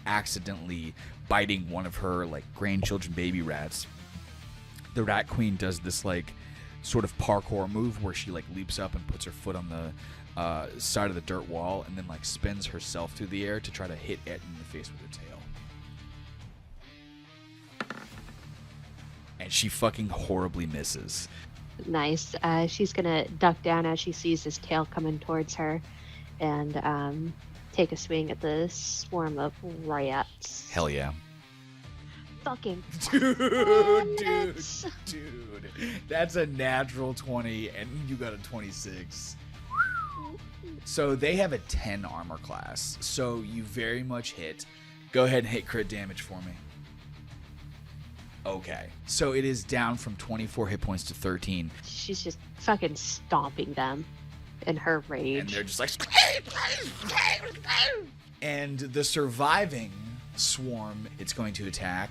accidentally biting one of her grandchildren baby rats, the rat queen does this sort of parkour move where she leaps up and puts her foot on the side of the dirt wall, and then spins herself through the air to try to hit Ettin in the face with her tail. And she fucking horribly misses. Nice. She's gonna duck down as she sees this tail coming towards her, and take a swing at the swarm of rats. Hell yeah. Fucking Dude. That's a natural 20, and you got a 26. So they have a 10 armor class, so you very much hit. Go ahead and hit crit damage for me. Okay. So it is down from 24 hit points to 13. She's just fucking stomping them in her rage. And they're just and the surviving swarm it's going to attack,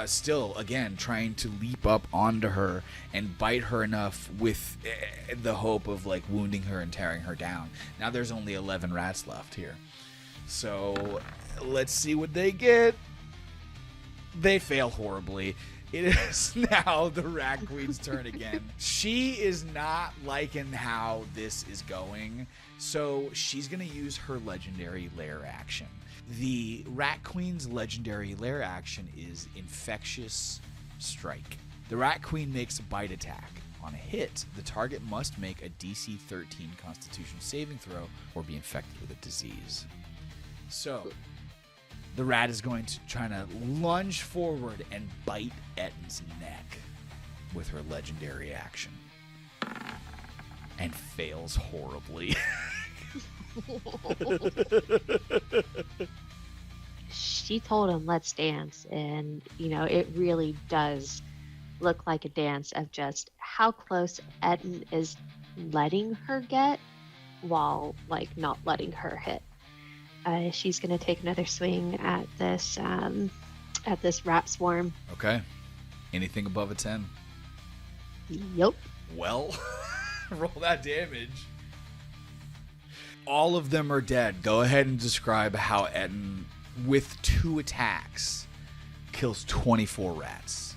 still, again, trying to leap up onto her and bite her enough with the hope of wounding her and tearing her down. Now there's only 11 rats left here. So let's see what they get. They fail horribly. It is now the rat queen's turn again. She is not liking how this is going, so she's going to use her legendary lair action. The rat queen's legendary lair action is Infectious Strike. The rat queen makes a bite attack. On a hit, the target must make a DC 13 Constitution saving throw or be infected with a disease. So the rat is going to try to lunge forward and bite Ettin's neck with her legendary action. And fails horribly. She told him, "Let's dance." And, it really does look like a dance of just how close Ettin is letting her get while like not letting her hit. She's gonna take another swing at this rat swarm. Okay. Anything above a 10? Yep. Well, roll that damage. All of them are dead. Go ahead and describe how Ettin, with 2 attacks, kills 24 rats.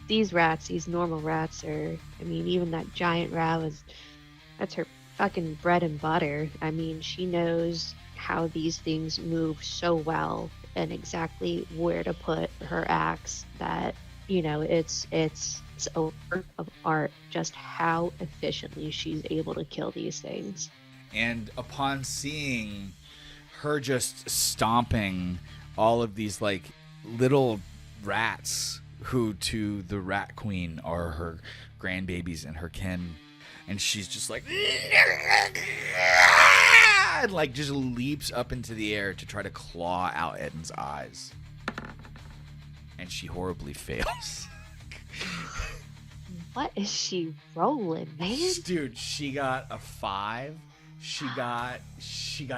These rats, these normal rats are, I mean, even that giant rat that's her fucking bread and butter. I mean, she knows how these things move so well and exactly where to put her axe that, you know, it's a work of art just how efficiently she's able to kill these things. And upon seeing her just stomping all of these like little rats who to the rat queen are her grandbabies and her kin, and she's just like and like just leaps up into the air to try to claw out Ettin's eyes, and she horribly fails. What is she rolling, man? Dude, she got a 5. She got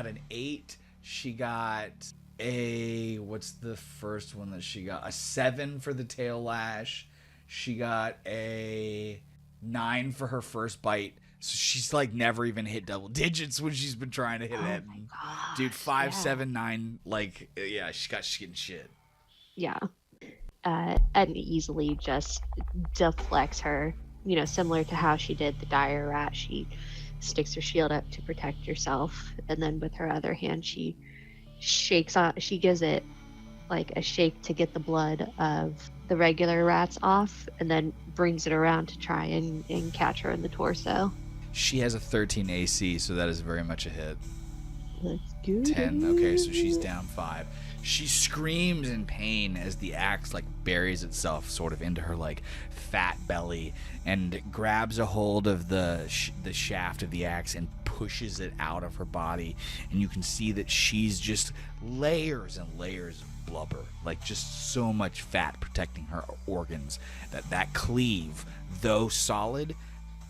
an 8. She got a, what's the first one that she got? A 7 for the tail lash. She got a 9 for her first bite. So she's like never even hit double digits when she's been trying to hit it. Dude, 5, 7, 9, like, yeah, she's getting shit. Yeah. And easily just deflects her, you know, similar to how she did the dire rat. She sticks her shield up to protect herself, and then with her other hand she gives it like a shake to get the blood of the regular rats off, and then brings it around to try and catch her in the torso. She has a 13 AC, so that is very much a hit. Let's go. 10. Okay, so she's down 5. She screams in pain as the axe like buries itself sort of into her like fat belly and grabs a hold of the shaft of the axe and pushes it out of her body, and you can see that she's just layers and layers of blubber, like just so much fat protecting her organs that cleave, though solid,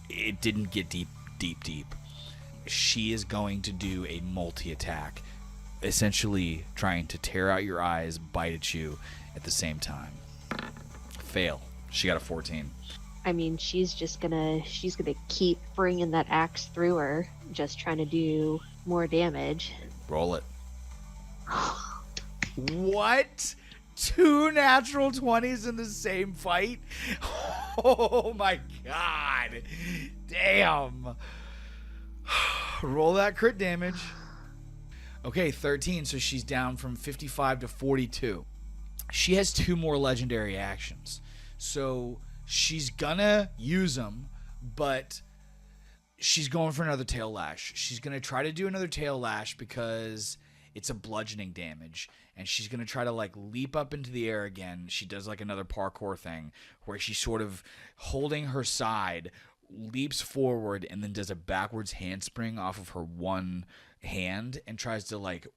it didn't get deep. She is going to do a multi-attack, essentially trying to tear out your eyes, bite at you at the same time. Fail. She got a 14. I mean, she's gonna keep bringing that axe through her, just trying to do more damage. Roll it. What? 2 natural 20s in the same fight? Oh my god. Damn. Roll that crit damage. Okay, 13, so she's down from 55 to 42. She has 2 more legendary actions. So she's gonna use them, but she's going for another tail lash. She's gonna try to do another tail lash because it's a bludgeoning damage, and she's gonna try to like leap up into the air again. She does like another parkour thing where she's sort of holding her side, leaps forward, and then does a backwards handspring off of her one hand and tries to like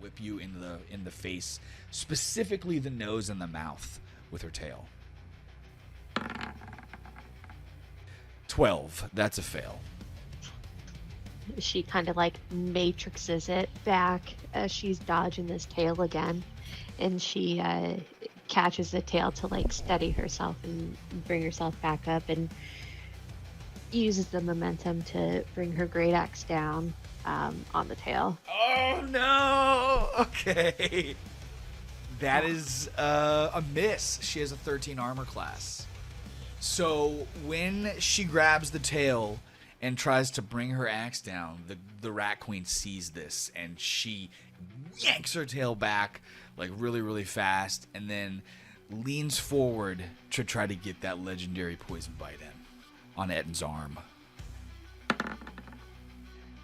whip you in the face, specifically the nose and the mouth with her tail. 12. That's a fail. She kind of like matrixes it back as she's dodging this tail again, and she catches the tail to like steady herself and bring herself back up, and uses the momentum to bring her great axe down on the tail. Oh no! Okay. That is a miss. She has a 13 armor class. So when she grabs the tail and tries to bring her axe down, the rat queen sees this, and she yanks her tail back like really, really fast, and then leans forward to try to get that legendary poison bite in on Ettin's arm.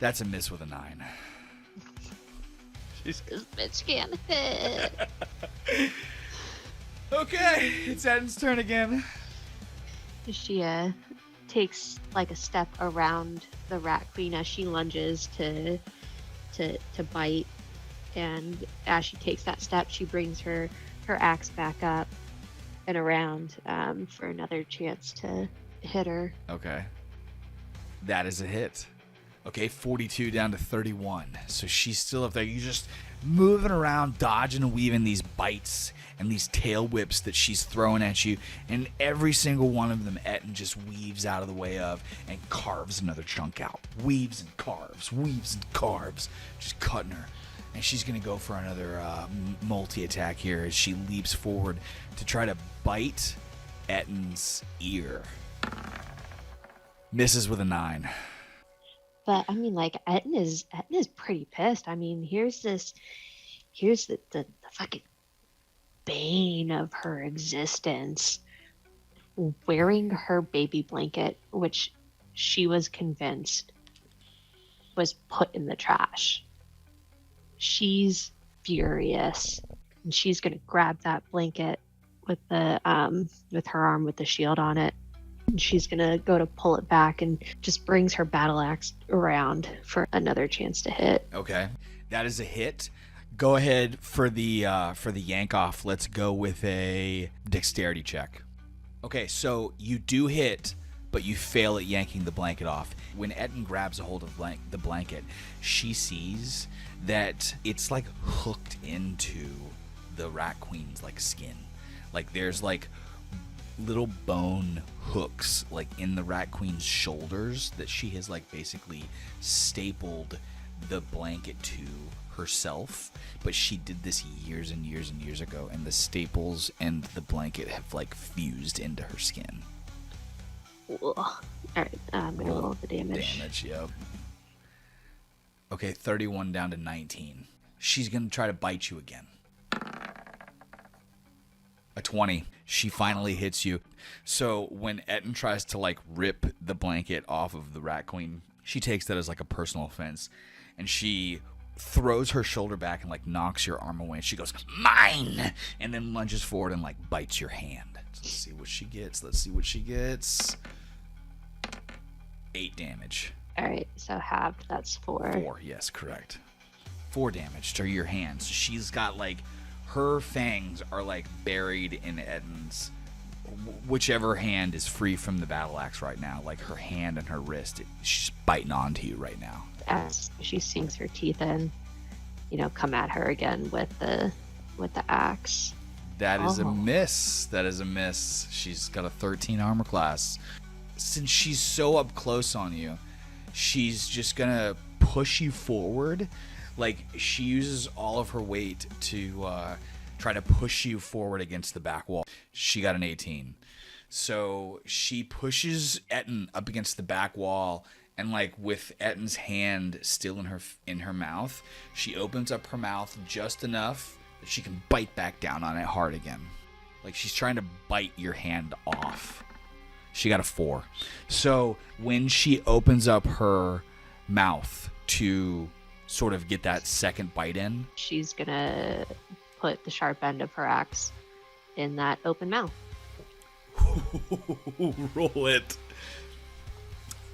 That's a miss with a 9. This bitch can't hit. Okay, it's Ettin's turn again. She takes like a step around the rat queen as she lunges to bite, and as she takes that step, she brings her axe back up and around for another chance to hit her. Okay. That is a hit. Okay, 42 down to 31. So she's still up there. You're just moving around, dodging and weaving these bites and these tail whips that she's throwing at you. And every single one of them, Ettin just weaves out of the way of and carves another chunk out. Weaves and carves, just cutting her. And she's going to go for another multi-attack here as she leaps forward to try to bite Ettin's ear. Misses with a 9. But I mean, like Ettin is pretty pissed. I mean, here's the fucking bane of her existence, wearing her baby blanket, which she was convinced was put in the trash. She's furious, and she's gonna grab that blanket with the with her arm with the shield on it. And she's gonna go to pull it back and just brings her battle axe around for another chance to hit. Okay, that is a hit. Go ahead for the yank off. Let's go with a dexterity check. Okay, so you do hit, but you fail at yanking the blanket off. When Ettin grabs a hold of the blanket, she sees that it's like hooked into the rat queen's like skin. Like there's like little bone hooks like in the rat queen's shoulders that she has like basically stapled the blanket to herself, but she did this years and years and years ago, and the staples and the blanket have like fused into her skin. All right, I'm gonna roll the damage. Yep. Okay, 31 down to 19. She's gonna try to bite you again. A 20. She finally hits you. So when Ettin tries to like rip the blanket off of the rat queen, she takes that as like a personal offense, and she throws her shoulder back and like knocks your arm away, and she goes, "Mine!" and then lunges forward and like bites your hand. Let's see what she gets. 8 damage. All right, so halved, that's 4. 4, yes, correct. 4 damage to your hands. She's got like, her fangs are like buried in Ettin's, whichever hand is free from the battle axe right now. Like her hand and her wrist, she's biting onto you right now. As she sinks her teeth in, come at her again with the axe. That is a miss. She's got a 13 armor class. Since she's so up close on you, she's just gonna push you forward. Like she uses all of her weight to try to push you forward against the back wall. She got an 18. So she pushes Ettin up against the back wall, and like with Ettin's hand still in her mouth, she opens up her mouth just enough that she can bite back down on it hard again. Like she's trying to bite your hand off. She got a 4. So when she opens up her mouth to sort of get that second bite in, she's gonna put the sharp end of her axe in that open mouth. Roll it.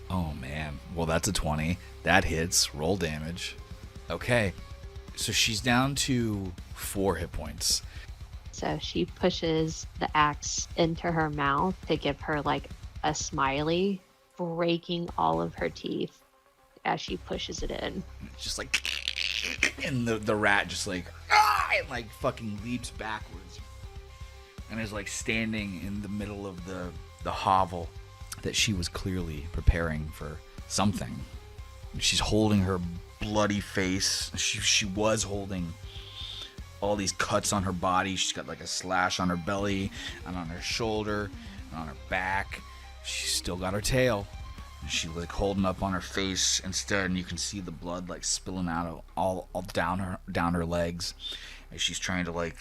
Oh man. Well, that's a 20. That hits. Roll damage. Okay. So she's down to 4 hit points. So she pushes the axe into her mouth to give her like a smiley, breaking all of her teeth as she pushes it in. Just like, and the rat just like, and like fucking leaps backwards and is like standing in the middle of the hovel that she was clearly preparing for something. She's holding her bloody face. She was holding all these cuts on her body. She's got like a slash on her belly and on her shoulder and on her back. She's still got her tail. She's like holding up on her face instead, and you can see the blood like spilling out all down her legs. And she's trying to like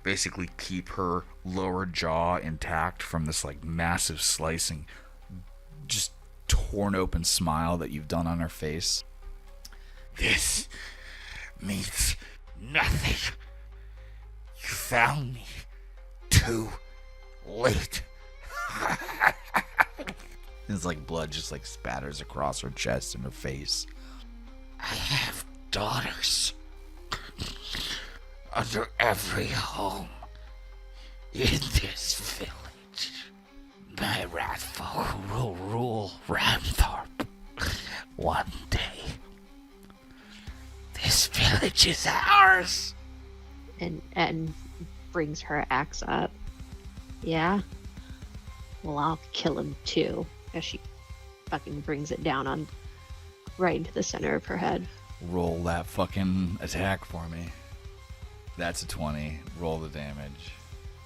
basically keep her lower jaw intact from this like massive slicing, just torn open smile that you've done on her face. This means nothing. You found me too late. It's like blood just like spatters across her chest and her face. I have daughters under every home in this village. My wrathful will rule Ramthorpe One day, this village is ours. And brings her axe up. Yeah? Well, I'll kill him too. As she fucking brings it down on right into the center of her head. Roll that fucking attack for me. That's a 20. Roll the damage.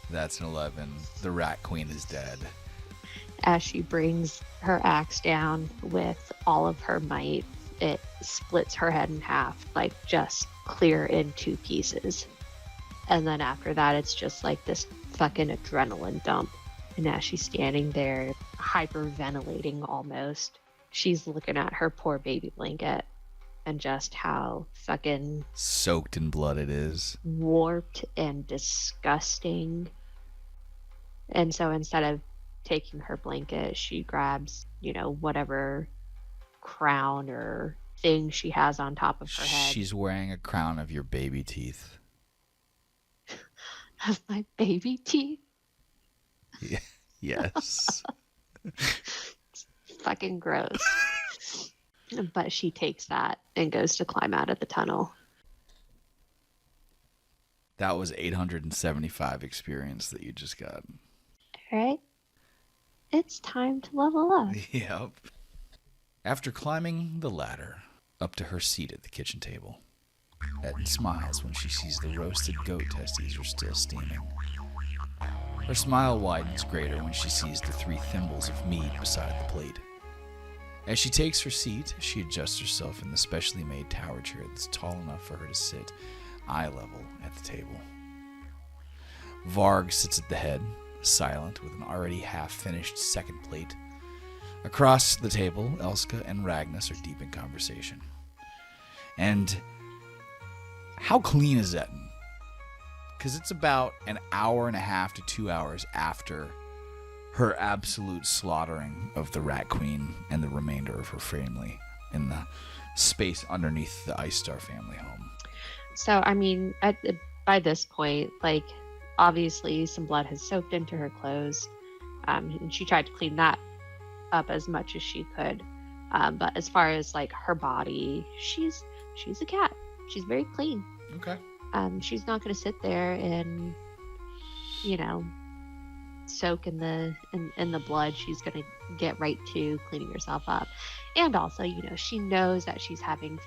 That's an 11. The Rat Queen is dead. As she brings her axe down with all of her might, it splits her head in half, like just clear in 2 pieces. And then after that, it's just like this fucking adrenaline dump. And as she's standing there, hyperventilating almost, she's looking at her poor baby blanket and just how fucking soaked in blood it is. Warped and disgusting. And so instead of taking her blanket, she grabs, whatever crown or thing she has on top of her head. She's wearing a crown of your baby teeth. Of my baby teeth? Yeah. Yes. It's fucking gross. But she takes that and goes to climb out of the tunnel. That was 875 experience that you just got. All right. It's time to level up. Yep. After climbing the ladder up to her seat at the kitchen table, Ettin smiles when she sees the roasted goat testes are still steaming. Her smile widens greater when she sees the 3 thimbles of mead beside the plate. As she takes her seat, she adjusts herself in the specially made tower chair that's tall enough for her to sit eye level at the table. Varg sits at the head, silent with an already half-finished second plate. Across the table, Elska and Ragnus are deep in conversation. And how clean is Ettin? Because it's about an hour and a half to 2 hours after her absolute slaughtering of the Rat Queen and the remainder of her family in the space underneath the Ice Star family home. So, I mean, by this point, like, obviously some blood has soaked into her clothes. And she tried to clean that up as much as she could. But as far as, like, her body, she's a cat. She's very clean. Okay. She's not going to sit there and, soak in the blood. She's going to get right to cleaning herself up. And also, she knows that she's having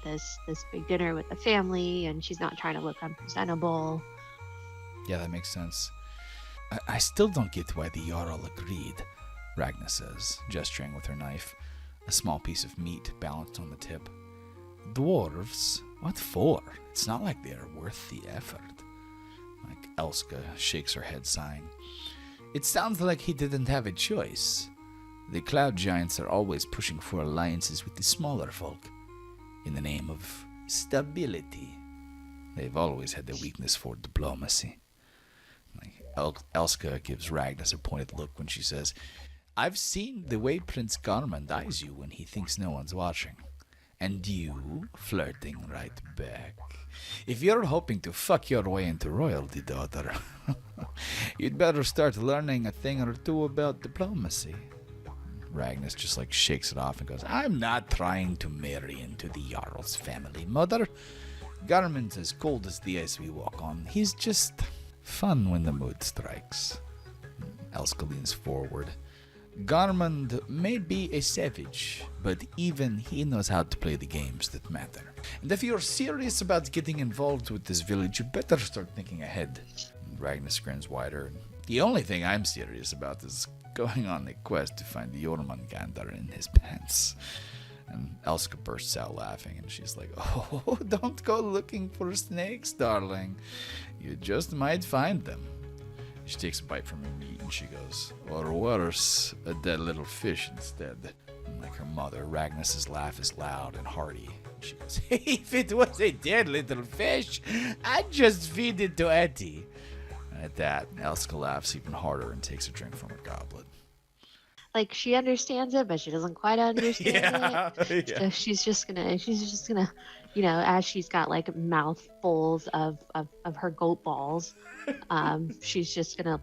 this big dinner with the family, and she's not trying to look unpresentable. Yeah, that makes sense. I still don't get why the Jarl agreed, Ragna says, gesturing with her knife, a small piece of meat balanced on the tip. Dwarves? What for? It's not like they're worth the effort. Like Elska shakes her head, sighing. It sounds like he didn't have a choice. The cloud giants are always pushing for alliances with the smaller folk, in the name of stability. They've always had the weakness for diplomacy. Elska gives Ragnus a pointed look when she says, I've seen the way Prince Garmund eyes you when he thinks no one's watching. And you flirting right back. If you're hoping to fuck your way into royalty, daughter, you'd better start learning a thing or two about diplomacy. Ragnus just shakes it off and goes, I'm not trying to marry into the Jarl's family, mother. Garmund's as cold as the ice we walk on. He's just fun when the mood strikes. Elska leans forward. Garmund may be a savage, but even he knows how to play the games that matter. And if you're serious about getting involved with this village, you better start thinking ahead. Ragnus grins wider. The only thing I'm serious about is going on a quest to find the Jormungandr in his pants. And Elska bursts out laughing, and she's like, oh, don't go looking for snakes, darling. You just might find them. She takes a bite from her meat and she goes, or worse, a dead little fish instead. And like her mother, Ragnus's laugh is loud and hearty. She goes, if it was a dead little fish, I'd just feed it to Ettin. And at that, Elska laughs even harder and takes a drink from her goblet. Like, she understands it, but she doesn't quite understand it. Yeah. So she's just gonna, as she's got mouthfuls of her goat balls, she's just gonna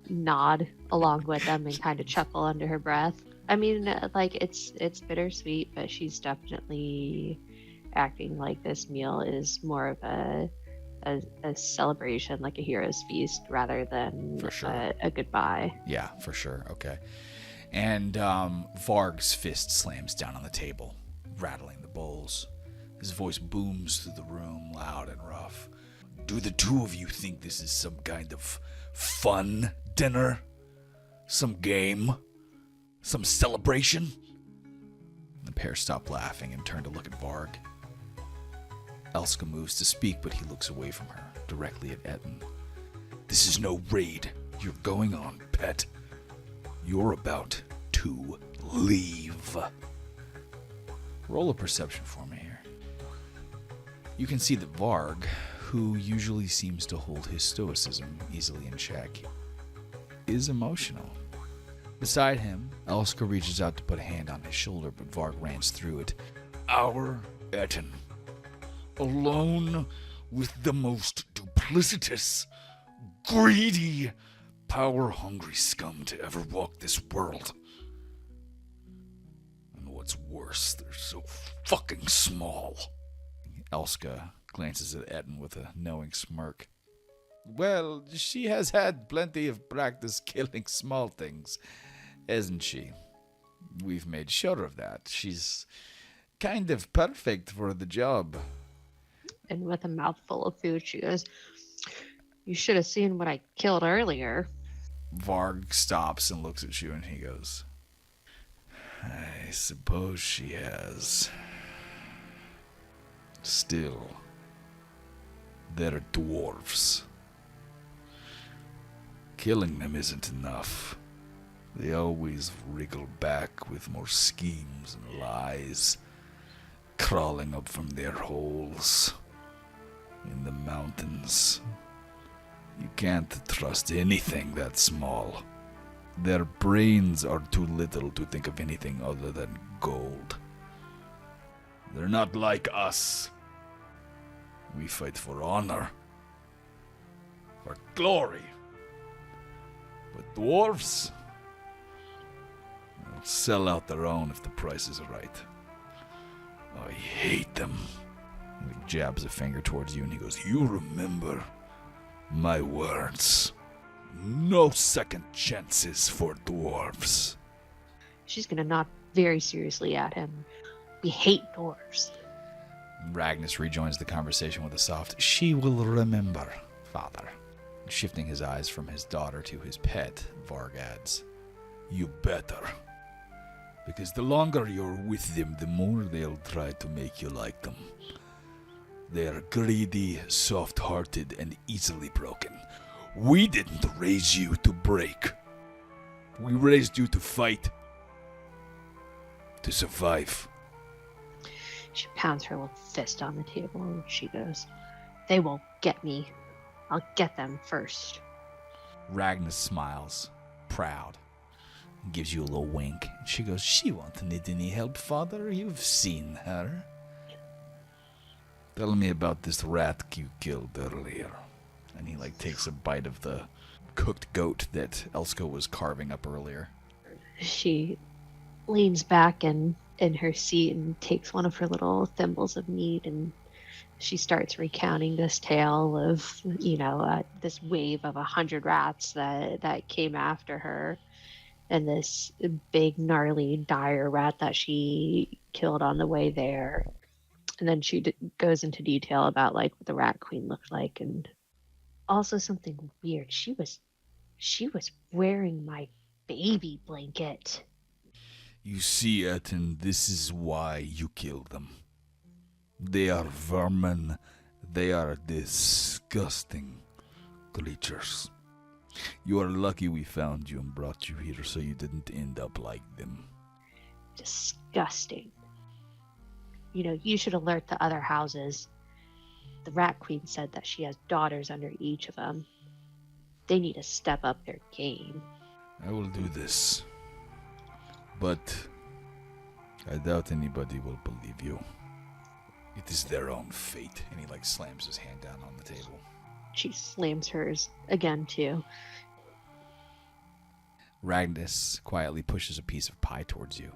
nod along with them and kind of chuckle under her breath. I mean, like it's bittersweet, but she's definitely acting like this meal is more of a celebration, like a hero's feast, rather than For sure. a goodbye. Yeah, for sure. Okay. And Varg's fist slams down on the table, rattling the bowls. His voice booms through the room, loud and rough. Do the two of you think this is some kind of fun dinner? Some game? Some celebration? The pair stop laughing and turn to look at Varg. Elska moves to speak, but he looks away from her, directly at Ettin. This is no raid you're going on, pet. You're about to leave. Roll a perception for me here. You can see that Varg, who usually seems to hold his stoicism easily in check, is emotional. Beside him, Elska reaches out to put a hand on his shoulder, but Varg rants through it. Our Ettin, alone with the most duplicitous, greedy, power-hungry scum to ever walk this world. And what's worse, they're so fucking small. Elska glances at Ettin with a knowing smirk. Well, she has had plenty of practice killing small things, hasn't she? We've made sure of that. She's kind of perfect for the job. And with a mouthful of food, she goes, "You should have seen what I killed earlier." Varg stops and looks at you and he goes, I suppose she has. Still, they're dwarves. Killing them isn't enough. They always wriggle back with more schemes and lies, crawling up from their holes in the mountains. You can't trust anything that small. Their brains are too little to think of anything other than gold. They're not like us. We fight for honor, for glory. But dwarves, they'll sell out their own if the price is right. I hate them. he jabs a finger towards you and he goes, You remember my words. No second chances for dwarves. She's gonna nod very seriously at him. We hate dwarves. Ragnus rejoins the conversation with a soft, She will remember, father. Shifting his eyes from his daughter to his pet, Varg adds, You better. Because the longer you're with them, the more they'll try to make you like them. They're greedy, soft-hearted, and easily broken. We didn't raise you to break. We raised you to fight. To survive. She pounds her little fist on the table and she goes, "They won't get me. I'll get them first." Ragnus smiles, proud, and gives you a little wink. She goes, She won't need any help, father. You've seen her. Tell me about this rat you killed earlier. And he takes a bite of the cooked goat that Elska was carving up earlier. She leans back in her seat and takes one of her little thimbles of meat, and she starts recounting this tale of, this wave of 100 rats that came after her, and this big, gnarly, dire rat that she killed on the way there. And then she goes into detail about what the rat queen looked like, and also something weird. She was wearing my baby blanket. You see, Ettin, this is why you killed them. They are vermin. They are disgusting creatures. You are lucky we found you and brought you here so you didn't end up like them. Disgusting. You should alert the other houses. The Rat Queen said that she has daughters under each of them. They need to step up their game. I will do this. But I doubt anybody will believe you. It is their own fate. And he slams his hand down on the table. She slams hers again too. Ragnus quietly pushes a piece of pie towards you.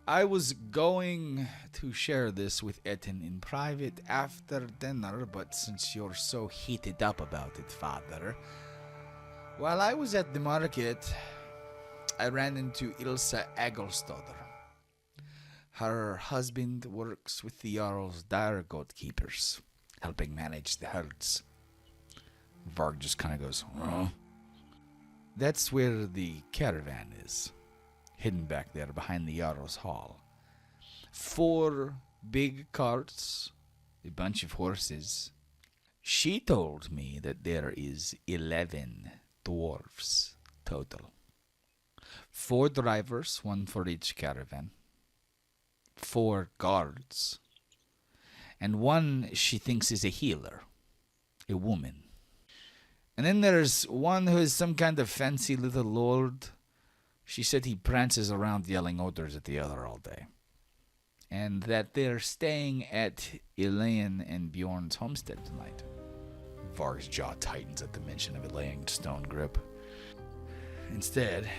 I was going to share this with Ettin in private after dinner, but since you're so heated up about it, Father, while I was at the market, I ran into Ilsa Egglestadr. Her husband works with the Jarl's dire goat keepers, helping manage the herds. Varg just kind of goes, huh? That's where the caravan is, hidden back there behind the Jarl's hall. 4 big carts, a bunch of horses. She told me that there is 11 dwarves total. 4 drivers, 1 for each caravan. 4 guards. And 1 she thinks is a healer, a woman. And then there's 1 who is some kind of fancy little lord. She said he prances around yelling orders at the other all day. And that they're staying at Elaine and Bjorn's homestead tonight. Varg's jaw tightens at the mention of Elaine's stone grip. Instead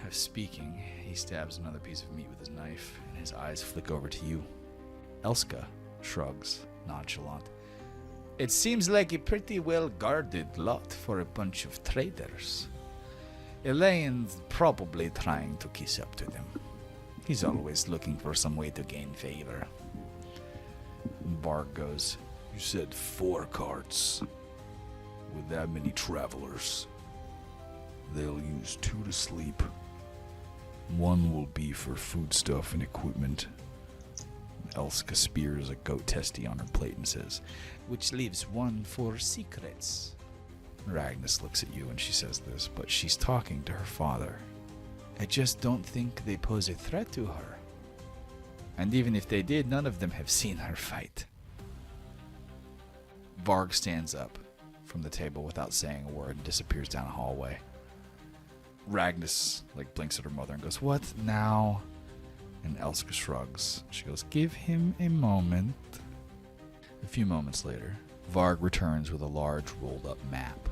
of speaking, he stabs another piece of meat with his knife, and his eyes flick over to you. Elska shrugs, nonchalant. It seems like a pretty well-guarded lot for a bunch of traders. Elaine's probably trying to kiss up to them. He's always looking for some way to gain favor. Varg goes, You said 4 carts. With that many travelers, they'll use 2 to sleep. 1 will be for foodstuff and equipment. Elska spears a goat testy on her plate and says, which leaves 1 for secrets. Ragnus looks at you when she says this, but she's talking to her father. I just don't think they pose a threat to her. And even if they did, none of them have seen her fight. Varg stands up from the table without saying a word and disappears down a hallway. Ragnus blinks at her mother and goes, what now? And Elska shrugs. She goes, give him a moment. A few moments later, Varg returns with a large rolled-up map.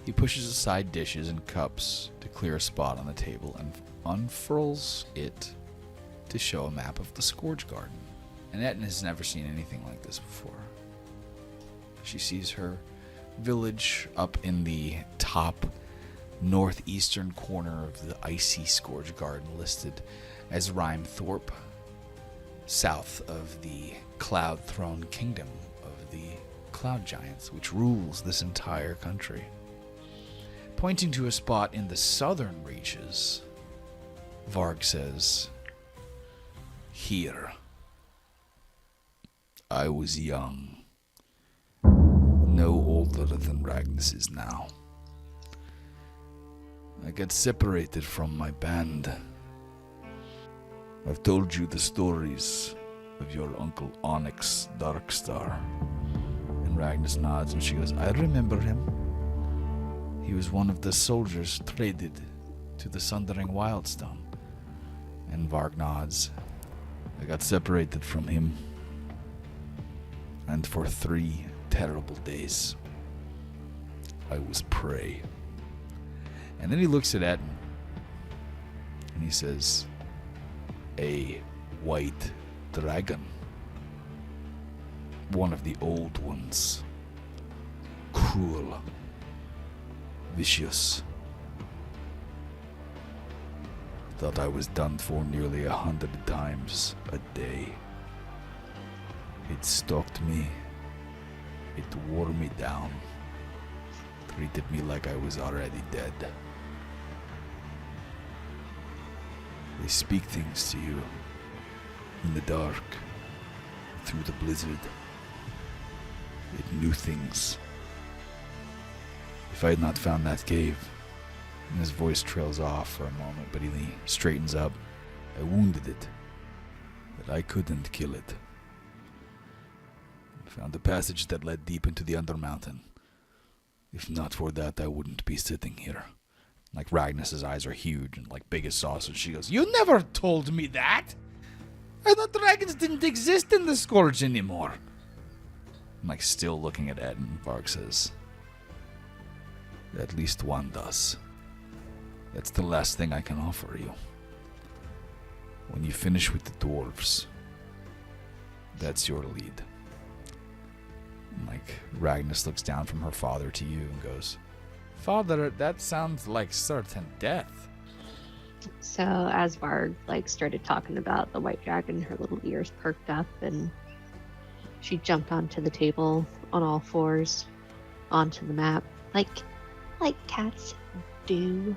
He pushes aside dishes and cups to clear a spot on the table and unfurls it to show a map of the Scourge Garden. And Ettin has never seen anything like this before. She sees her village up in the top northeastern corner of the icy Scourge Garden, listed as Rhymethorpe, south of the cloud-throne kingdom of the Cloud Giants, which rules this entire country. Pointing to a spot in the southern reaches, Varg says, here. I was young, no older than Ragnus is now. I got separated from my band. I've told you the stories of your Uncle Onyx Darkstar. And Ragnus nods and she goes, I remember him. He was one of the soldiers traded to the Sundering Wildstone. And Varg nods. I got separated from him. And for 3 terrible days, I was prey. And then he looks at Ettin, and he says, a white dragon. One of the old ones. Cruel. Vicious. Thought I was done for nearly 100 times a day. It stalked me. It wore me down. Treated me like I was already dead. They speak things to you in the dark, through the blizzard. It knew things. If I had not found that cave, and his voice trails off for a moment, but he straightens up. I wounded it, but I couldn't kill it. I found a passage that led deep into the Undermountain. If not for that, I wouldn't be sitting here. Ragnus's eyes are huge and big as sausage. She goes, you never told me that! I thought dragons didn't exist in the Scourge anymore. I'm still looking at Ed, and Varg says, at least one does. That's the last thing I can offer you. When you finish with the dwarves, that's your lead. And Ragnus looks down from her father to you and goes, Father, that sounds like certain death. So as Varg started talking about the white dragon, her little ears perked up and she jumped onto the table on all fours, onto the map, like cats do.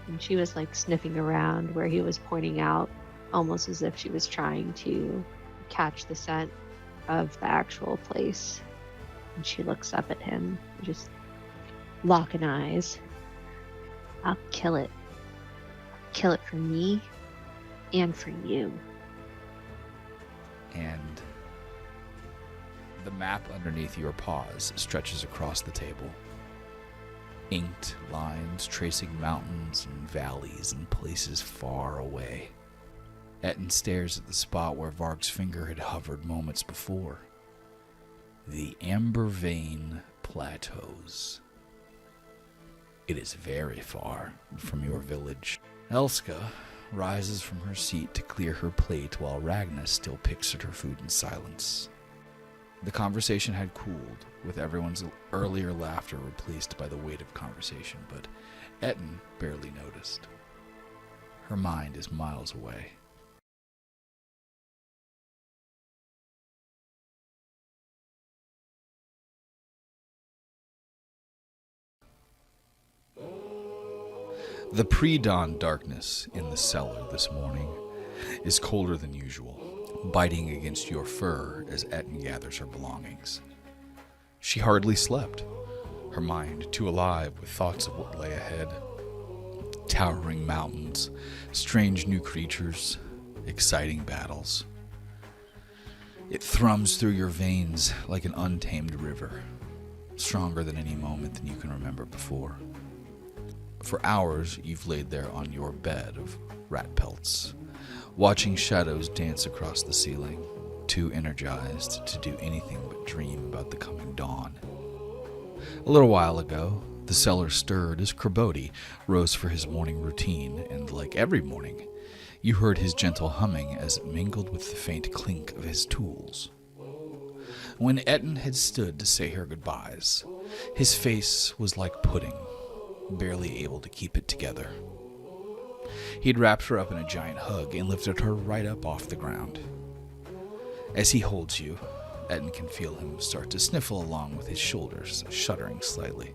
And she was sniffing around where he was pointing out, almost as if she was trying to catch the scent of the actual place. And she looks up at him, just locking eyes. I'll kill it. Kill it for me and for you. And the map underneath your paws stretches across the table. Inked lines tracing mountains and valleys and places far away. Ettin stares at the spot where Varg's finger had hovered moments before. The Amber Vein Plateaus. It is very far from your village. Elska rises from her seat to clear her plate while Ragna still picks at her food in silence. The conversation had cooled, with everyone's earlier laughter replaced by the weight of conversation, but Ettin barely noticed. Her mind is miles away. The pre-dawn darkness in the cellar this morning is colder than usual, biting against your fur as Ettin gathers her belongings. She hardly slept, her mind too alive with thoughts of what lay ahead. Towering mountains, strange new creatures, exciting battles. It thrums through your veins like an untamed river, stronger than any moment than you can remember before. For hours, you've laid there on your bed of rat pelts, watching shadows dance across the ceiling, too energized to do anything but dream about the coming dawn. A little while ago, the cellar stirred as Kraboti rose for his morning routine, and like every morning, you heard his gentle humming as it mingled with the faint clink of his tools. When Ettin had stood to say her goodbyes, his face was like pudding, barely able to keep it together. He'd wrapped her up in a giant hug and lifted her right up off the ground. As he holds you, Ettin can feel him start to sniffle along with his shoulders, shuddering slightly.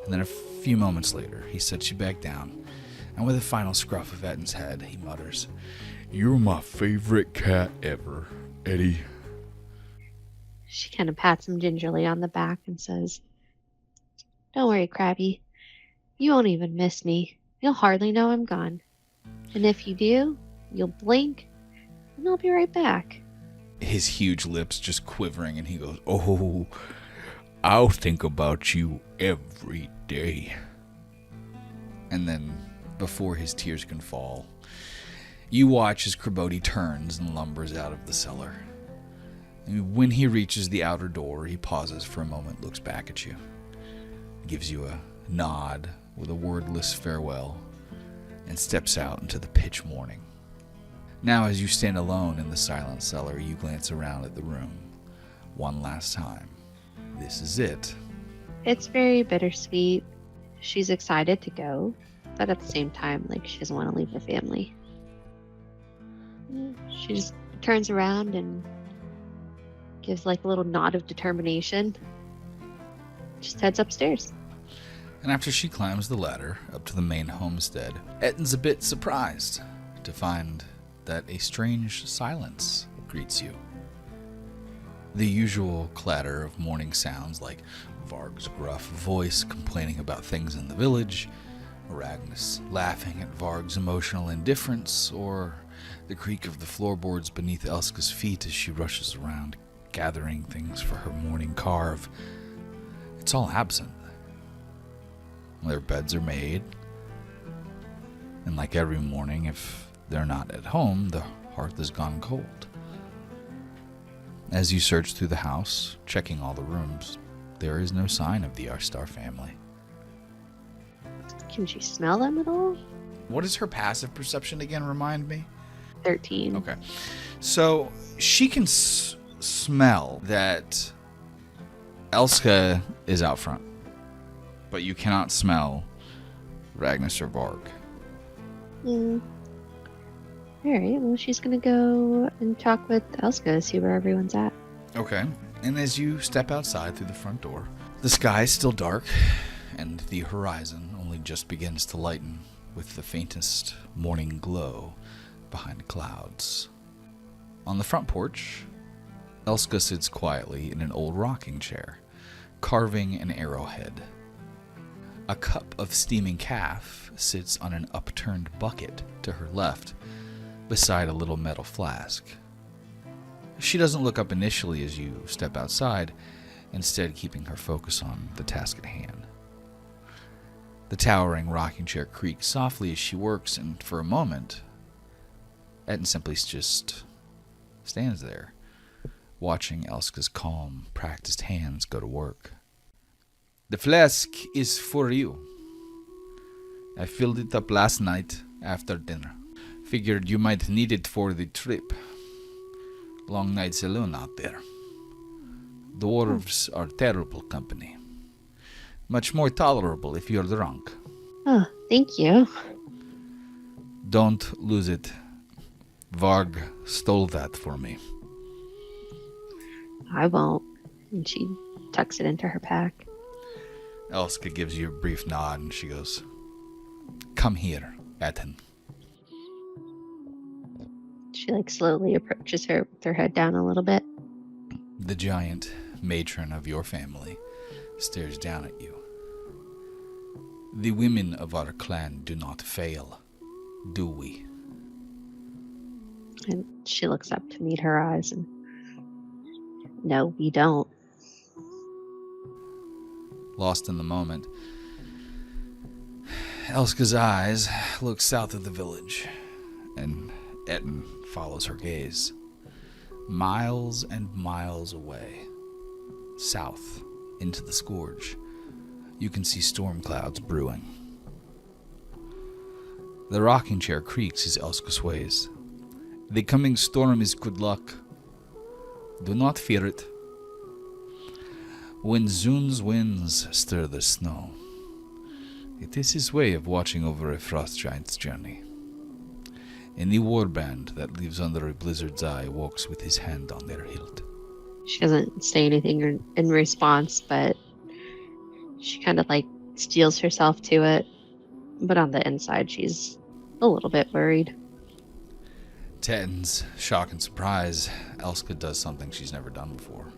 And then a few moments later, he sets you back down, and with a final scruff of Ettin's head, he mutters, You're my favorite cat ever, Eddie. She kind of pats him gingerly on the back and says, Don't worry, Krabby. You won't even miss me. You'll hardly know I'm gone. And if you do, you'll blink, and I'll be right back. His huge lips just quivering, and he goes, Oh, I'll think about you every day. And then, before his tears can fall, you watch as Kraboti turns and lumbers out of the cellar. When he reaches the outer door, he pauses for a moment, looks back at you, gives you a nod with a wordless farewell, and steps out into the pitch morning. Now, as you stand alone in the silent cellar, you glance around at the room one last time. This is it. It's very bittersweet. She's excited to go, but at the same time, she doesn't want to leave her family. She just turns around and gives a little nod of determination. Just heads upstairs. And after she climbs the ladder up to the main homestead, Ettin's a bit surprised to find that a strange silence greets you. The usual clatter of morning sounds like Varg's gruff voice complaining about things in the village, Ragnas laughing at Varg's emotional indifference, or the creak of the floorboards beneath Elska's feet as she rushes around gathering things for her morning carve. It's all absent. Their beds are made, and like every morning, if they're not at home, the hearth has gone cold. As you search through the house, checking all the rooms, there is no sign of the Arstar family. Can she smell them at all? What is her passive perception again? Remind me. 13. Okay. So she can smell that Elska is out front, but you cannot smell Ragnus or Varg. Alright, well, she's gonna go and talk with Elska, see where everyone's at. Okay. And as you step outside through the front door, the sky is still dark, and the horizon only just begins to lighten with the faintest morning glow behind clouds. On the front porch, Elska sits quietly in an old rocking chair, carving an arrowhead. A cup of steaming calf sits on an upturned bucket to her left, beside a little metal flask. She doesn't look up initially as you step outside, instead keeping her focus on the task at hand. The towering rocking chair creaks softly as she works, and for a moment, Ettin simply just stands there, watching Elska's calm, practiced hands go to work. The flask is for you. I filled it up last night after dinner. Figured you might need it for the trip. Long nights alone out there. Dwarves are terrible company. Much more tolerable if you're drunk. Oh, thank you. Don't lose it. Varg stole that for me. I won't. And she tucks it into her pack. Elska gives you a brief nod and she goes, "Come here, Ettin." She slowly approaches her with her head down a little bit. The giant matron of your family stares down at you. The women of our clan do not fail, do we? And she looks up to meet her eyes and, no, we don't. Lost in the moment, Elska's eyes look south of the village, and Ettin follows her gaze. Miles and miles away, south into the Scourge, you can see storm clouds brewing. The rocking chair creaks as Elska sways. The coming storm is good luck. Do not fear it. When Zun's winds stir the snow, it is his way of watching over a frost giant's journey. Any warband that lives under a blizzard's eye walks with his hand on their hilt. She doesn't say anything in response, but she kind of steels herself to it. But on the inside, she's a little bit worried. To Ettin's shock and surprise, Elska does something she's never done before.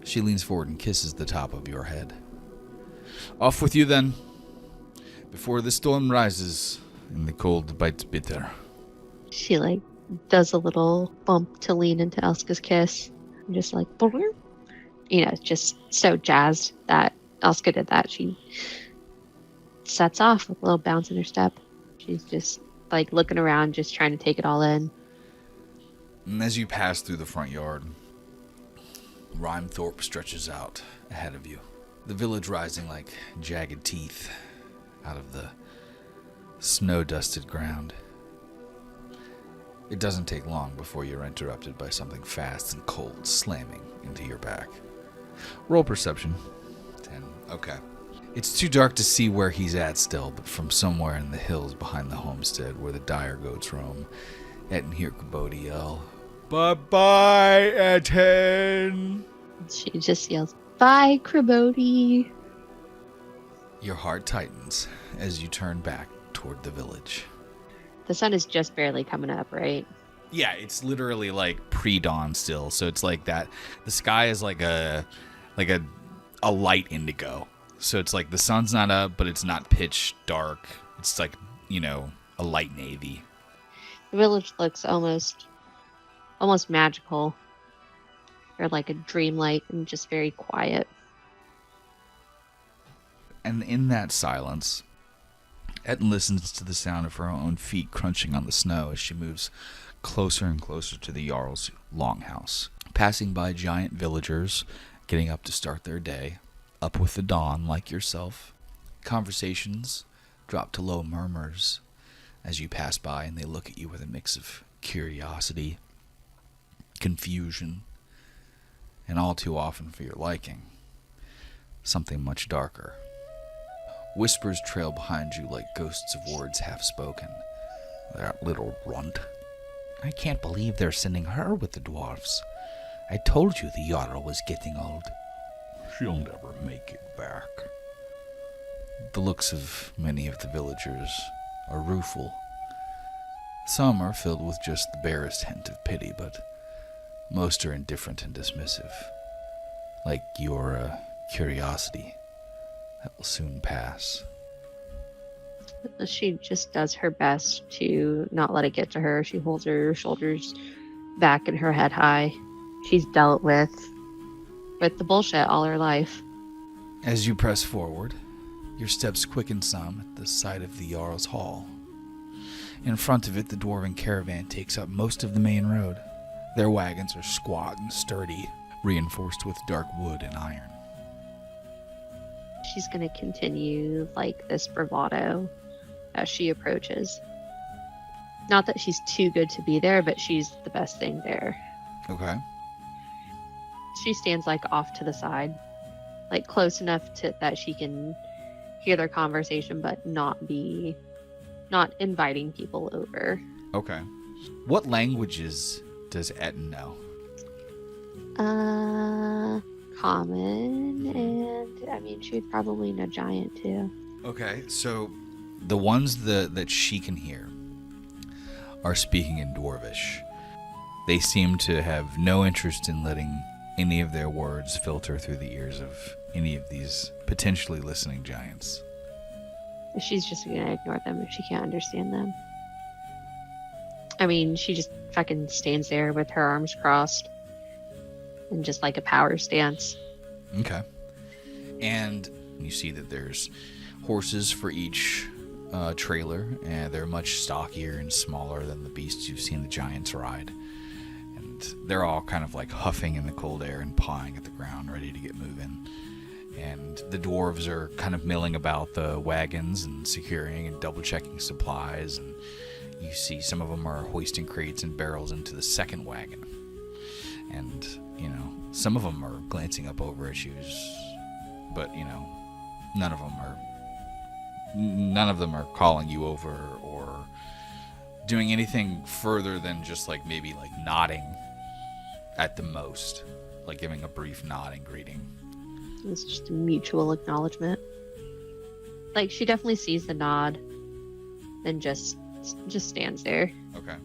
She leans forward and kisses the top of your head. Off with you then, before the storm rises and the cold bites bitter. She does a little bump to lean into Elska's kiss. And just just so jazzed that Elska did that. She sets off with a little bounce in her step. She's just looking around, just trying to take it all in. And as you pass through the front yard, Rhymethorpe stretches out ahead of you. The village rising like jagged teeth out of the snow-dusted ground. It doesn't take long before you're interrupted by something fast and cold slamming into your back. Roll perception. 10. Okay. It's too dark to see where he's at still, but from somewhere in the hills behind the homestead where the dire goats roam, Ettin hear Kubodi yell, "Bye-bye, Ettin!" She just yells, "Bye, Krabodi!" Your heart tightens as you turn back toward the village. The sun is just barely coming up, right? Yeah, it's literally pre-dawn still, so it's that. The sky is a light indigo. So it's the sun's not up, but it's not pitch dark. It's a light navy. The village looks almost magical. Or a dreamlight and just very quiet. And in that silence, Ettin listens to the sound of her own feet crunching on the snow as she moves closer and closer to the Jarl's longhouse, passing by giant villagers getting up to start their day, up with the dawn like yourself, conversations drop to low murmurs as you pass by, and they look at you with a mix of curiosity, confusion, and all too often for your liking, something much darker. Whispers trail behind you like ghosts of words half spoken. That little runt. I can't believe they're sending her with the dwarves. I told you the Jarl was getting old. She'll never make it back. The looks of many of the villagers are rueful. Some are filled with just the barest hint of pity, but most are indifferent and dismissive, like your curiosity that will soon pass. She just does her best to not let it get to her. She holds her shoulders back and her head high. She's dealt with the bullshit all her life. As you press forward, your steps quicken some at the sight of the Jarl's Hall. In front of it, the dwarven caravan takes up most of the main road. Their wagons are squat and sturdy, reinforced with dark wood and iron. She's going to continue like this bravado as she approaches. Not that she's too good to be there, but she's the best thing there. Okay. She stands like off to the side, like close enough to that she can hear their conversation, but not inviting people over. Okay. What languages does Ettin know? Common, and I mean, she'd probably know giant too. Okay, so the ones that she can hear are speaking in Dwarvish. They seem to have no interest in letting any of their words filter through the ears of any of these potentially listening giants. She's just gonna ignore them if she can't understand them. I mean, she just fucking stands there with her arms crossed and just like a power stance. Okay. And you see that there's horses for each trailer, and they're much stockier and smaller than the beasts you've seen the giants ride. And they're all kind of like huffing in the cold air and pawing at the ground, ready to get moving. And the dwarves are kind of milling about the wagons and securing and double-checking supplies. And you see some of them are hoisting crates and barrels into the second wagon. And, you know, some of them are glancing up over issues, but, you know, none of them are calling you over or doing anything further than just like maybe like nodding at the most, like giving a brief nod and greeting. It's just a mutual acknowledgement. Like, she definitely sees the nod and just stands there. Okay.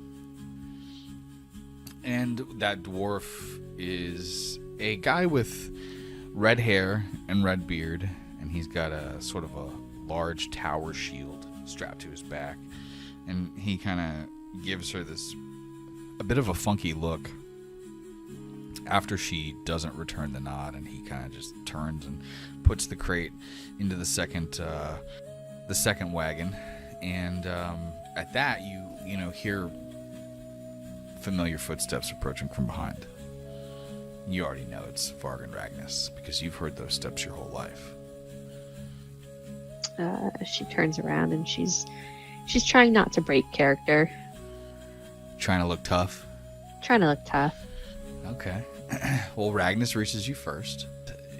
And that dwarf is a guy with red hair and red beard, and he's got a sort of a large tower shield strapped to his back, and he kind of gives her a bit of a funky look after she doesn't return the nod, and he kind of just turns and puts the crate into the second wagon. And at that, you know, hear familiar footsteps approaching from behind. You already know it's Varg and Ragnus because you've heard those steps your whole life. She turns around and she's trying not to break character. Trying to look tough? Trying to look tough. Okay. Well, Ragnus reaches you first.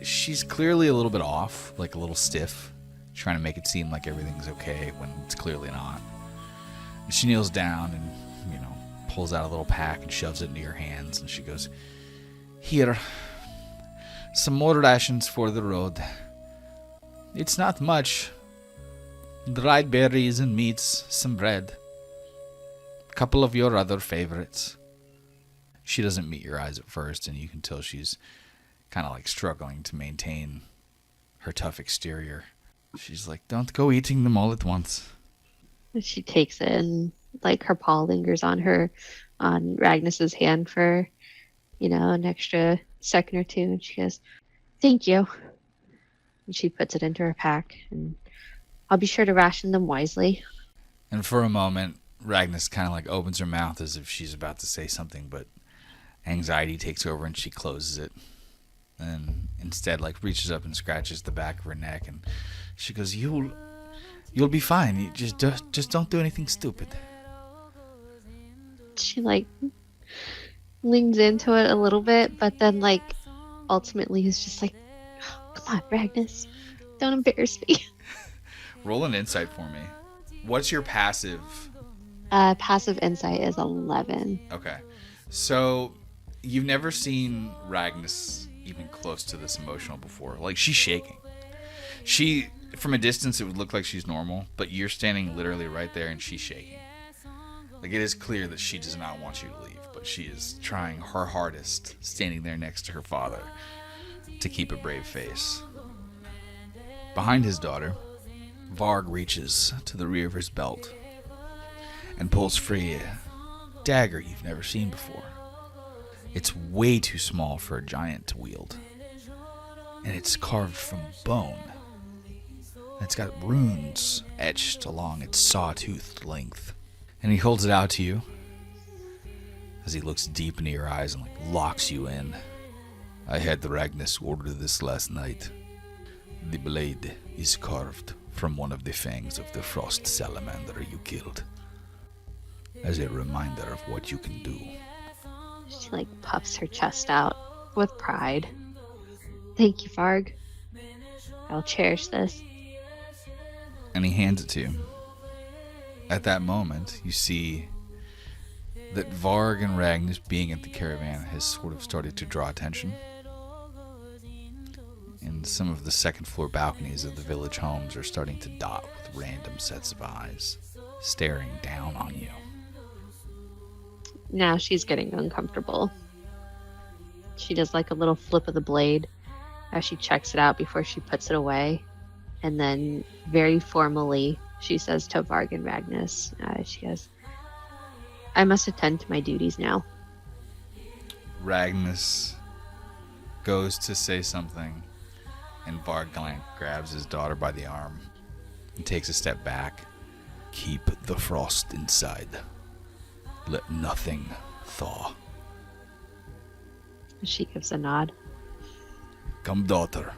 She's clearly a little bit off, like a little stiff, trying to make it seem like everything's okay when it's clearly not. She kneels down and, you know, pulls out a little pack and shoves it into your hands, and she goes, "Here, some more rations for the road. It's not much. Dried berries and meats, some bread. A couple of your other favorites." She doesn't meet your eyes at first, and you can tell she's kind of like struggling to maintain her tough exterior. She's like, "Don't go eating them all at once." She takes it and like her paw lingers on Ragnus's hand for, you know, an extra second or two, and she goes, "Thank you." And she puts it into her pack, and I'll be sure to ration them wisely. And for a moment, Ragnus kind of like opens her mouth as if she's about to say something, but anxiety takes over and she closes it. And instead like reaches up and scratches the back of her neck, and She goes, you'll be fine. You just don't do anything stupid. She like leans into it a little bit, but then like ultimately is just like, come on, Ragnus, don't embarrass me. Roll an insight for me. What's your passive? Passive insight is 11. Okay. So you've never seen Ragnus even close to this emotional before. Like, she's shaking. She, from a distance, it would look like she's normal, but you're standing literally right there and she's shaking. Like, it is clear that she does not want you to leave, but she is trying her hardest, standing there next to her father, to keep a brave face. Behind his daughter, Varg reaches to the rear of his belt and pulls free a dagger you've never seen before. It's way too small for a giant to wield, and it's carved from bone. It's got runes etched along its sawtoothed length. And he holds it out to you as he looks deep into your eyes and locks you in. I had the Ragnus order this last night. The blade is carved from one of the fangs of the frost salamander you killed, as a reminder of what you can do. She puffs her chest out with pride. Thank you, Varg. I'll cherish this. And he hands it to you. At that moment, you see that Varg and Ragnus being at the caravan has sort of started to draw attention. And some of the second floor balconies of the village homes are starting to dot with random sets of eyes staring down on you. Now she's getting uncomfortable. She does a little flip of the blade as she checks it out before she puts it away. And then very formally, she says to Varg and Ragnus, she goes, I must attend to my duties now. Ragnus goes to say something, and Varg grabs his daughter by the arm and takes a step back. Keep the frost inside. Let nothing thaw. She gives a nod. Come, daughter.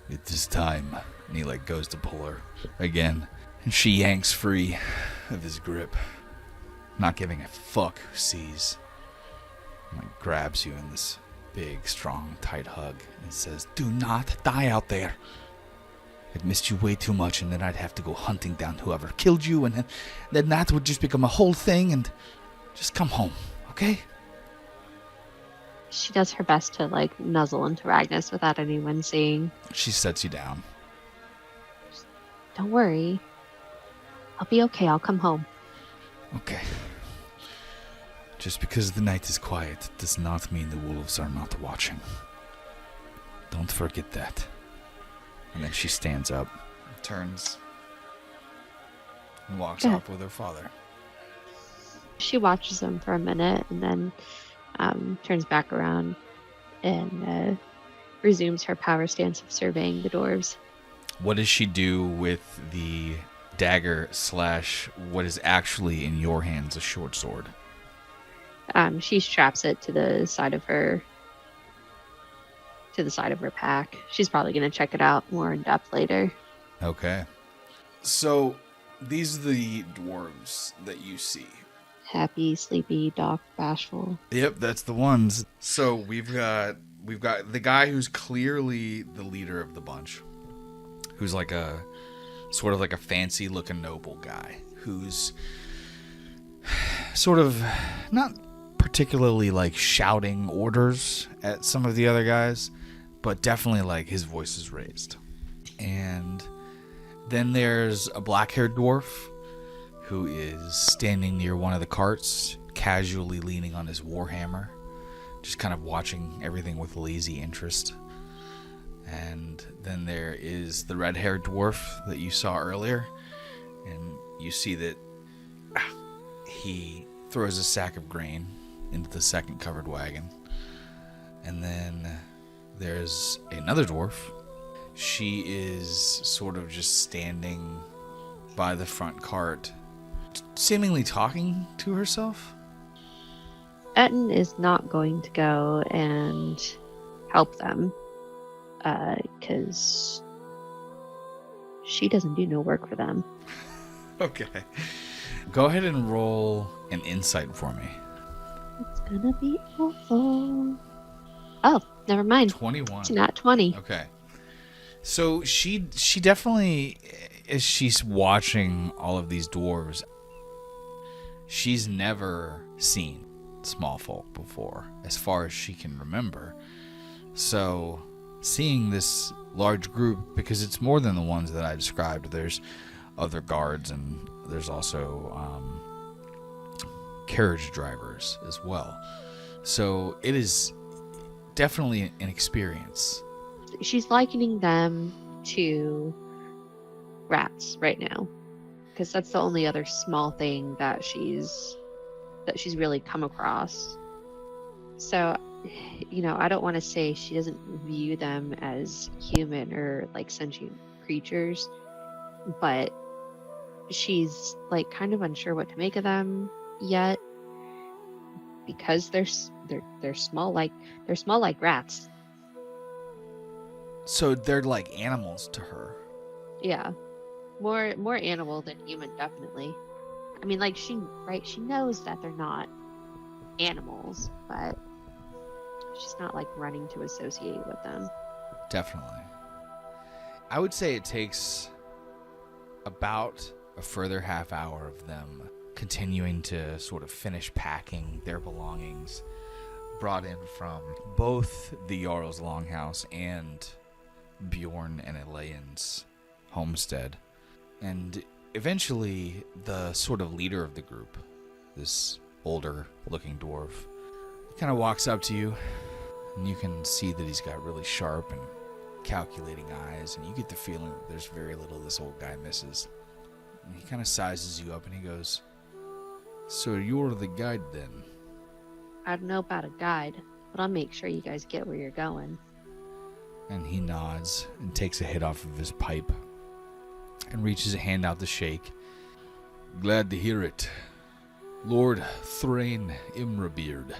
It is time. And he goes to pull her again. And she yanks free of his grip, not giving a fuck who sees. And grabs you in this big, strong, tight hug and says, do not die out there. I'd missed you way too much, and then I'd have to go hunting down whoever killed you, and then that would just become a whole thing, and just come home, okay? She does her best to nuzzle into Ragnus without anyone seeing. She sets you down. Don't worry. I'll be okay. I'll come home. Okay. Just because the night is quiet does not mean the wolves are not watching. Don't forget that. And then she stands up, turns, and walks off with her father. She watches him for a minute and then turns back around and resumes her power stance of surveying the dwarves. What does she do with the dagger / what is actually in your hands, a short sword? She straps it to the side of her pack. She's probably going to check it out more in depth later. Okay. So these are the dwarves that you see. Happy, sleepy, doc, bashful. Yep, that's the ones. So we've got the guy who's clearly the leader of the bunch, who's a sort of a fancy looking noble guy, who's sort of not particularly shouting orders at some of the other guys, but definitely his voice is raised. And then there's a black-haired dwarf who is standing near one of the carts, casually leaning on his warhammer, just kind of watching everything with lazy interest. And then there is the red-haired dwarf that you saw earlier, and you see that he throws a sack of grain into the second covered wagon. And then there's another dwarf. She is sort of just standing by the front cart, seemingly talking to herself. Ettin is not going to go and help them because She doesn't do no work for them. Okay. Go ahead and roll an insight for me. It's gonna be awful. Oh, never mind. 21. It's not 20. Okay. So she definitely, as she's watching all of these dwarves, she's never seen small folk before, as far as she can remember. So seeing this large group, because it's more than the ones that I described, there's other guards and there's also carriage drivers as well. So it is definitely an experience. She's likening them to rats right now, because that's the only other small thing that she's really come across. So, I don't want to say she doesn't view them as human or like sentient creatures, but she's like kind of unsure what to make of them yet, because they're small like rats. So they're like animals to her. Yeah, more animal than human, definitely. I mean, like she knows that they're not animals, but she's not like running to associate with them. Definitely. I would say it takes about a further half hour of them continuing to sort of finish packing their belongings brought in from both the Jarl's Longhouse and Bjorn and Elaine's homestead. And eventually the sort of leader of the group, this older looking dwarf, kind of walks up to you, and you can see that he's got really sharp and calculating eyes, and you get the feeling that there's very little this old guy misses. And he kind of sizes you up and he goes, "So you're the guide then?" I don't know about a guide, but I'll make sure you guys get where you're going. And he nods and takes a hit off of his pipe and reaches a hand out to shake. "Glad to hear it. Lord Thrain Imrabeard.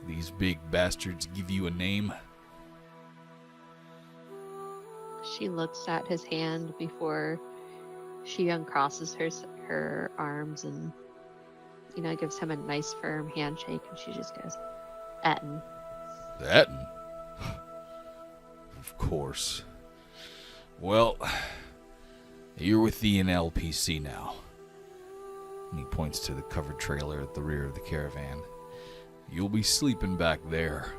These big bastards give you a name?" She looks at his hand before she uncrosses her arms and, gives him a nice firm handshake, and she just goes, "Ettin." "Ettin? Of course. Well, you're with the NLPC now." And he points to the covered trailer at the rear of the caravan. "You'll be sleeping back there.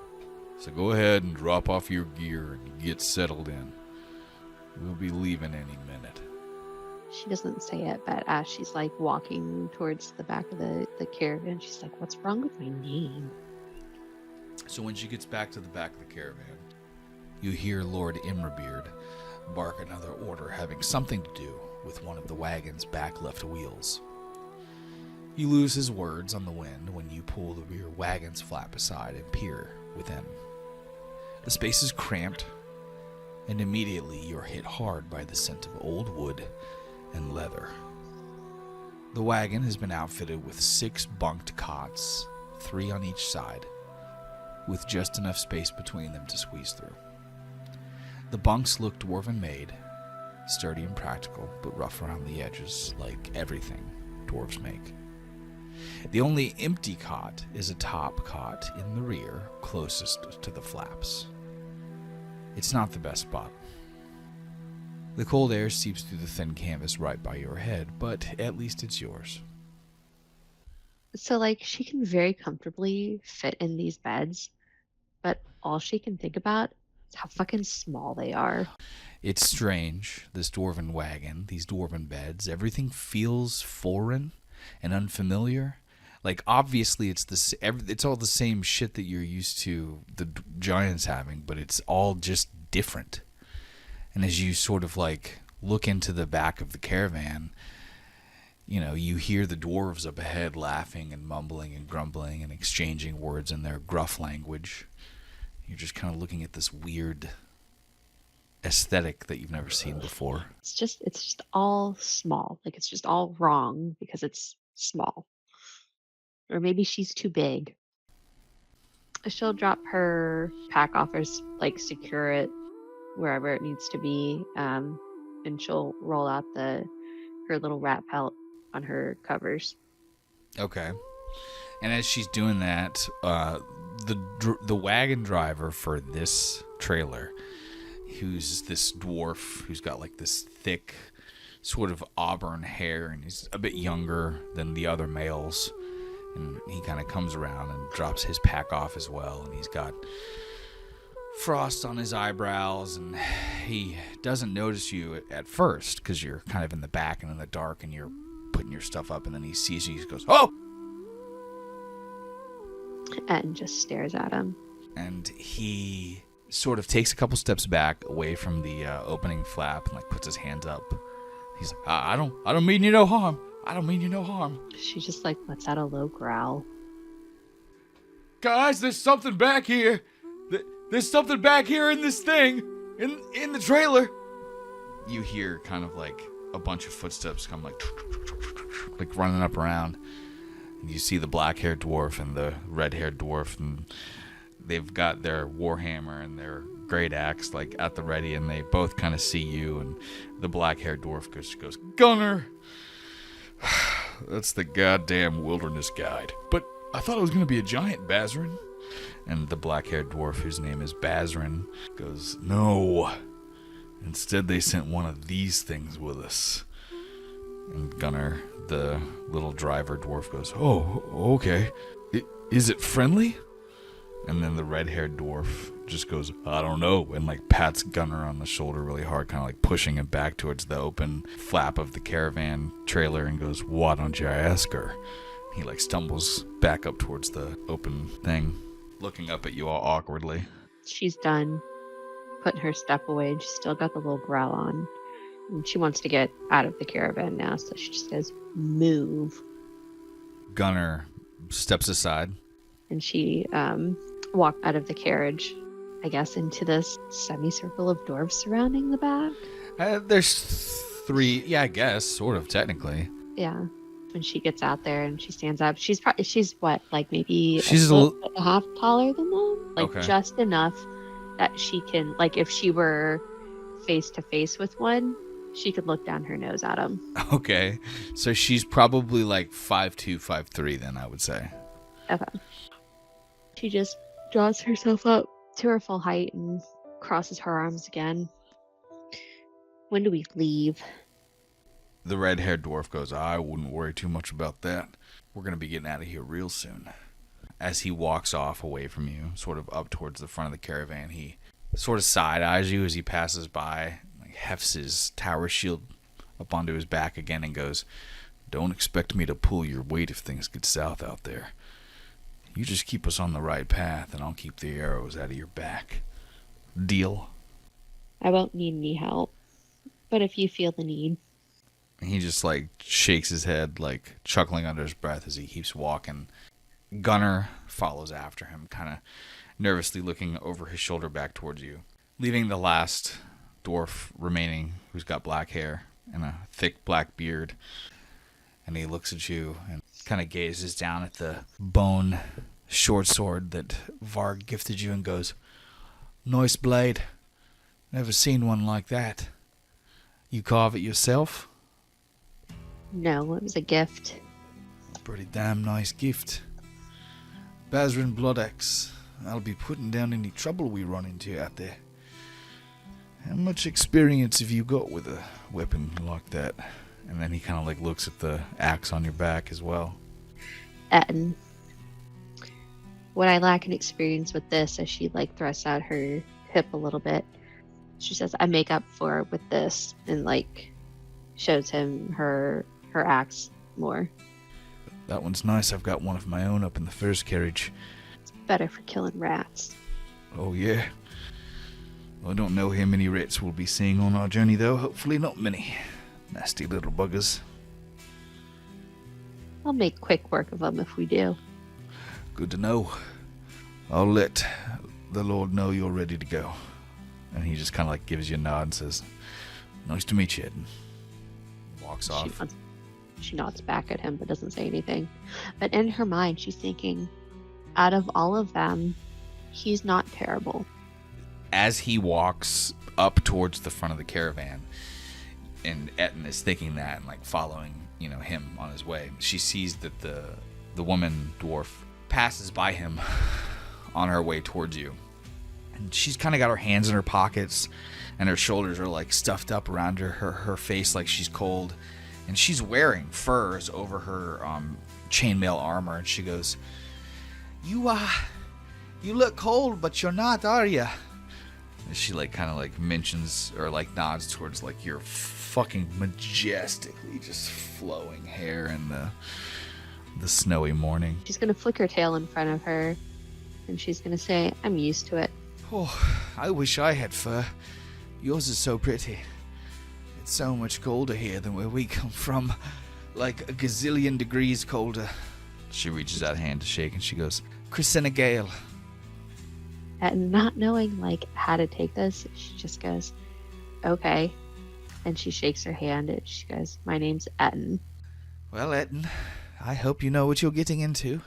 So go ahead and drop off your gear and get settled in. We'll be leaving any minute." She doesn't say it, but as she's like walking towards the back of the caravan, she's like, "What's wrong with my name?" So when she gets back to the back of the caravan, you hear Lord Imrabeard bark another order having something to do with one of the wagon's back left wheels. You lose his words on the wind when you pull the rear wagon's flap aside and peer within. The space is cramped, and immediately you're hit hard by the scent of old wood and leather. The wagon has been outfitted with 6 bunked cots, 3 on each side, with just enough space between them to squeeze through. The bunks look dwarven made, sturdy and practical, but rough around the edges like everything dwarves make. The only empty cot is a top cot in the rear, closest to the flaps. It's not the best spot. The cold air seeps through the thin canvas right by your head, but at least it's yours. So like she can very comfortably fit in these beds, but all she can think about is how fucking small they are. It's strange, this dwarven wagon, these dwarven beds, everything feels foreign and unfamiliar. Like, obviously, it's all the same shit that you're used to the giants having, but it's all just different. And as you sort of, like, look into the back of the caravan, you hear the dwarves up ahead laughing and mumbling and grumbling and exchanging words in their gruff language. You're just kind of looking at this weird aesthetic that you've never seen before. It's just all small. Like, it's just all wrong because it's small. Or maybe she's too big. She'll drop her pack off or like secure it wherever it needs to be. and she'll roll out her little rat pelt on her covers. Okay. And as she's doing that, the wagon driver for this trailer, who's this dwarf who's got like this thick sort of auburn hair, and he's a bit younger than the other males, and he kind of comes around and drops his pack off as well, and he's got frost on his eyebrows, and he doesn't notice you at first because you're kind of in the back and in the dark and you're putting your stuff up, and then he sees you, he goes, "Oh!" And just stares at him. And he sort of takes a couple steps back away from the opening flap and like puts his hands up. He's like, I don't mean you no harm. I don't mean you no harm. She just like lets out a low growl. Guys, there's something back here. There's something back here in this thing. In the trailer. You hear kind of like a bunch of footsteps come like running up around. And you see the black-haired dwarf and the red-haired dwarf, and they've got their warhammer and their great axe like at the ready, and they both kind of see you, and the black-haired dwarf goes, "Gunner, that's the goddamn wilderness guide. But I thought it was going to be a giant, Bazrin." And the black-haired dwarf, whose name is Bazrin, goes, "No. Instead, they sent one of these things with us." And Gunner, the little driver dwarf, goes, "Oh, okay. Is it friendly?" And then the red-haired dwarf just goes, "I don't know," and like pats Gunner on the shoulder really hard, kind of like pushing him back towards the open flap of the caravan trailer, and goes, "Why don't you ask her?" He like stumbles back up towards the open thing, looking up at you all awkwardly. She's done putting her step away, and she's still got the little growl on. And she wants to get out of the caravan now, so she just says, "Move." Gunner steps aside. And she walked out of the carriage, I guess, into this semicircle of dwarves surrounding the back. There's three, yeah, I guess, sort of, technically. Yeah. When she gets out there and she stands up, she's what, like maybe she's a foot and a half taller than them? Like okay. Just enough that she can, like if she were face to face with one, she could look down her nose at him. Okay. So she's probably like 5'2", 5'3", then, I would say. Okay. She just draws herself up to her full height and crosses her arms again. "When do we leave?" The red-haired dwarf goes, "I wouldn't worry too much about that. We're going to be getting out of here real soon." As he walks off away from you, sort of up towards the front of the caravan, he sort of side-eyes you as he passes by, like hefts his tower shield up onto his back again and goes, "Don't expect me to pull your weight if things get south out there. You just keep us on the right path, and I'll keep the arrows out of your back. Deal?" "I won't need any help, but if you feel the need." He just like shakes his head, like chuckling under his breath as he keeps walking. Gunner follows after him, kind of nervously looking over his shoulder back towards you, leaving the last dwarf remaining, who's got black hair and a thick black beard. And he looks at you and kind of gazes down at the bone short sword that Varg gifted you and goes, "Nice blade. Never seen one like that. You carve it yourself?" "No, it was a gift." "Pretty damn nice gift. Bazrin Bloodaxe, I'll be putting down any trouble we run into out there. How much experience have you got with a weapon like that?" And then he kind of like looks at the axe on your back as well. "Ettin. What I lack in experience with this," as she like thrusts out her hip a little bit, she says, "I make up for it with this," and like shows him her axe more. "That one's nice. I've got one of my own up in the first carriage." "It's better for killing rats." "Oh yeah. Well, I don't know how many rats we'll be seeing on our journey, though. Hopefully not many. Nasty little buggers." "I'll make quick work of them if we do." "Good to know. I'll let the Lord know you're ready to go." And he just kind of like gives you a nod and says, "Nice to meet you, Ettin." Walks off. She nods back at him but doesn't say anything. But in her mind, she's thinking, out of all of them, he's not terrible. As he walks up towards the front of the caravan, And Ettin is thinking that and like following, him on his way. She sees that the woman dwarf passes by him on her way towards you. And she's kind of got her hands in her pockets and her shoulders are like stuffed up around her face like she's cold. And she's wearing furs over her chainmail armor. And she goes, You look cold, but you're not, are you? And she like kind of like mentions or like nods towards like your fucking majestically just flowing hair in the snowy morning. She's going to flick her tail in front of her, and she's going to say, I'm used to it. Oh, I wish I had fur. Yours is so pretty. It's so much colder here than where we come from. Like a gazillion degrees colder. She reaches out a hand to shake, and she goes, Christina Gale. And not knowing, like, how to take this, she just goes, okay. And she shakes her hand, and she goes, my name's Ettin. Well, Ettin, I hope you know what you're getting into.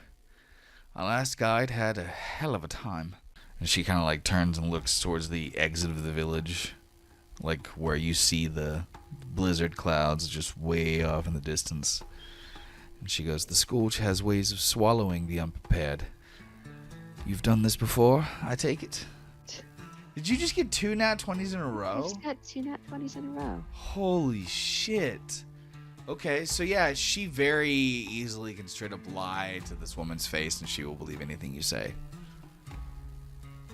Our last guide had a hell of a time. And she kind of like turns and looks towards the exit of the village, like where you see the blizzard clouds just way off in the distance. And she goes, the Scourge has ways of swallowing the unprepared. You've done this before, I take it? Did you just get 2 nat 20s in a row? I just got 2 nat 20s in a row. Holy shit. Okay, so yeah, she very easily can straight up lie to this woman's face and she will believe anything you say.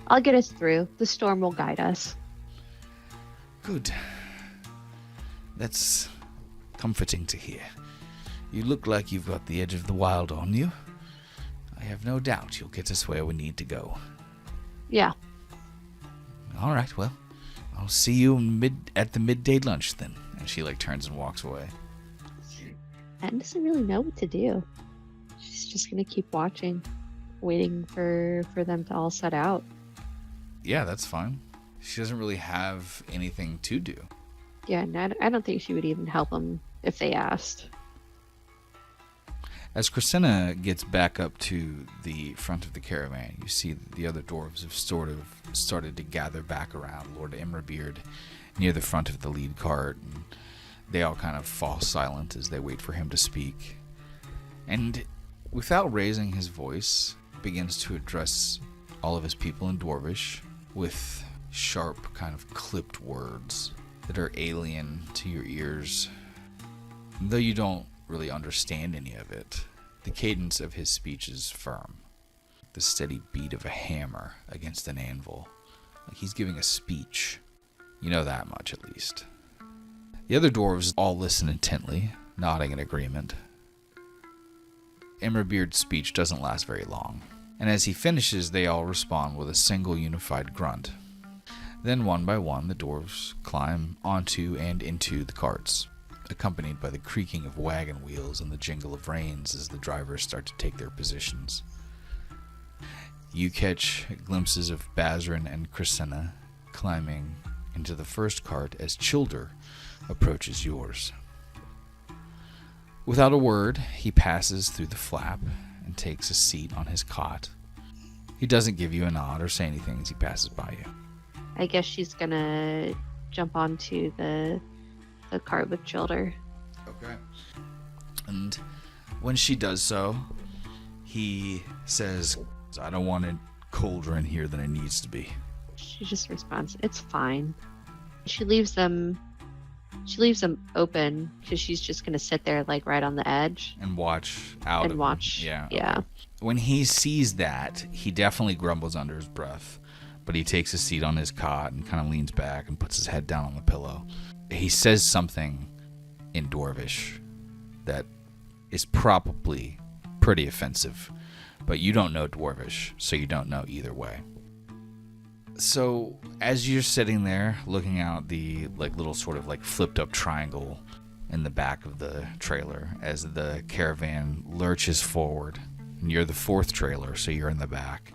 I'll get us through. The storm will guide us. Good. That's comforting to hear. You look like you've got the edge of the wild on you. I have no doubt you'll get us where we need to go. Yeah. All right, well, I'll see you at the midday lunch then. And she like turns and walks away. Ettin doesn't really know what to do. She's just going to keep watching, waiting for them to all set out. Yeah, that's fine. She doesn't really have anything to do. Yeah, and I don't think she would even help them if they asked. As Christina gets back up to the front of the caravan, you see that the other dwarves have sort of started to gather back around Lord Immerbeard near the front of the lead cart, and they all kind of fall silent as they wait for him to speak. And without raising his voice, begins to address all of his people in Dwarvish with sharp, kind of clipped words that are alien to your ears. Though you don't really understand any of it, the cadence of his speech is firm. The steady beat of a hammer against an anvil. Like he's giving a speech. You know that much, at least. The other dwarves all listen intently, nodding in agreement. Immerbeard's speech doesn't last very long, and as he finishes, they all respond with a single unified grunt. Then, one by one, the dwarves climb onto and into the carts, accompanied by the creaking of wagon wheels and the jingle of reins as the drivers start to take their positions. You catch glimpses of Bazrin and Christina climbing into the first cart as Childer approaches yours. Without a word, he passes through the flap and takes a seat on his cot. He doesn't give you a nod or say anything as he passes by you. I guess she's gonna jump onto the cart with Childer. Okay. And when she does so, he says, I don't want it colder in here than it needs to be. She just responds, it's fine. She leaves them open because she's just gonna sit there like right on the edge And watch out. and of watch. Him. Yeah. When he sees that, he definitely grumbles under his breath, but he takes a seat on his cot and kind of leans back and puts his head down on the pillow. He says something in Dwarvish that is probably pretty offensive, but you don't know Dwarvish, so you don't know either way. So as you're sitting there looking out the like little sort of like flipped up triangle in the back of the trailer as the caravan lurches forward, and you're the fourth trailer, so you're in the back,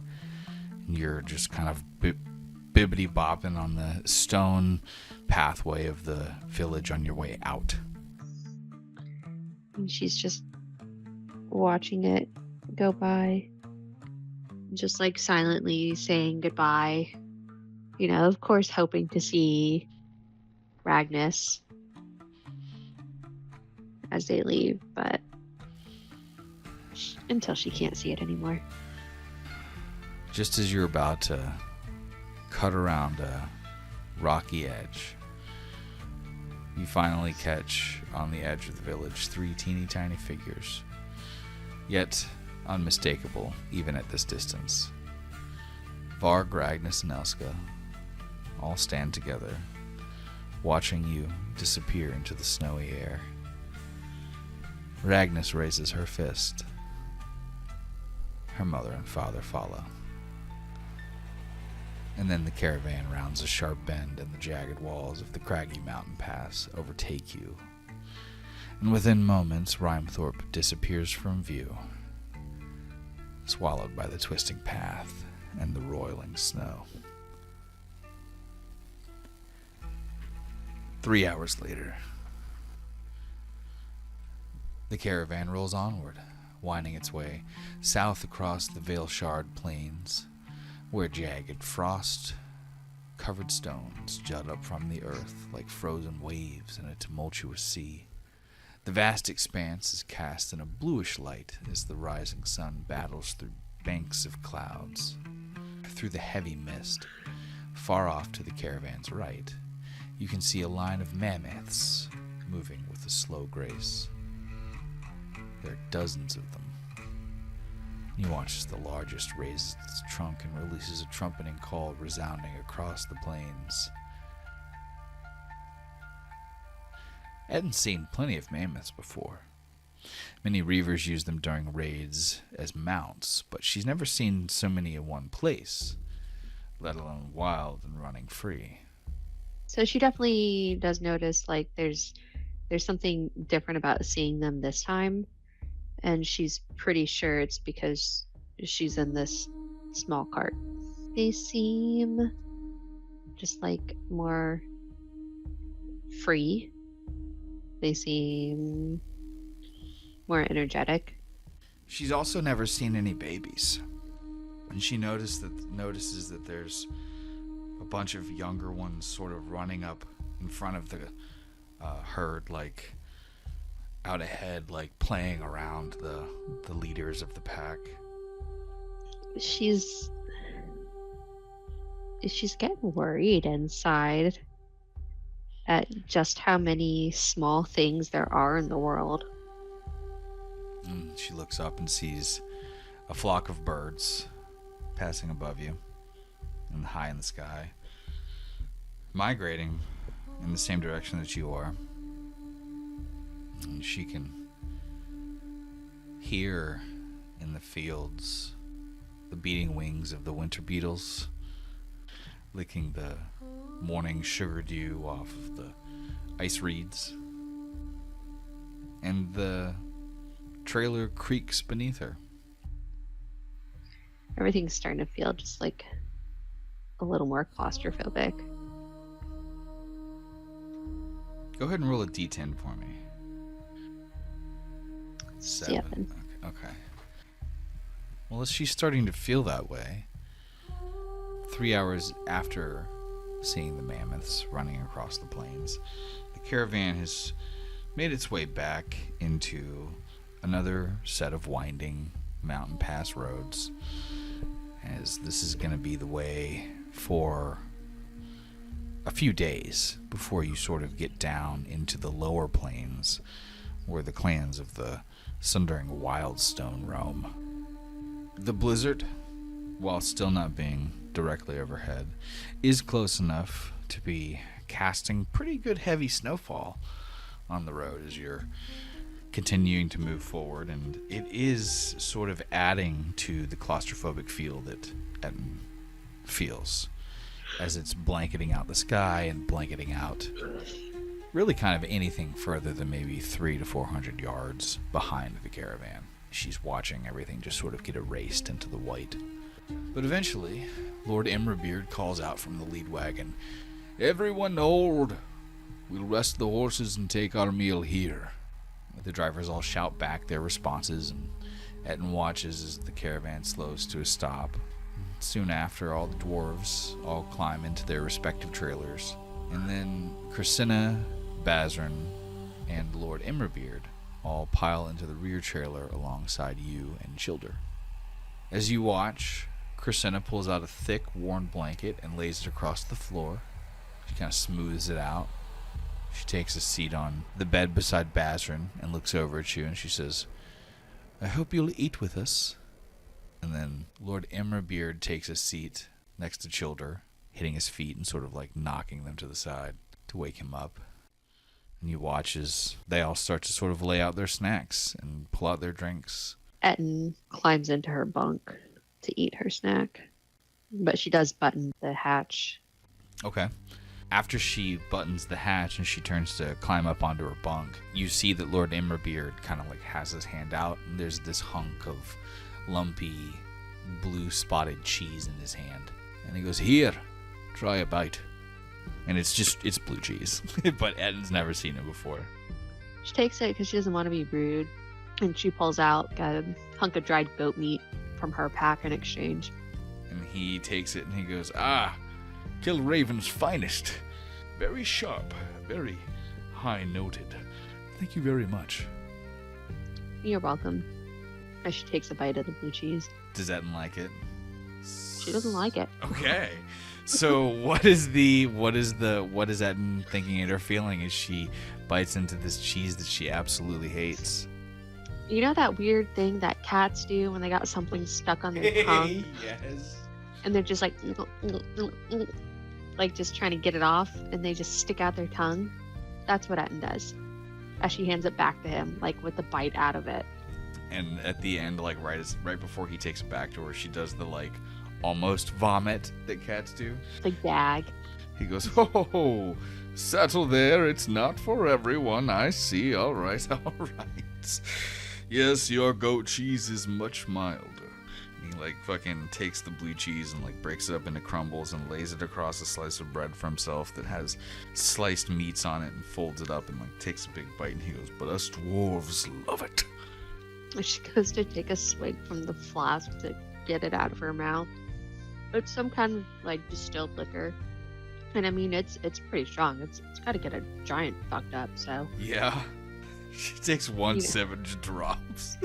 and you're just kind of bibbity bopping on the stone pathway of the village on your way out. And she's just watching it go by, just like silently saying goodbye. You know, of course, hoping to see Ragnus. as they leave, but until she can't see it anymore. Just as you're about to cut around a rocky edge, you finally catch on the edge of the village 3 teeny tiny figures, yet unmistakable even at this distance. Varg, Ragnus, and Elska all stand together, watching you disappear into the snowy air. Ragnus raises her fist. Her mother and father follow. And then the caravan rounds a sharp bend and the jagged walls of the craggy mountain pass overtake you. And within moments, Rhymethorpe disappears from view, swallowed by the twisting path and the roiling snow. 3 hours later, the caravan rolls onward, winding its way south across the veil-shard plains, where jagged frost-covered stones jut up from the earth like frozen waves in a tumultuous sea. The vast expanse is cast in a bluish light as the rising sun battles through banks of clouds. Through the heavy mist, far off to the caravan's right, you can see a line of mammoths moving with a slow grace. There are dozens of them. You watch as the largest raises its trunk and releases a trumpeting call resounding across the plains. Ettin's seen plenty of mammoths before. Many reavers use them during raids as mounts, but she's never seen so many in one place, let alone wild and running free. So she definitely does notice, like, there's something different about seeing them this time, and she's pretty sure it's because she's in this small cart. They seem just like more free. They seem more energetic. She's also never seen any babies, and she notices that there's a bunch of younger ones sort of running up in front of the herd, like out ahead, like playing around the leaders of the pack. She's getting worried inside at just how many small things there are in the world. She looks up and sees a flock of birds passing above you and high in the sky, migrating in the same direction that you are. And she can hear in the fields the beating wings of the winter beetles, licking the morning sugar dew off of the ice reeds. And the trailer creaks beneath her. Everything's starting to feel just like a little more claustrophobic. Go ahead and roll a d10 for me. 7. Okay. Well, as she's starting to feel that way, 3 hours after seeing the mammoths running across the plains, the caravan has made its way back into another set of winding mountain pass roads, as this is going to be the way for a few days before you sort of get down into the lower plains where the clans of the Sundering Wildstone roam. The blizzard, while still not being directly overhead, is close enough to be casting pretty good heavy snowfall on the road as you're continuing to move forward, and it is sort of adding to the claustrophobic feel that Ettin feels as it's blanketing out the sky and blanketing out really kind of anything further than maybe 300 to 400 yards behind the caravan. She's watching everything just sort of get erased into the white. But eventually, Lord Imrabeard calls out from the lead wagon, "Everyone hold! We'll rest the horses and take our meal here." The drivers all shout back their responses, and Ettin watches as the caravan slows to a stop. Soon after, all the dwarves all climb into their respective trailers, and then Christina, Bazrin, and Lord Imrabeard all pile into the rear trailer alongside you and Childer. As you watch, Christina pulls out a thick, worn blanket and lays it across the floor. She kind of smooths it out. She takes a seat on the bed beside Bazrin and looks over at you, and she says, I hope you'll eat with us. And then Lord Imrabeard takes a seat next to Childer, hitting his feet and sort of like knocking them to the side to wake him up. And you watch as they all start to sort of lay out their snacks and pull out their drinks. Ettin climbs into her bunk to eat her snack, but she does button the hatch. Okay. After she buttons the hatch and she turns to climb up onto her bunk, you see that Lord Imrabeard kind of like has his hand out, and there's this hunk of lumpy blue spotted cheese in his hand. And he goes, here, try a bite. And it's blue cheese. But Ettin's never seen it before. She takes it because she doesn't want to be rude, and she pulls out a hunk of dried goat meat from her pack in exchange. And he takes it and he goes, Kilraven's finest. Very sharp, very high-noted. Thank you very much. You're welcome. As she takes a bite of the blue cheese. does Ettin like it? She doesn't like it. Okay. So what is Ettin thinking or feeling as she bites into this cheese that she absolutely hates? You know that weird thing that cats do when they got something stuck on their tongue? Yes. And they're just like just trying to get it off, and they just stick out their tongue? That's what Ettin does. As she hands it back to him, like with the bite out of it. And at the end, like right before he takes it back to her, she does the like almost vomit that cats do. The gag. He goes, ho, settle there. It's not for everyone. I see. All right. Yes, your goat cheese is much milder. He like fucking takes the blue cheese and like breaks it up into crumbles and lays it across a slice of bread for himself that has sliced meats on it and folds it up and like takes a big bite and he goes, But us dwarves love it. She goes to take a swig from the flask to get it out of her mouth. It's some kind of like distilled liquor. And I mean, it's pretty strong. It's got to get a giant fucked up, so. Yeah. She takes one sip and just drops.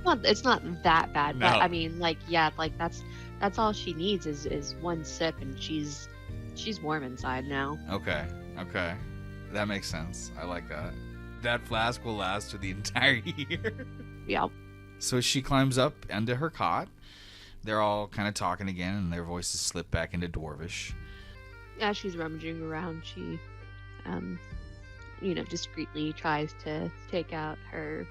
Well, it's not that bad, No. but I mean, like, yeah, like that's all she needs is one sip, and she's warm inside now. Okay. That makes sense. I like that. That flask will last her the entire year. Yeah. So she climbs up into her cot. They're all kind of talking again, and their voices slip back into Dwarvish. As she's rummaging around, she, discreetly tries to take out her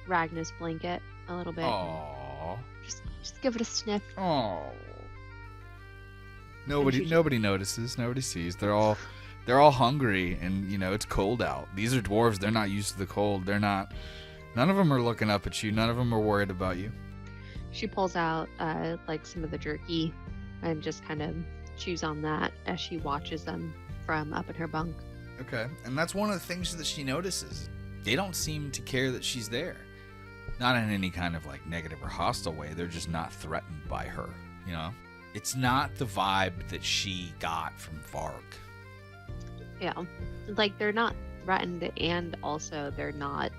Ragnus blanket a little bit. Aww. Just give it a sniff. Aww. Nobody notices. Nobody sees. They're all hungry, and it's cold out. These are dwarves. They're not used to the cold. None of them are looking up at you. None of them are worried about you. She pulls out some of the jerky and just kind of chews on that as she watches them from up in her bunk. Okay, and that's one of the things that she notices. They don't seem to care that she's there. Not in any kind of like negative or hostile way. They're just not threatened by her, It's not the vibe that she got from Varg. Yeah. Like, they're not threatened, and also they're not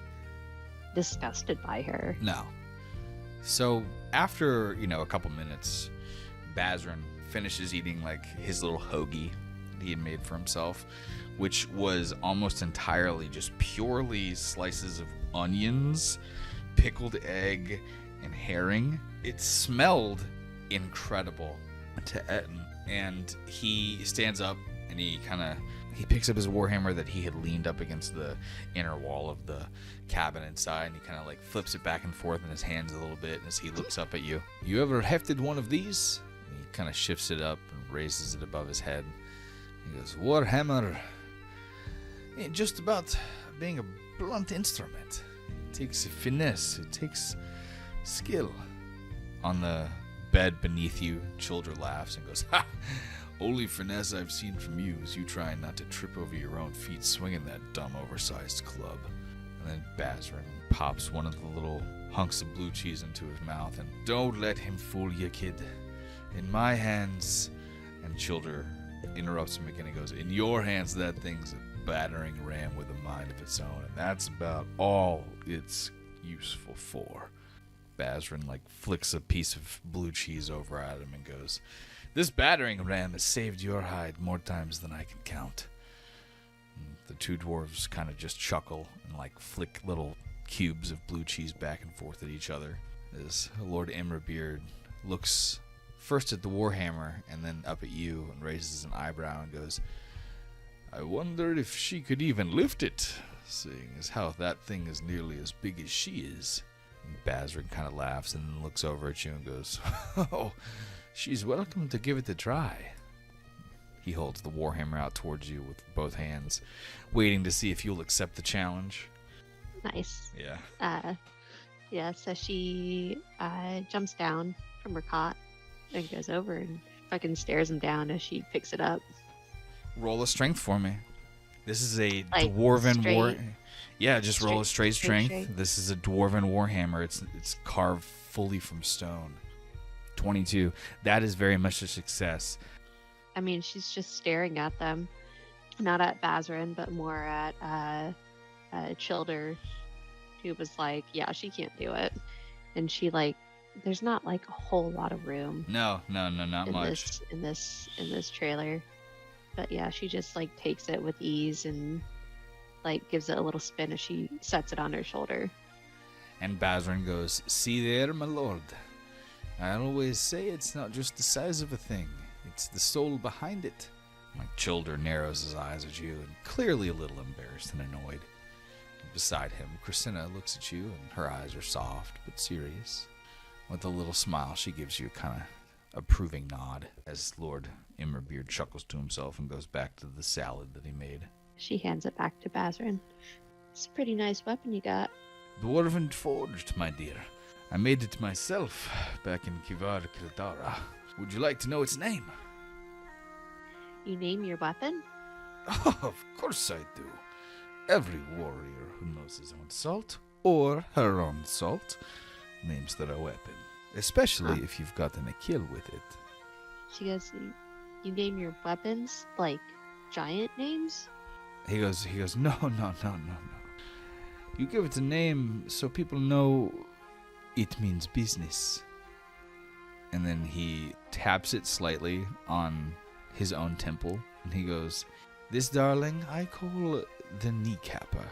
disgusted by her. No. So after, a couple minutes, Bazrin finishes eating like his little hoagie that he had made for himself, which was almost entirely just purely slices of onions, pickled egg, and herring. It smelled incredible to Ettin, and he stands up and he picks up his warhammer that he had leaned up against the inner wall of the cabin inside, and he kind of like flips it back and forth in his hands a little bit as he looks up at you. You ever hefted one of these? And he kind of shifts it up and raises it above his head. He goes, Warhammer ain't just about being a blunt instrument. It takes finesse. It takes skill. On the bed beneath you, Childer laughs and goes, Ha! Only finesse I've seen from you is you trying not to trip over your own feet swinging that dumb oversized club. And then Bazrin pops one of the little hunks of blue cheese into his mouth and, Don't let him fool you, kid. In my hands. And Childer interrupts him again and goes, In your hands that thing's a battering ram with a mind of its own, and that's about all it's useful for. Bazrin flicks a piece of blue cheese over at him and goes, "This battering ram has saved your hide more times than I can count." And the two dwarves kind of just chuckle and flick little cubes of blue cheese back and forth at each other as Lord Imrabeard looks first at the warhammer and then up at you and raises an eyebrow and goes, "I wondered if she could even lift it, seeing as how that thing is nearly as big as she is." And Bazrin kind of laughs and then looks over at you and goes, "Oh, she's welcome to give it a try." He holds the warhammer out towards you with both hands, waiting to see if you'll accept the challenge. Nice. Yeah. Yeah, so she jumps down from her cot and goes over and fucking stares him down as she picks it up. Roll a strength for me. This is a Like, dwarven straight- war. Yeah, just roll a straight strength. strength. This is a dwarven warhammer. It's carved fully from stone. 22. That is very much a success. I mean, she's just staring at them, not at Bazrin, but more at Childer, who was like, "Yeah, she can't do it," and she there's not a whole lot of room No, not in much. this trailer, but yeah, she just takes it with ease and gives it a little spin as she sets it on her shoulder. And Bazrin goes, "See there, my lord. I always say it's not just the size of a thing. It's the soul behind it." Childer narrows his eyes at you and clearly a little embarrassed and annoyed. Beside him, Christina looks at you and her eyes are soft but serious. With a little smile, she gives you a kind of approving nod as Lord Imrabeard chuckles to himself and goes back to the salad that he made. She hands it back to Bazrin. "It's a pretty nice weapon you got." Dwarven forged, my dear. I made it myself back in Kivar Kildara. Would you like to know its name? You name your weapon? Oh, of course I do. Every warrior who knows his own salt, or her own salt, names their weapon. Especially if you've gotten a kill with it. She goes, "You name your weapons giant names?" He goes, no. You give it a name so people know it means business. And then he taps it slightly on his own temple, and he goes, "This, darling, I call the kneecapper,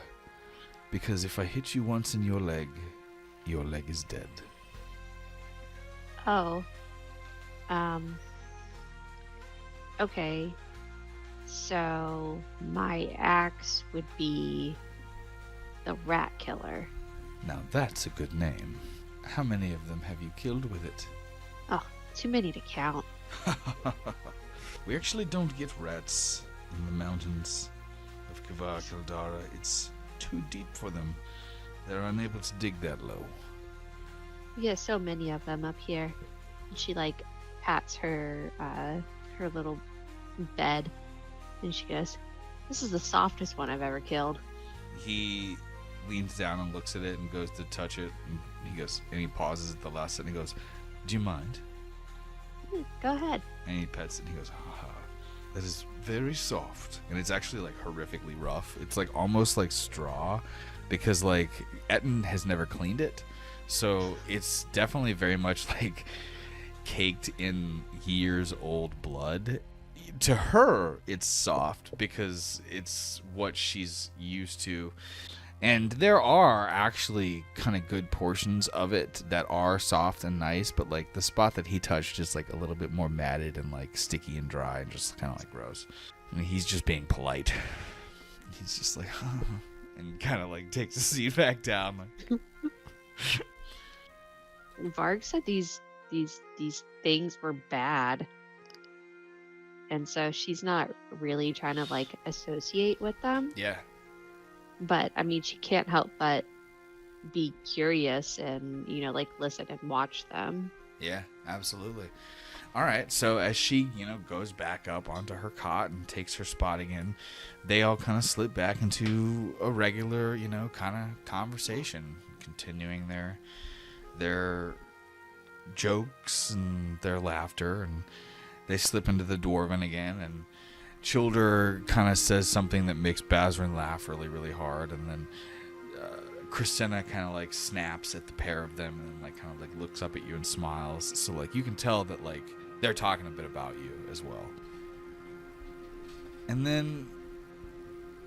because if I hit you once in your leg is dead." Oh. Okay. So my axe would be the rat killer. Now that's a good name. How many of them have you killed with it? Oh, too many to count. We actually don't get rats in the mountains of Kivar Kildara. It's too deep for them. They're unable to dig that low. We get so many of them up here. And she pats her her little bed, and she goes, "This is the softest one I've ever killed." He leans down and looks at it and goes to touch it, and he pauses at the last sentence and he goes, "Do you mind?" Go ahead. And he pets it and he goes, "Haha, that is very soft." And it's actually horrifically rough. It's almost like straw, because Ettin has never cleaned it, so it's definitely very much caked in years old blood. To her, it's soft because it's what she's used to. And there are actually kind of good portions of it that are soft and nice, but the spot that he touched is a little bit more matted and sticky and dry and just kind of gross. I mean, he's just being polite. He's just and kind of takes the seat back down. Varg said these things were bad. And so she's not really trying to associate with them. Yeah. But I mean, she can't help but be curious and, listen and watch them. Yeah, absolutely. All right, so as she, goes back up onto her cot and takes her spot again, they all kind of slip back into a regular, kind of conversation, continuing their jokes and their laughter, and they slip into the Dwarven again, and Childer kind of says something that makes Bazrin laugh really, really hard, and then Christina kind of like snaps at the pair of them and like kind of like looks up at you and smiles. So like you can tell that like they're talking a bit about you as well. And then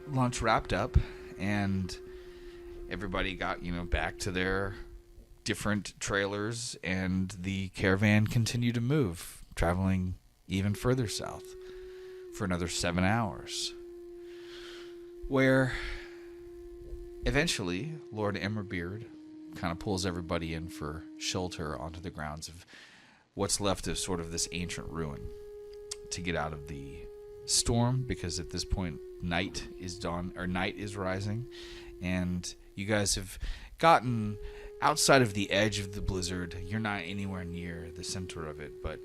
lunch wrapped up and everybody got, back to their different trailers, and the caravan continued to move, traveling even further south for another 7 hours, where eventually Lord Emberbeard kind of pulls everybody in for shelter onto the grounds of what's left of sort of this ancient ruin to get out of the storm, because at this point night is rising, and you guys have gotten outside of the edge of the blizzard. You're not anywhere near the center of it, but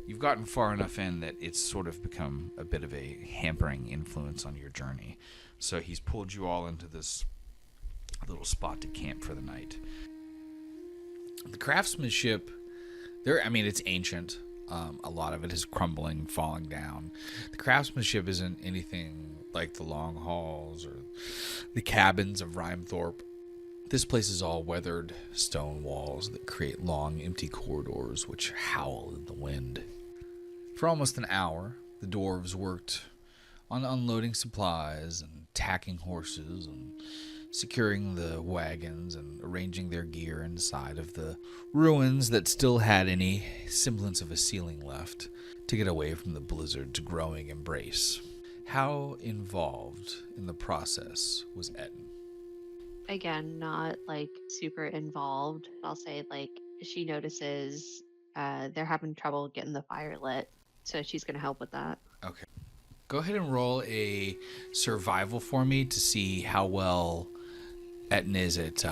you've gotten far enough in that it's sort of become a bit of a hampering influence on your journey. So he's pulled you all into this little spot to camp for the night. The craftsmanship, it's ancient. A lot of it is crumbling, falling down. The craftsmanship isn't anything like the long halls or the cabins of Rhymethorpe. This place is all weathered stone walls that create long, empty corridors which howl in the wind. For almost an hour, the dwarves worked on unloading supplies and tacking horses and securing the wagons and arranging their gear inside of the ruins that still had any semblance of a ceiling left to get away from the blizzard's growing embrace. How involved in the process was Ettin? Again, not like super involved. I'll say like she notices they're having trouble getting the fire lit, so she's going to help with that. Okay. Go ahead and roll a survival for me to see how well Ettin is at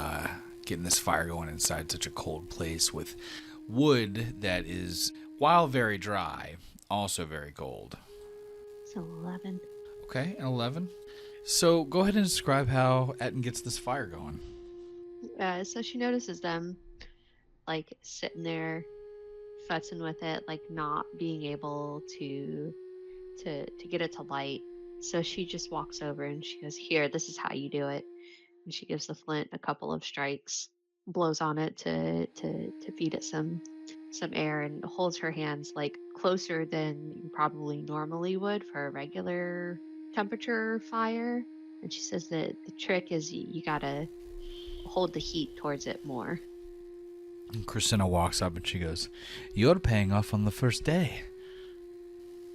getting this fire going inside such a cold place with wood that is, while very dry, also very cold. It's 11. Okay, an 11. So go ahead and describe how Ettin gets this fire going. So she notices them like sitting there futzing with it, like not being able to get it to light. So she just walks over and she goes, "Here, this is how you do it." And she gives the flint a couple of strikes, blows on it to feed it some air, and holds her hands like closer than you probably normally would for a regular temperature fire. And she says that the trick is you gotta hold the heat towards it more. And Christina walks up and she goes, "You're paying off on the first day."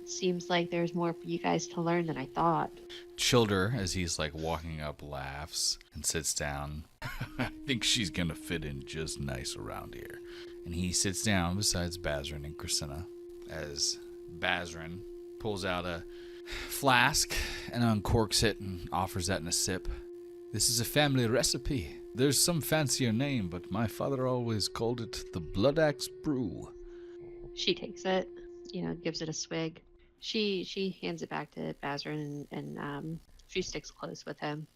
Seems like there's more for you guys to learn than I thought. Childer, as he's like walking up, laughs and sits down. "I think she's gonna fit in just nice around here." And he sits down beside Bazrin and Christina as Bazrin pulls out a flask and uncorks it and offers that in a sip. "This is a family recipe. There's some fancier name, but my father always called it the Blood Axe Brew." She takes it, gives it a swig. She hands it back to Bazrin and she sticks close with him.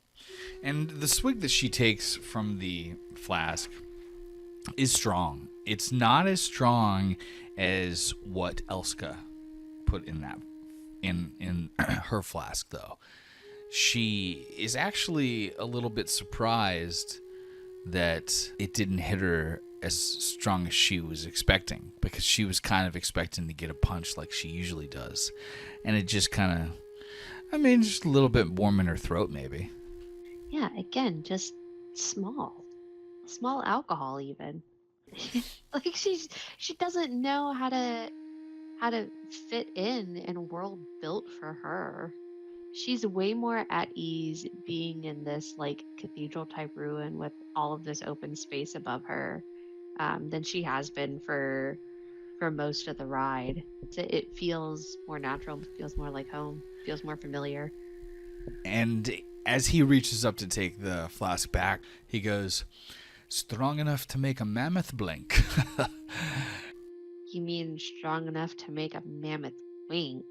And the swig that she takes from the flask is strong. It's not as strong as what Elska put in her flask, though. She is actually a little bit surprised that it didn't hit her as strong as she was expecting, because she was kind of expecting to get a punch like she usually does. And it just kind of, just a little bit warm in her throat, maybe. Yeah, again, just small alcohol even. Like she doesn't know how to fit in a world built for her. She's way more at ease being in this like cathedral type ruin with all of this open space above her than she has been for most of the ride. It feels more natural, feels more like home, feels more familiar. And as he reaches up to take the flask back, he goes, "Strong enough to make a mammoth blink." You mean strong enough to make a mammoth wink?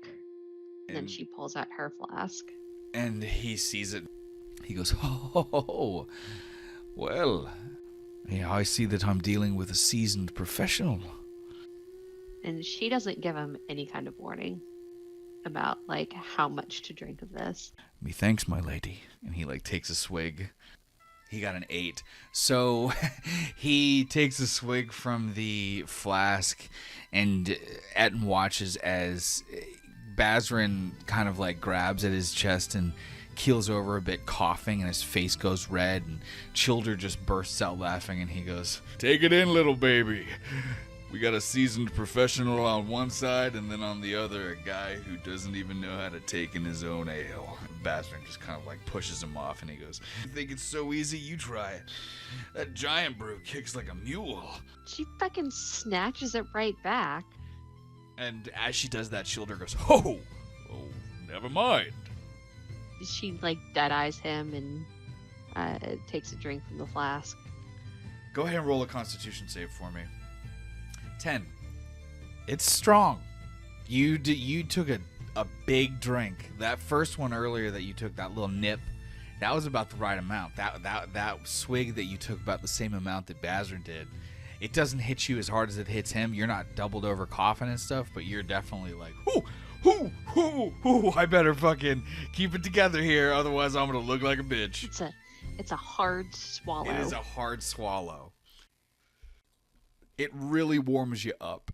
And then she pulls out her flask. And he sees it. He goes, "Oh, well, yeah, I see that I'm dealing with a seasoned professional." And she doesn't give him any kind of warning. about like how much to drink of this. Methinks, my lady. And he like takes a swig. He got an 8. So he takes a swig from the flask, and Ettin watches as Bazrin kind of like grabs at his chest and keels over a bit, coughing, and his face goes red, and Childer just bursts out laughing, and he goes, Take it in, little baby. We got a seasoned professional on one side, and then on the other, a guy who doesn't even know how to take in his own ale. Bazrin just kind of like pushes him off, and he goes, You think it's so easy? You try it. That giant brew kicks like a mule. She fucking snatches it right back. and as she does that, Childer goes, Oh, never mind. She like dead eyes him and takes a drink from the flask. Go ahead and roll a Constitution save for me. 10. It's strong. You took a big drink. That first one earlier that you took, that little nip, that was about the right amount. That swig that you took, about the same amount that Bazrin did. It doesn't hit you as hard as it hits him. You're not doubled over coughing and stuff, but you're definitely like, I better fucking keep it together here, otherwise I'm gonna look like a bitch. It's a hard swallow. It is a hard swallow. It really warms you up.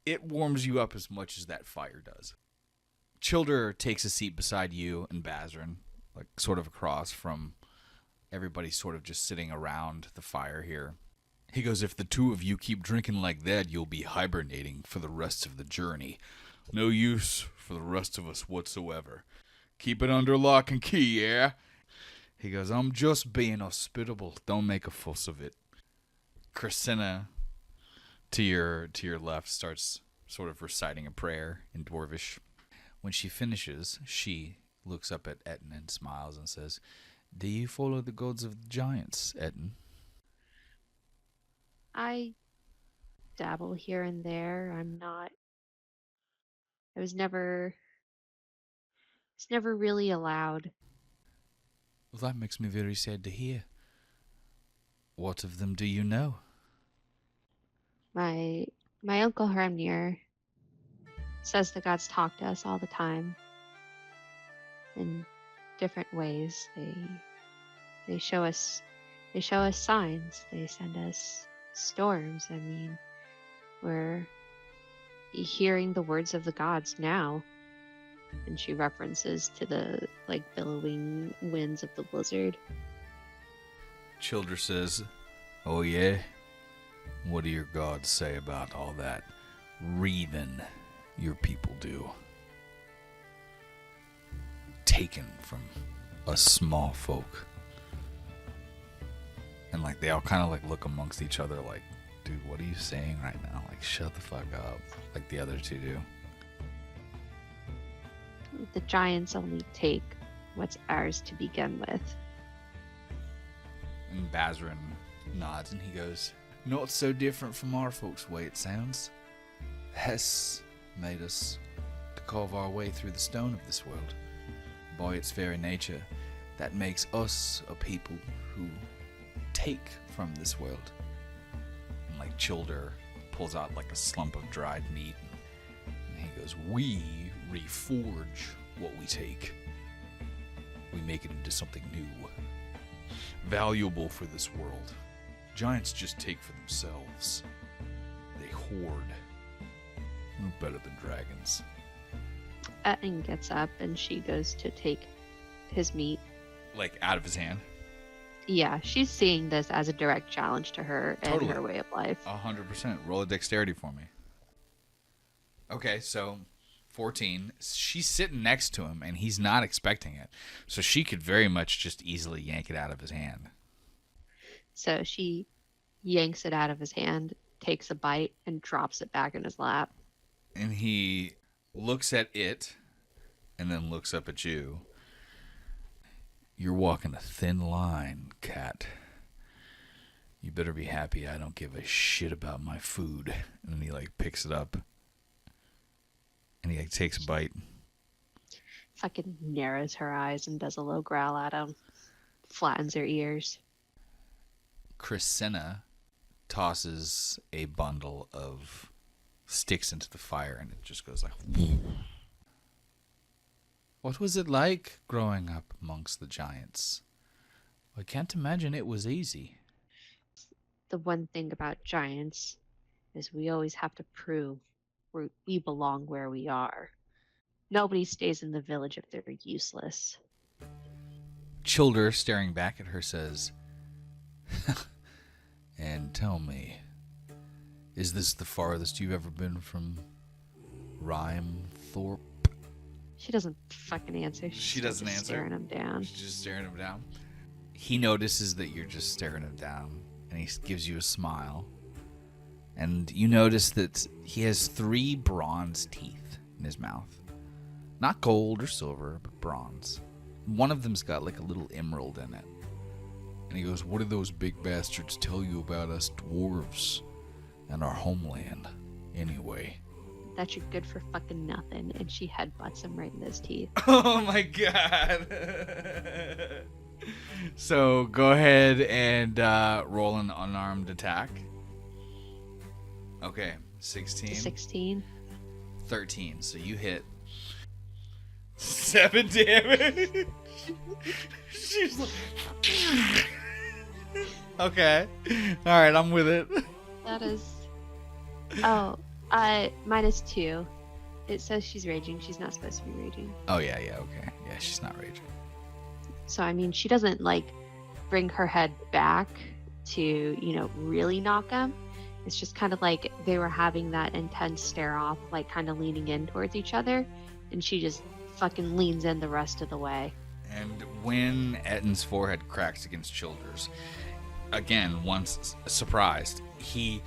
It warms you up as much as that fire does. Childer takes a seat beside you and Bazrin, like sort of across from everybody, sort of just sitting around the fire here. He goes, If the two of you keep drinking like that, you'll be hibernating for the rest of the journey. No use for the rest of us whatsoever. Keep it under lock and key, yeah? He goes, I'm just being hospitable. Don't make a fuss of it. Christina, to your left, starts sort of reciting a prayer in Dwarvish. When she finishes, she looks up at Ettin and smiles and says, Do you follow the gods of the giants, Ettin? I dabble here and there. It's never really allowed. Well, that makes me very sad to hear. What of them do you know? My uncle Hrimnir says the gods talk to us all the time in different ways. They show us signs. They send us storms. I mean, we're hearing the words of the gods now. And she references to the like billowing winds of the blizzard. Childer says, Oh yeah? What do your gods say about all that reaving your people do? Taken from us small folk. And like they all kind of like look amongst each other like, Dude, what are you saying right now? Like, shut the fuck up. Like the other two do. The giants only take what's ours to begin with. And Bazrin nods and he goes, Not so different from our folks' way it sounds. Hess made us to carve our way through the stone of this world. By its very nature, that makes us a people who take from this world. And like Childer pulls out like a slump of dried meat and he goes, We reforge what we take. We make it into something new, valuable for this world. Giants just take for themselves. They hoard. No better than dragons. Ettin gets up and she goes to take his meat. Like out of his hand? Yeah, she's seeing this as a direct challenge to her and her way of life. 100%. Roll a dexterity for me. Okay, so 14. She's sitting next to him and he's not expecting it. So she could very much just easily yank it out of his hand. So she yanks it out of his hand, takes a bite, and drops it back in his lap. And he looks at it and then looks up at you. You're walking a thin line, cat. You better be happy I don't give a shit about my food. And then he like picks it up. And he like takes a bite. Fucking narrows her eyes and does a low growl at him. Flattens her ears. Christina tosses a bundle of sticks into the fire and it just goes like... What was it like growing up amongst the giants? I can't imagine it was easy. The one thing about giants is we always have to prove we belong where we are. Nobody stays in the village if they're useless. Childer, staring back at her, says, and tell me, is this the farthest you've ever been from Rhymethorpe? She doesn't fucking answer. She doesn't just answer? Staring him down. She's just staring him down. He notices that you're just staring him down, and he gives you a smile. And you notice that he has 3 bronze teeth in his mouth. Not gold or silver, but bronze. One of them's got like a little emerald in it. And he goes, what do those big bastards tell you about us dwarves and our homeland, anyway? That you're good for fucking nothing. And she headbutts him right in his teeth. Oh my god. So go ahead and roll an unarmed attack. Okay, 16. 16. 13, so you hit 7 damage. She's like... Okay. Alright, I'm with it. That is... Oh, -2. It says she's raging. She's not supposed to be raging. Oh, yeah, okay. Yeah, she's not raging. So, I mean, she doesn't, like, bring her head back to, really knock him. It's just kind of like they were having that intense stare off, like, kind of leaning in towards each other. And she just fucking leans in the rest of the way. And when Ettin's forehead cracks against Childer's, again, once surprised, he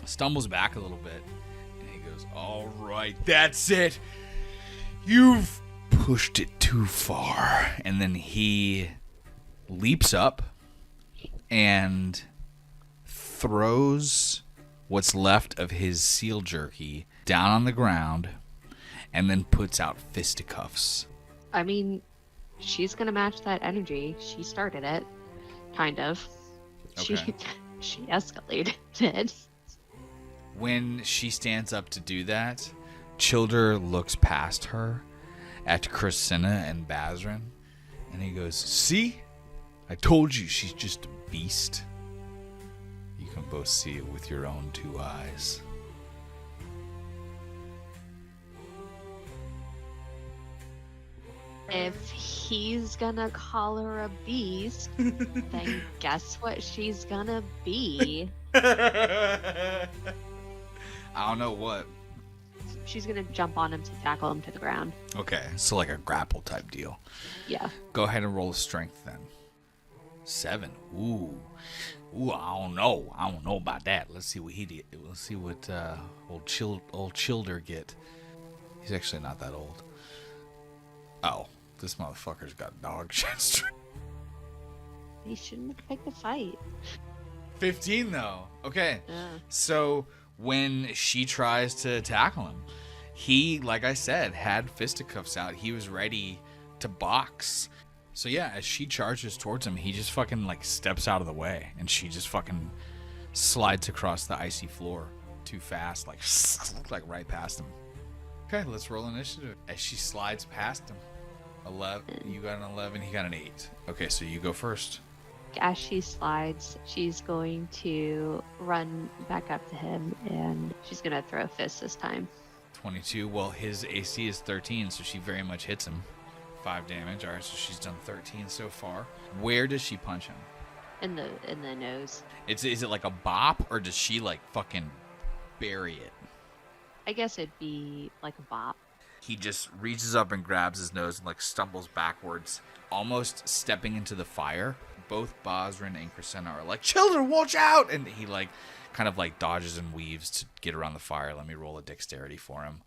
stumbles back a little bit, and he goes, all right, that's it. You've pushed it too far. And then he leaps up and throws what's left of his seal jerky down on the ground and then puts out fisticuffs. I mean, she's going to match that energy. She started it, kind of. Okay. She escalated it. When she stands up to do that, Childer looks past her at Christina and Bazrin, and he goes, see? I told you she's just a beast. You can both see it with your own 2 eyes. If he's gonna call her a beast, then guess what she's gonna be? I don't know what. She's gonna jump on him to tackle him to the ground. Okay, so like a grapple type deal. Yeah. Go ahead and roll a strength then. 7. Ooh, I don't know about that. Let's see what he did. Let's see what old Childer get. He's actually not that old. Oh, this motherfucker's got dog shit. He shouldn't have picked a fight. 15 though. Okay. Yeah. So when she tries to tackle him, he, like I said, had fisticuffs out. He was ready to box. So yeah, as she charges towards him, he just fucking like steps out of the way, and she just fucking slides across the icy floor too fast, like right past him. Okay, let's roll initiative. As she slides past him, 11. You got an 11. He got an 8. Okay, so you go first. As she slides, she's going to run back up to him, and she's gonna throw a fist this time. 22. Well, his AC is 13, so she very much hits him. 5 damage. All right, so she's done 13 so far. Where does she punch him? In the nose. Is it like a bop, or does she like fucking bury it? I guess it'd be like a bop. He just reaches up and grabs his nose and like stumbles backwards, almost stepping into the fire. Both Bazrin and Christina are like, "Children, watch out!" And he like kind of like dodges and weaves to get around the fire. Let me roll a dexterity for him.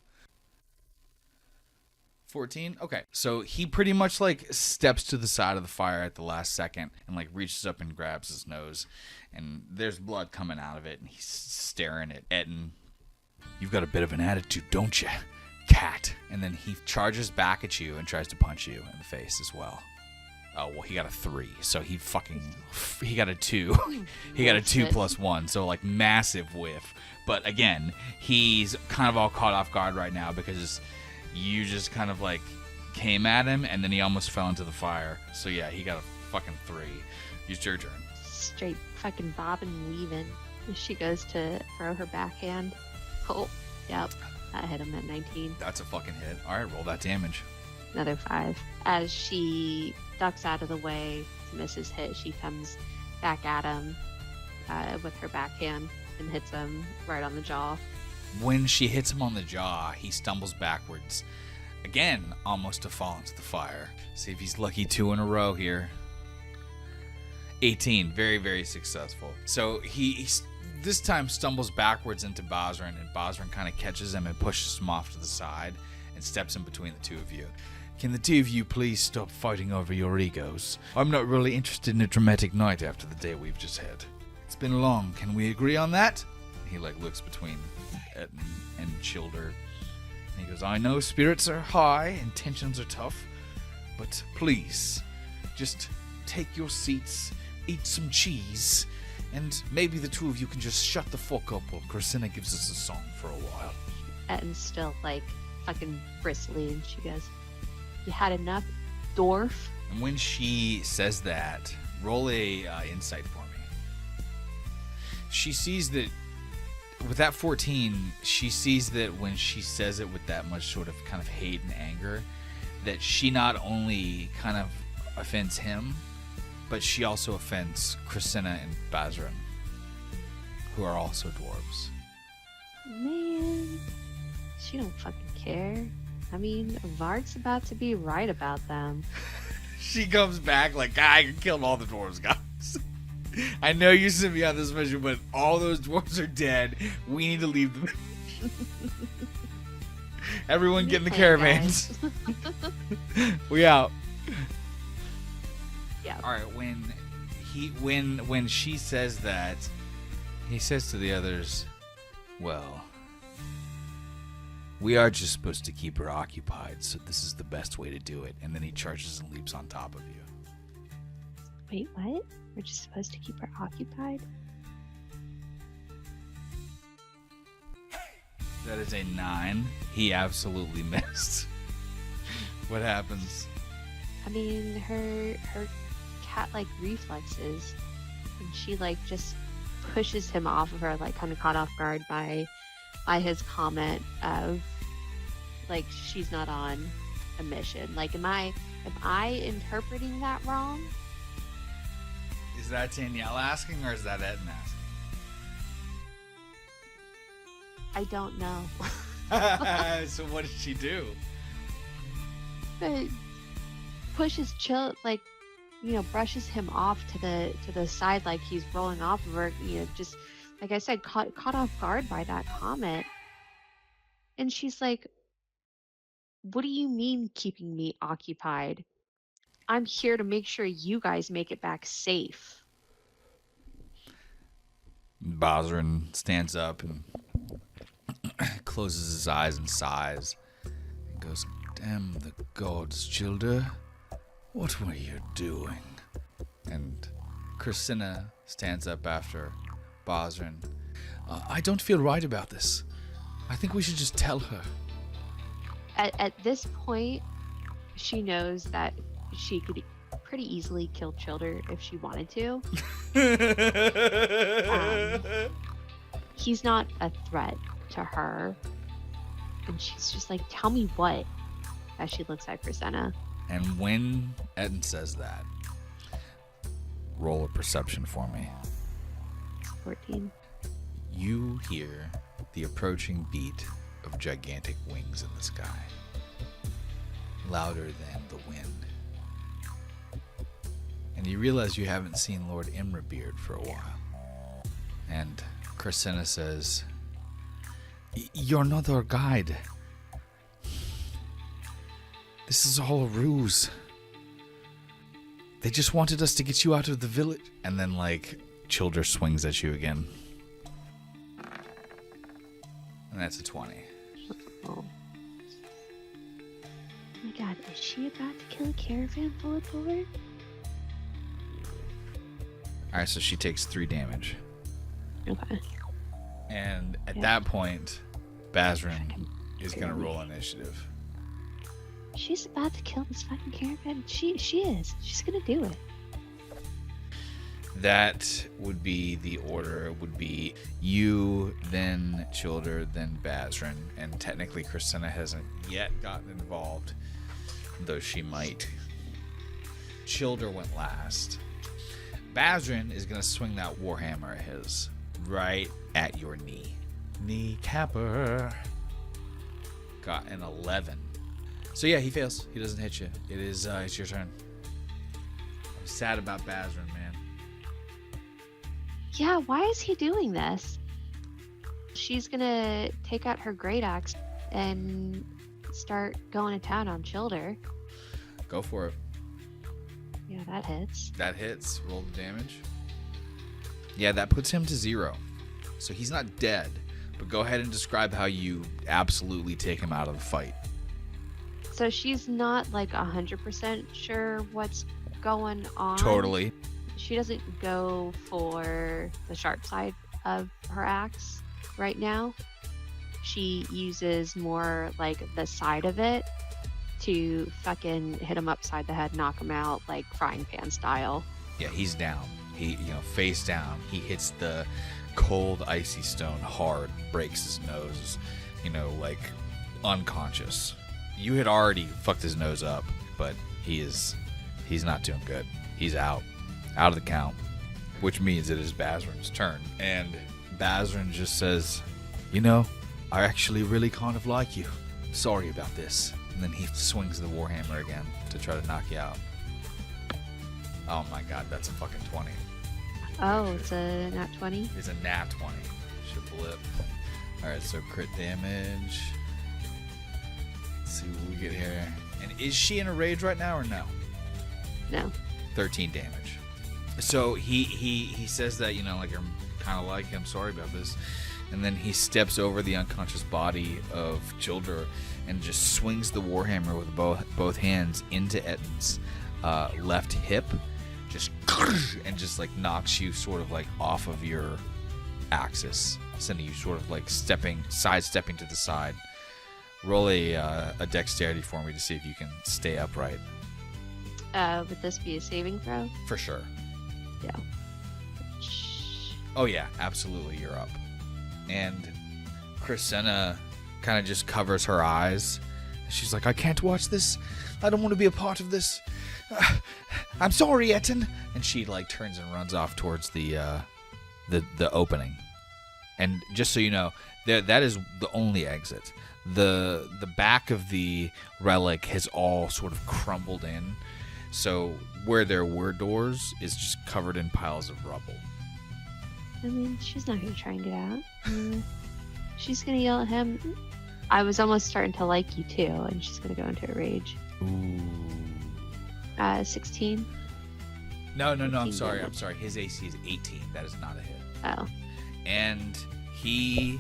14? Okay. So he pretty much like steps to the side of the fire at the last second and like reaches up and grabs his nose. And there's blood coming out of it. And he's staring at Ettin. You've got a bit of an attitude, don't you, cat? And then he charges back at you and tries to punch you in the face as well. Oh, well, he got a 3. So he got a 2. He got a 2 plus 1. So like massive whiff. But again, he's kind of all caught off guard right now because you just kind of like came at him, and then he almost fell into the fire. So yeah, he got a fucking 3. It's your turn. Straight fucking bobbing and weaving. She goes to throw her backhand. Oh, yep. That hit him at 19. That's a fucking hit. All right, roll that damage. Another 5. As she ducks out of the way to miss his hit, she comes back at him with her backhand and hits him right on the jaw. When she hits him on the jaw, he stumbles backwards. Again, almost to fall into the fire. See if he's lucky 2 in a row here. 18. Very, very successful. So he this time stumbles backwards into Bazran, and Bazran kind of catches him and pushes him off to the side and steps in between the two of you. Can the two of you please stop fighting over your egos? I'm not really interested in a dramatic night after the day we've just had. It's been long. Can we agree on that? He looks between Ettin and Childer. And he goes, I know spirits are high and tensions are tough, but please, just take your seats, eat some cheese, and maybe the two of you can just shut the fuck up while Corsina gives us a song for a while. Ettin's still fucking bristly, and she goes, you had enough, dwarf? And when she says that, roll a insight for me. She sees that, with that 14, she sees that when she says it with that much sort of kind of hate and anger, that she not only kind of offends him, but she also offends Corsina and Bazran, who are also dwarves. Man, she don't fucking care. I mean, Varg's about to be right about them. She comes back like, I killed all the dwarves, guys. I know you sent me on this mission, but all those dwarves are dead. We need to leave them. Everyone get in the caravans. We out. Yeah. All right. When she says that, he says to the others, "Well, we are just supposed to keep her occupied, so this is the best way to do it." And then he charges and leaps on top of you. Wait, what? We're just supposed to keep her occupied? That is a 9. He absolutely missed. What happens? I mean, her cat-like reflexes, and she just pushes him off of her, kind of caught off guard by his comment of she's not on a mission. Am I interpreting that wrong? Is that Danielle asking, or is that Ettin asking? I don't know. So what did she do? But pushes brushes him off to the side like he's rolling off of her, just like I said, caught off guard by that comment. And she's like, what do you mean keeping me occupied? I'm here to make sure you guys make it back safe. Bazran stands up and closes his eyes and sighs and goes, damn the gods, Childer. What were you doing? And Corsina stands up after Bazran. I don't feel right about this. I think we should just tell her. At this point, she knows that she could pretty easily kill Childer if she wanted to. He's not a threat to her. And she's just like, tell me what? As she looks at Corsina. And when Ettin says that, roll a perception for me. 14. You hear the approaching beat of gigantic wings in the sky, louder than the wind. And you realize you haven't seen Lord Imrabeard for a while. And Corsina says, you're not our guide. This is all a ruse. They just wanted us to get you out of the village. And then, Childer swings at you again. And that's a 20. Oh my god, is she about to kill a caravan full of dwarves? Alright, so she takes 3 damage. Okay. And at that point, Bazran is going to roll initiative. she's about to kill this fucking caravan. She is. She's gonna do it. That would be the order. It would be you, then Childer, then Bazrin, and technically Christina hasn't yet gotten involved, though she might. Childer went last. Bazrin is going to swing that warhammer of his right at your knee. Knee capper. Got an 11. So yeah, he fails. He doesn't hit you. It's your turn. I'm sad about Bazrin, man. Yeah, why is he doing this? She's gonna take out her great axe and start going to town on Childer. Go for it. Yeah, that hits. That hits. Roll the damage. Yeah, that puts him to 0. So he's not dead, but go ahead and describe how you absolutely take him out of the fight. So she's not like 100% sure what's going on. Totally. She doesn't go for the sharp side of her axe right now. She uses more like the side of it to fucking hit him upside the head, knock him out, like frying pan style. Yeah, he's down. He, face down. He hits the cold, icy stone hard, breaks his nose, like unconscious. You had already fucked his nose up, but he's not doing good. He's out of the count, which means it is Bazrin's turn. And Bazrin just says, I actually really kind of like you. Sorry about this. And then he swings the warhammer again to try to knock you out. Oh my god, that's a fucking 20. Oh, it's a nat 20? It's a nat 20. Should blip. Alright, so crit damage. Let's see what we get here. And is she in a rage right now or no? No. 13 damage. So he says that, like, I'm kind of like, I'm sorry about this. And then he steps over the unconscious body of Childer and just swings the warhammer with both hands into Ettin's left hip, and just like knocks you sort of like off of your axis, sending you sort of like sidestepping to the side. Roll a dexterity for me to see if you can stay upright. Would this be a saving throw? For sure. Yeah. Oh yeah, absolutely, you're up. And Christina kind of just covers her eyes. She's like, I can't watch this. I don't want to be a part of this. I'm sorry, Ettin. And she like turns and runs off towards the opening. And just so you know, that is the only exit. The back of the relic has all sort of crumbled in. So where there were doors is just covered in piles of rubble. I mean, she's not going to try and get out. She's going to yell at him, I was almost starting to like you too, and she's going to go into a rage. Ooh. 16? No, I'm sorry. His AC is 18. That is not a hit. Oh. And he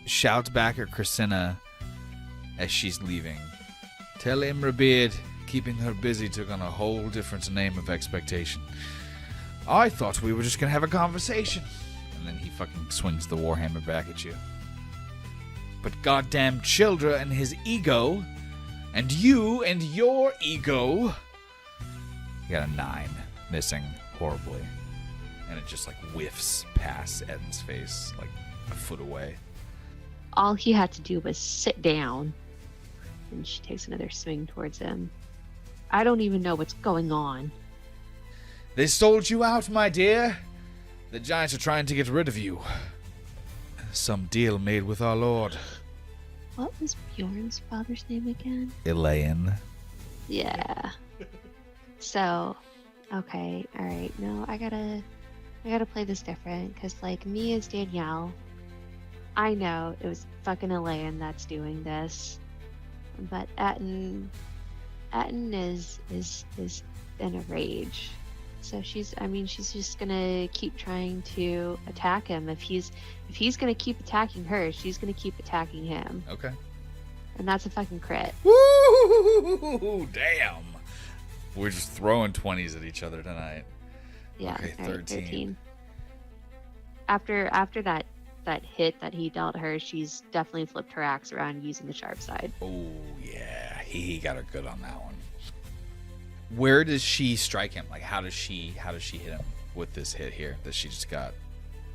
shouts back at Christina as she's leaving. Tell Imrabeard keeping her busy took on a whole different name of expectation. I thought we were just going to have a conversation. And then he fucking swings the warhammer back at you. But goddamn Childer and his ego, and you and your ego. You got a 9, missing horribly. And it just like whiffs past Ettin's face, like a foot away. All he had to do was sit down. And she takes another swing towards him. I don't even know what's going on. They sold you out, my dear. The giants are trying to get rid of you. Some deal made with our lord. What was Bjorn's father's name again? Elaine. Yeah. So, okay, all right. No, I gotta play this different, because like me as Danielle, I know it was fucking Elaine that's doing this, but Ettin is in a rage. So she's just gonna keep trying to attack him. If he's gonna keep attacking her, she's gonna keep attacking him. Okay. And that's a fucking crit. Woo! Damn. We're just throwing 20s at each other tonight. Yeah. Okay, all right, 13. After that hit that he dealt her, she's definitely flipped her axe around using the sharp side. Oh yeah, he got her good on that one. Where does she strike him? Like, how does she hit him with this hit here that she just got?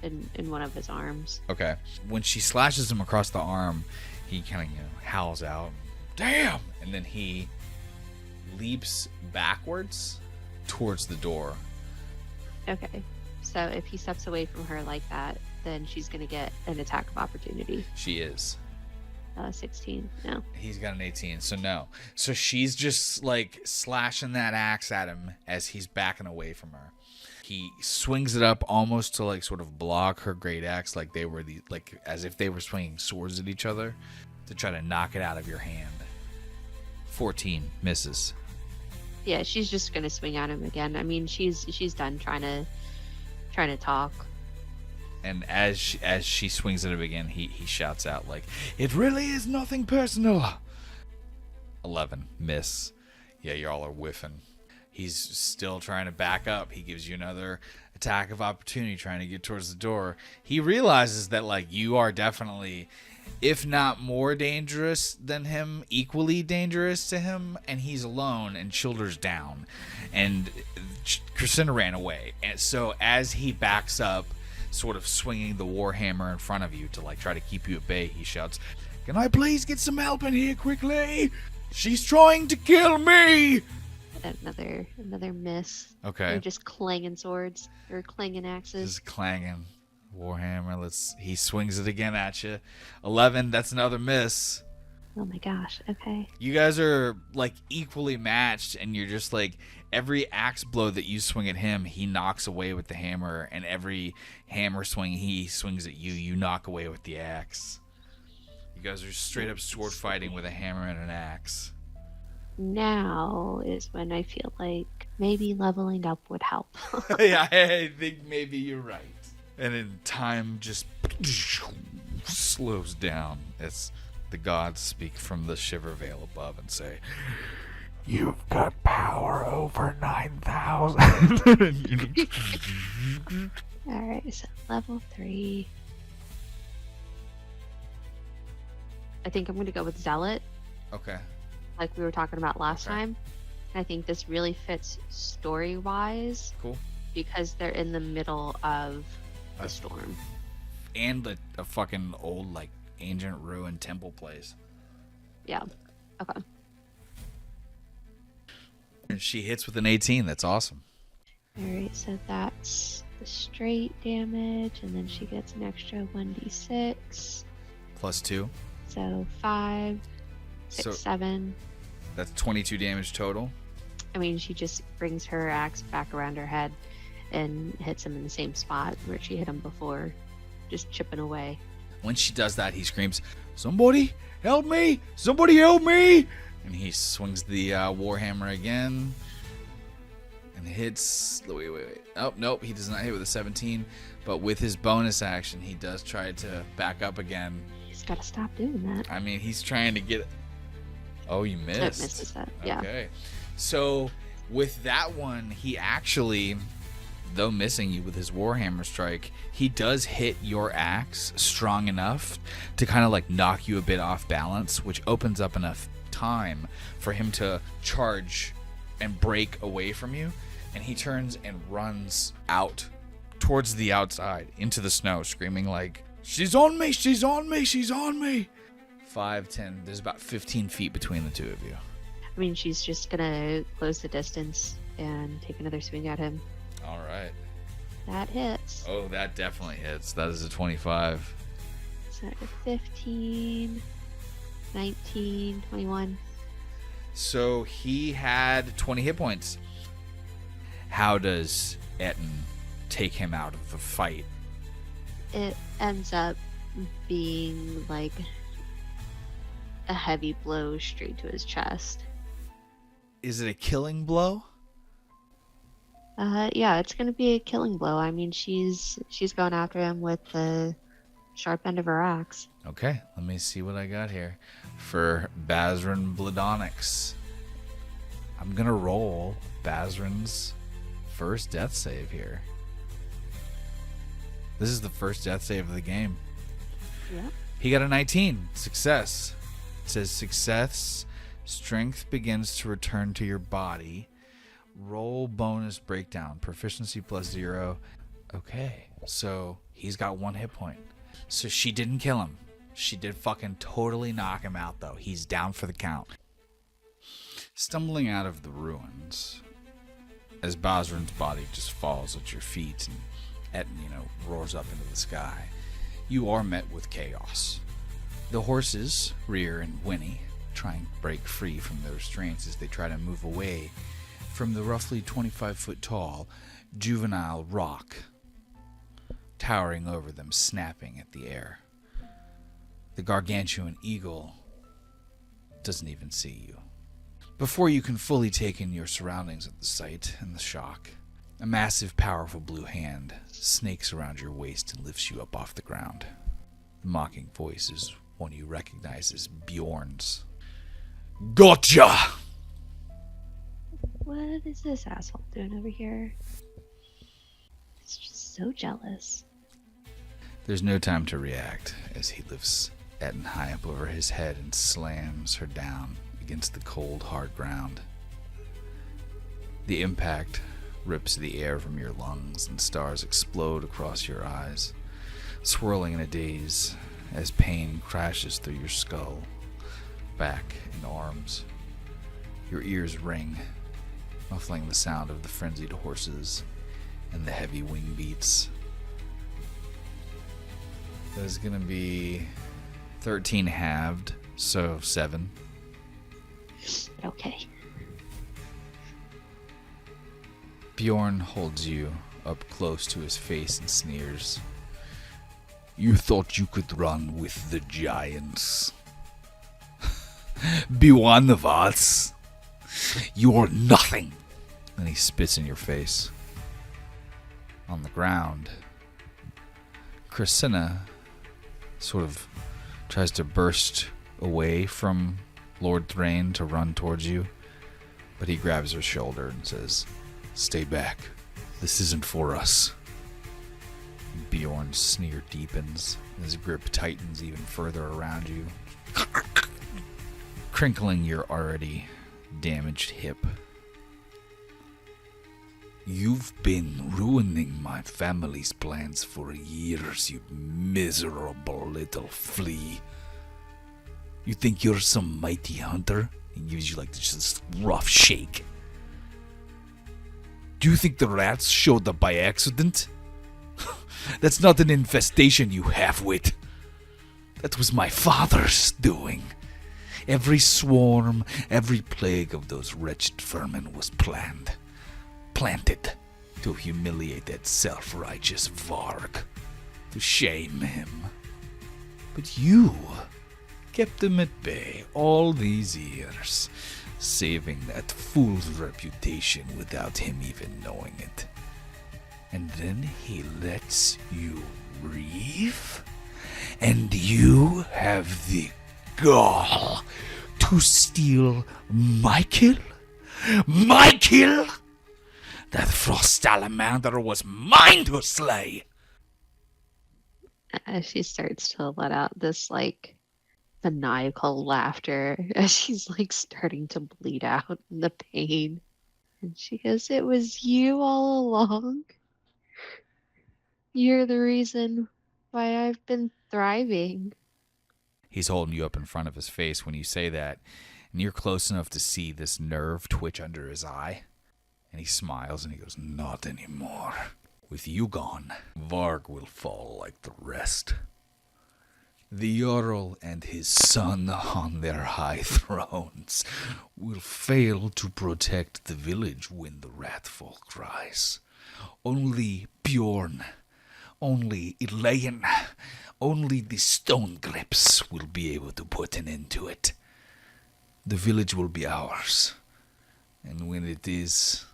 In one of his arms. Okay. When she slashes him across the arm, he kind of howls out, "Damn!" And then he leaps backwards towards the door. Okay. So if he steps away from her like that, then she's going to get an attack of opportunity. She is. 16. No. He's got an 18, so no. So she's just like slashing that axe at him as he's backing away from her. He swings it up almost to like sort of block her great axe, like they were as if they were swinging swords at each other to try to knock it out of your hand. 14 misses. Yeah, she's just going to swing at him again. I mean, she's done trying to talk. And as she swings at him again, he shouts out like, "It really is nothing personal." 11, miss. Yeah, y'all are whiffing. He's still trying to back up. He gives you another attack of opportunity trying to get towards the door. He realizes that like you are definitely, if not more dangerous than him, equally dangerous to him, and he's alone and shoulders down. And Crescenda ran away. And so as he backs up, sort of swinging the warhammer in front of you to like try to keep you at bay, he shouts, "Can I please get some help in here quickly? She's trying to kill me!" Another miss. Okay. They're just clanging swords or clanging axes. Just clanging warhammer. He swings it again at you. 11, that's another miss. Oh my gosh. Okay. You guys are like equally matched, and you're just like, every axe blow that you swing at him, he knocks away with the hammer, and every hammer swing he swings at you, you knock away with the axe. You guys are straight up sword fighting with a hammer and an axe. Now is when I feel like maybe leveling up would help. Yeah, I think maybe you're right. And then time just slows down as the gods speak from the Shiver Veil above and say, "You've got power over 9,000. Alright, so level 3. I think I'm going to go with Zealot, Okay. like we were talking about last Okay. time. I think this really fits story-wise Cool. because they're in the middle of the storm. And a fucking old, like, ancient ruined temple place. Yeah. Okay. And she hits with an 18. That's awesome. Alright, so that's the straight damage, and then she gets an extra 1d6. Plus 2. So 5, 6, So- 7. That's 22 damage total. I mean, she just brings her axe back around her head and hits him in the same spot where she hit him before, just chipping away. When she does that, he screams, "Somebody help me! Somebody help me!" And he swings the warhammer again and hits. Wait. Oh, nope, he does not hit with a 17. But with his bonus action, he does try to back up again. He's got to stop doing that. I mean, he's trying to get. Oh, you missed. It misses that, yeah. Okay. So with that one, he actually, though missing you with his warhammer strike, he does hit your axe strong enough to kind of like knock you a bit off balance, which opens up enough time for him to charge and break away from you. And he turns and runs out towards the outside into the snow, screaming like, "She's on me! She's on me! She's on me!" 5, 10. There's about 15 feet between the two of you. I mean, she's just gonna close the distance and take another swing at him. All right. That hits. Oh, that definitely hits. That is a 25. So 15, 19, 21. So he had 20 hit points. How does Ettin take him out of the fight? It ends up being like a heavy blow straight to his chest. Is it a killing blow? Yeah, it's gonna be a killing blow. I mean, she's going after him with the sharp end of her axe. Okay, let me see what I got here for Bazrin Bladonix. I'm gonna roll Bazrin's first death save here. This is the first death save of the game. Yeah. He got a 19. Success. It says success Strength begins to return to your body. Roll bonus breakdown. Proficiency +0. Okay, so he's got 1 hit point. So she didn't kill him. She did fucking totally knock him out, though. He's down for the count. Stumbling out of the ruins, as Basran's body just falls at your feet and Ettin, roars up into the sky, you are met with chaos. The horses, Rear and Winnie, try and break free from their restraints as they try to move away from the roughly 25-foot tall juvenile rock towering over them, snapping at the air. The gargantuan eagle doesn't even see you. Before you can fully take in your surroundings at the sight and the shock, a massive, powerful blue hand snakes around your waist and lifts you up off the ground. The mocking voice is one you recognize as Bjorn's. Gotcha! What is this asshole doing over here? It's just so jealous. There's no time to react as he lifts Ettin high up over his head and slams her down against the cold, hard ground. The impact rips the air from your lungs and stars explode across your eyes, swirling in a daze as pain crashes through your skull, back, and arms. Your ears ring, muffling the sound of the frenzied horses and the heavy wing beats. That is going to be 13 halved, so 7. Okay. Bjorn holds you up close to his face and sneers. You thought you could run with the giants? Be one of us? You're nothing. Then he spits in your face. On the ground, Christina sort of tries to burst away from Lord Thrain to run towards you, but he grabs her shoulder and says, "Stay back. This isn't for us." Bjorn's sneer deepens, and his grip tightens even further around you, crinkling your already damaged hip. You've been ruining my family's plans for years, you miserable little flea. You think you're some mighty hunter? He gives you like this rough shake. Do you think the rats showed up by accident? That's not an infestation, you half-wit. That was my father's doing. Every swarm, every plague of those wretched vermin was planted to humiliate that self-righteous Varg, to shame him. But you kept him at bay all these years, saving that fool's reputation without him even knowing it. And then he lets you leave? And you have the gall to steal my kill? My kill? That frost salamander was mine to slay! As she starts to let out this, maniacal laughter as she's, starting to bleed out in the pain. And she goes, "It was you all along. You're the reason why I've been thriving." He's holding you up in front of his face when you say that, and you're close enough to see this nerve twitch under his eye. And he smiles and he goes, "Not anymore. With you gone, Varg will fall like the rest. The Jarl and his son on their high thrones will fail to protect the village when the ratfolk rise. Only Bjorn, only Elaine, only the stone grips will be able to put an end to it. The village will be ours. And when it is,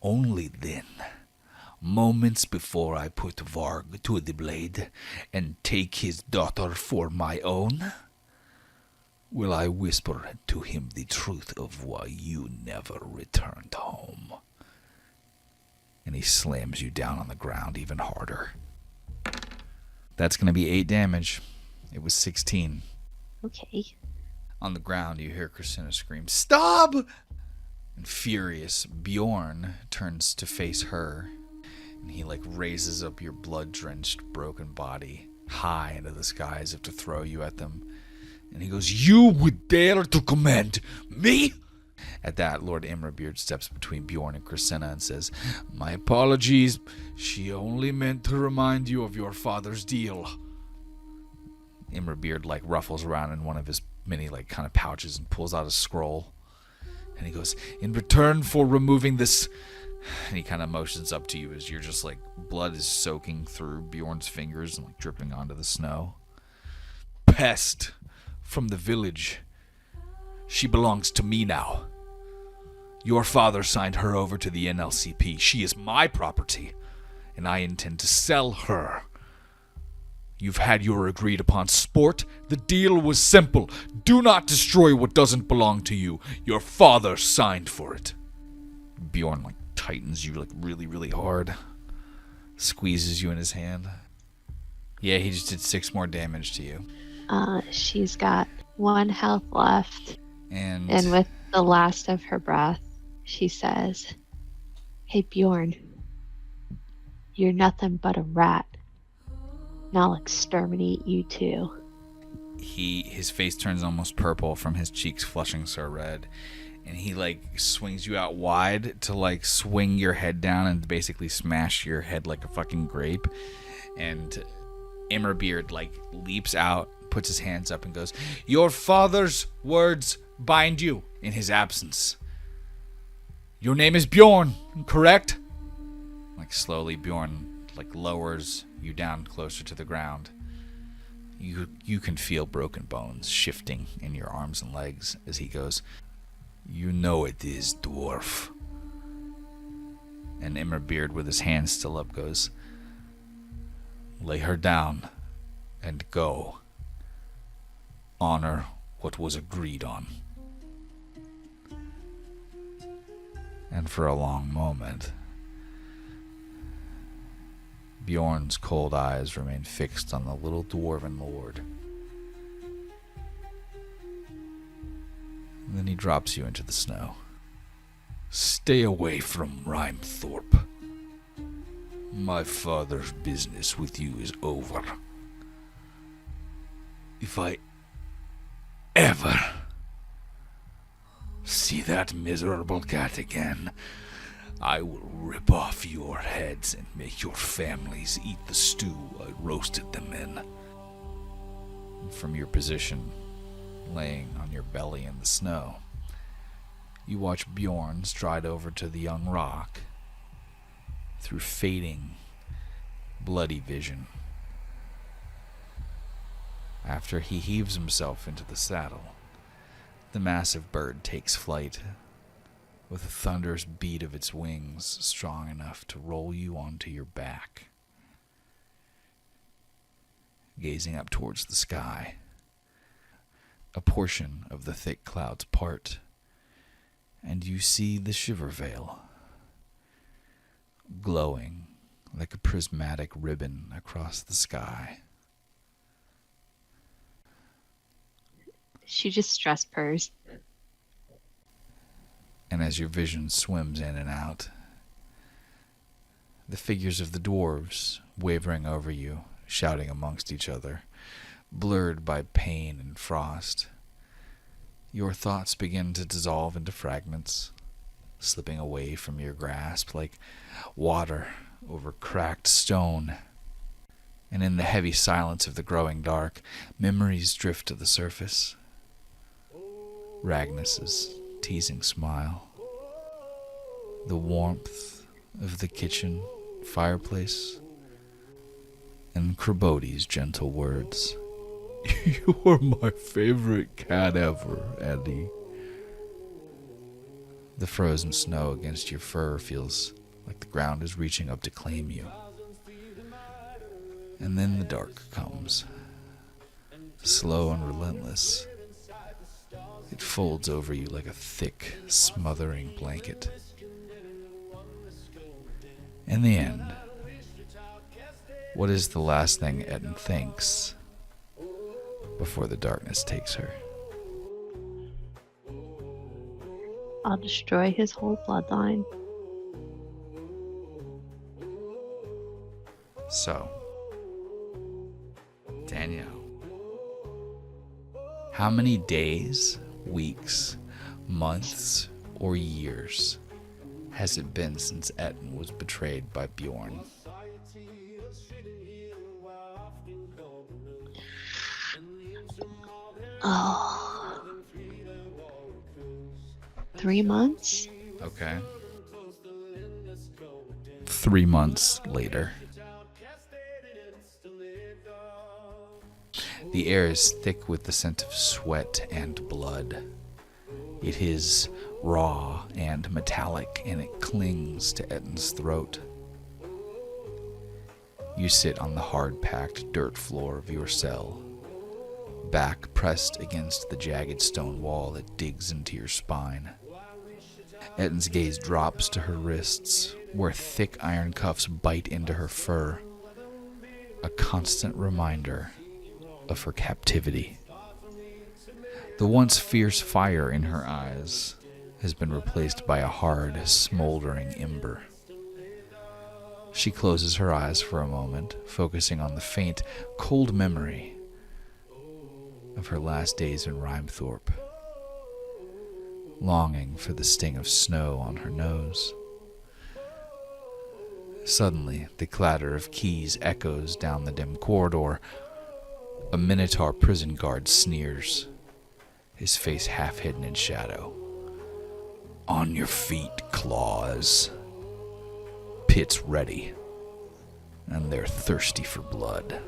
only then, moments before I put Varg to the blade and take his daughter for my own, will I whisper to him the truth of why you never returned home." And he slams you down on the ground even harder. That's going to be 8 damage. It was 16. Okay. On the ground, you hear Christina scream, "Stop!" And furious, Bjorn turns to face her, and he raises up your blood-drenched, broken body high into the sky as if to throw you at them. And he goes, "You would dare to command me?" At that, Lord Imrabeard steps between Bjorn and Christina and says, "My apologies. She only meant to remind you of your father's deal." Imrabeard ruffles around in one of his many kind of pouches and pulls out a scroll. And he goes, "In return for removing this," and he kind of motions up to you as you're just blood is soaking through Bjorn's fingers and dripping onto the snow. "Pest from the village. She belongs to me now. Your father signed her over to the NLCP. She is my property, and I intend to sell her. You've had your agreed upon sport. The deal was simple. Do not destroy what doesn't belong to you. Your father signed for it." Bjorn tightens you really, really hard. Squeezes you in his hand. Yeah, he just did 6 more damage to you. She's got 1 health left. And with the last of her breath, she says, "Hey Bjorn, you're nothing but a rat. And I'll exterminate you too." His face turns almost purple from his cheeks flushing so red, and he swings you out wide to swing your head down and basically smash your head like a fucking grape. And Imrabeard leaps out, puts his hands up and goes, "Your father's words bind you in his absence. Your name is Bjorn, correct?" Slowly Bjorn lowers you down closer to the ground. You can feel broken bones shifting in your arms and legs as he goes, "You know it is, dwarf." And Imrabeard, with his hands still up, goes, "Lay her down and go. Honor what was agreed on." And for a long moment, Bjorn's cold eyes remain fixed on the little dwarven lord. And then he drops you into the snow. "Stay away from Rhymethorpe. My father's business with you is over. If I ever see that miserable cat again, I will rip off your heads and make your families eat the stew I roasted them in." From your position, laying on your belly in the snow, you watch Bjorn stride over to the young rock. Through fading, bloody vision, after he heaves himself into the saddle, the massive bird takes flight, with a thunderous beat of its wings strong enough to roll you onto your back. Gazing up towards the sky, a portion of the thick clouds part, and you see the Shiver Veil, glowing like a prismatic ribbon across the sky. She just stress purrs. And as your vision swims in and out, the figures of the dwarves wavering over you, shouting amongst each other, blurred by pain and frost, your thoughts begin to dissolve into fragments, slipping away from your grasp like water over cracked stone. And in the heavy silence of the growing dark, memories drift to the surface. Ragnus's teasing smile, the warmth of the kitchen fireplace, and Krabodi's gentle words. "You're my favorite cat ever, Eddie." The frozen snow against your fur feels like the ground is reaching up to claim you. And then the dark comes, slow and relentless. It folds over you like a thick, smothering blanket. In the end, what is the last thing Ettin thinks before the darkness takes her? I'll destroy his whole bloodline. So, Danielle, how many days, weeks, months, or years has it been since Ettin was betrayed by Bjorn? Oh, 3 months? Okay. 3 months later. The air is thick with the scent of sweat and blood. It is raw and metallic, and it clings to Ettin's throat. You sit on the hard-packed dirt floor of your cell, back pressed against the jagged stone wall that digs into your spine. Ettin's gaze drops to her wrists, where thick iron cuffs bite into her fur, a constant reminder of her captivity. The once fierce fire in her eyes has been replaced by a hard, smoldering ember. She closes her eyes for a moment, focusing on the faint, cold memory of her last days in Rhymethorpe, longing for the sting of snow on her nose. Suddenly, the clatter of keys echoes down the dim corridor. A Minotaur prison guard sneers, his face half hidden in shadow. On your feet, claws. Pit's ready, and they're thirsty for blood.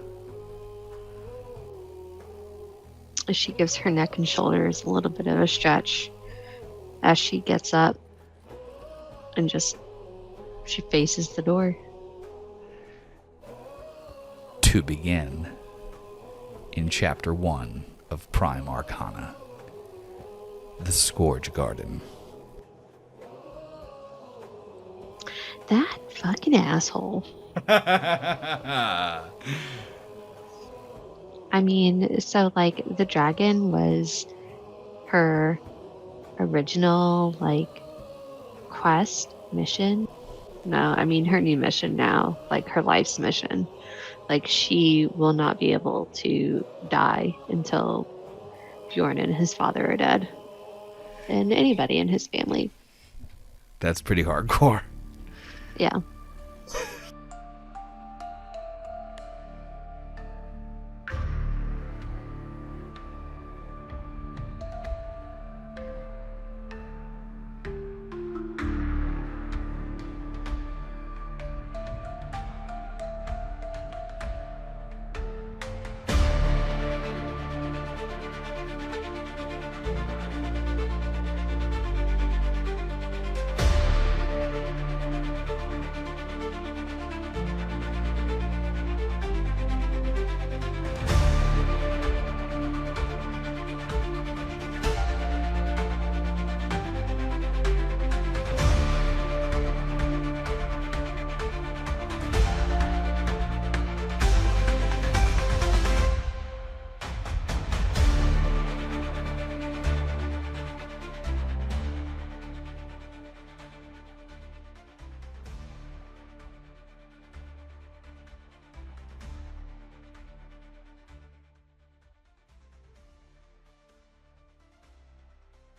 She gives her neck and shoulders a little bit of a stretch as she gets up and she faces the door. To begin, in Chapter 1 of Prime Arcana, the Scourge Garden. That fucking asshole. I mean, so, like, the dragon was her original, like, quest mission. No, I mean her new mission now, like her life's mission. Like, she will not be able to die until Bjorn and his father are dead. And anybody in his family. That's pretty hardcore. Yeah.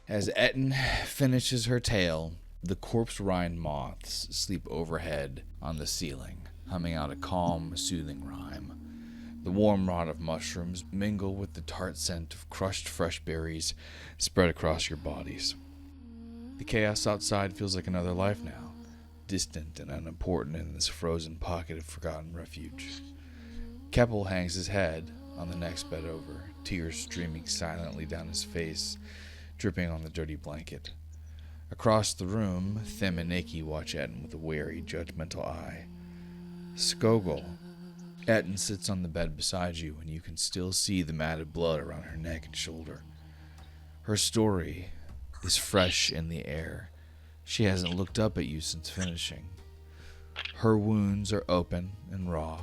As Ettin finishes her tale, the corpse-rind moths sleep overhead on the ceiling, humming out a calm, soothing rhyme. The warm rot of mushrooms mingle with the tart scent of crushed fresh berries spread across your bodies. The chaos outside feels like another life now, distant and unimportant in this frozen pocket of forgotten refuge. Kepul hangs his head on the next bed over, tears streaming silently down his face, dripping on the dirty blanket. Across the room, Them and Nikki watch Ettin with a wary, judgmental eye. Skogul. Ettin sits on the bed beside you, and you can still see the matted blood around her neck and shoulder. Her story is fresh in the air. She hasn't looked up at you since finishing. Her wounds are open and raw.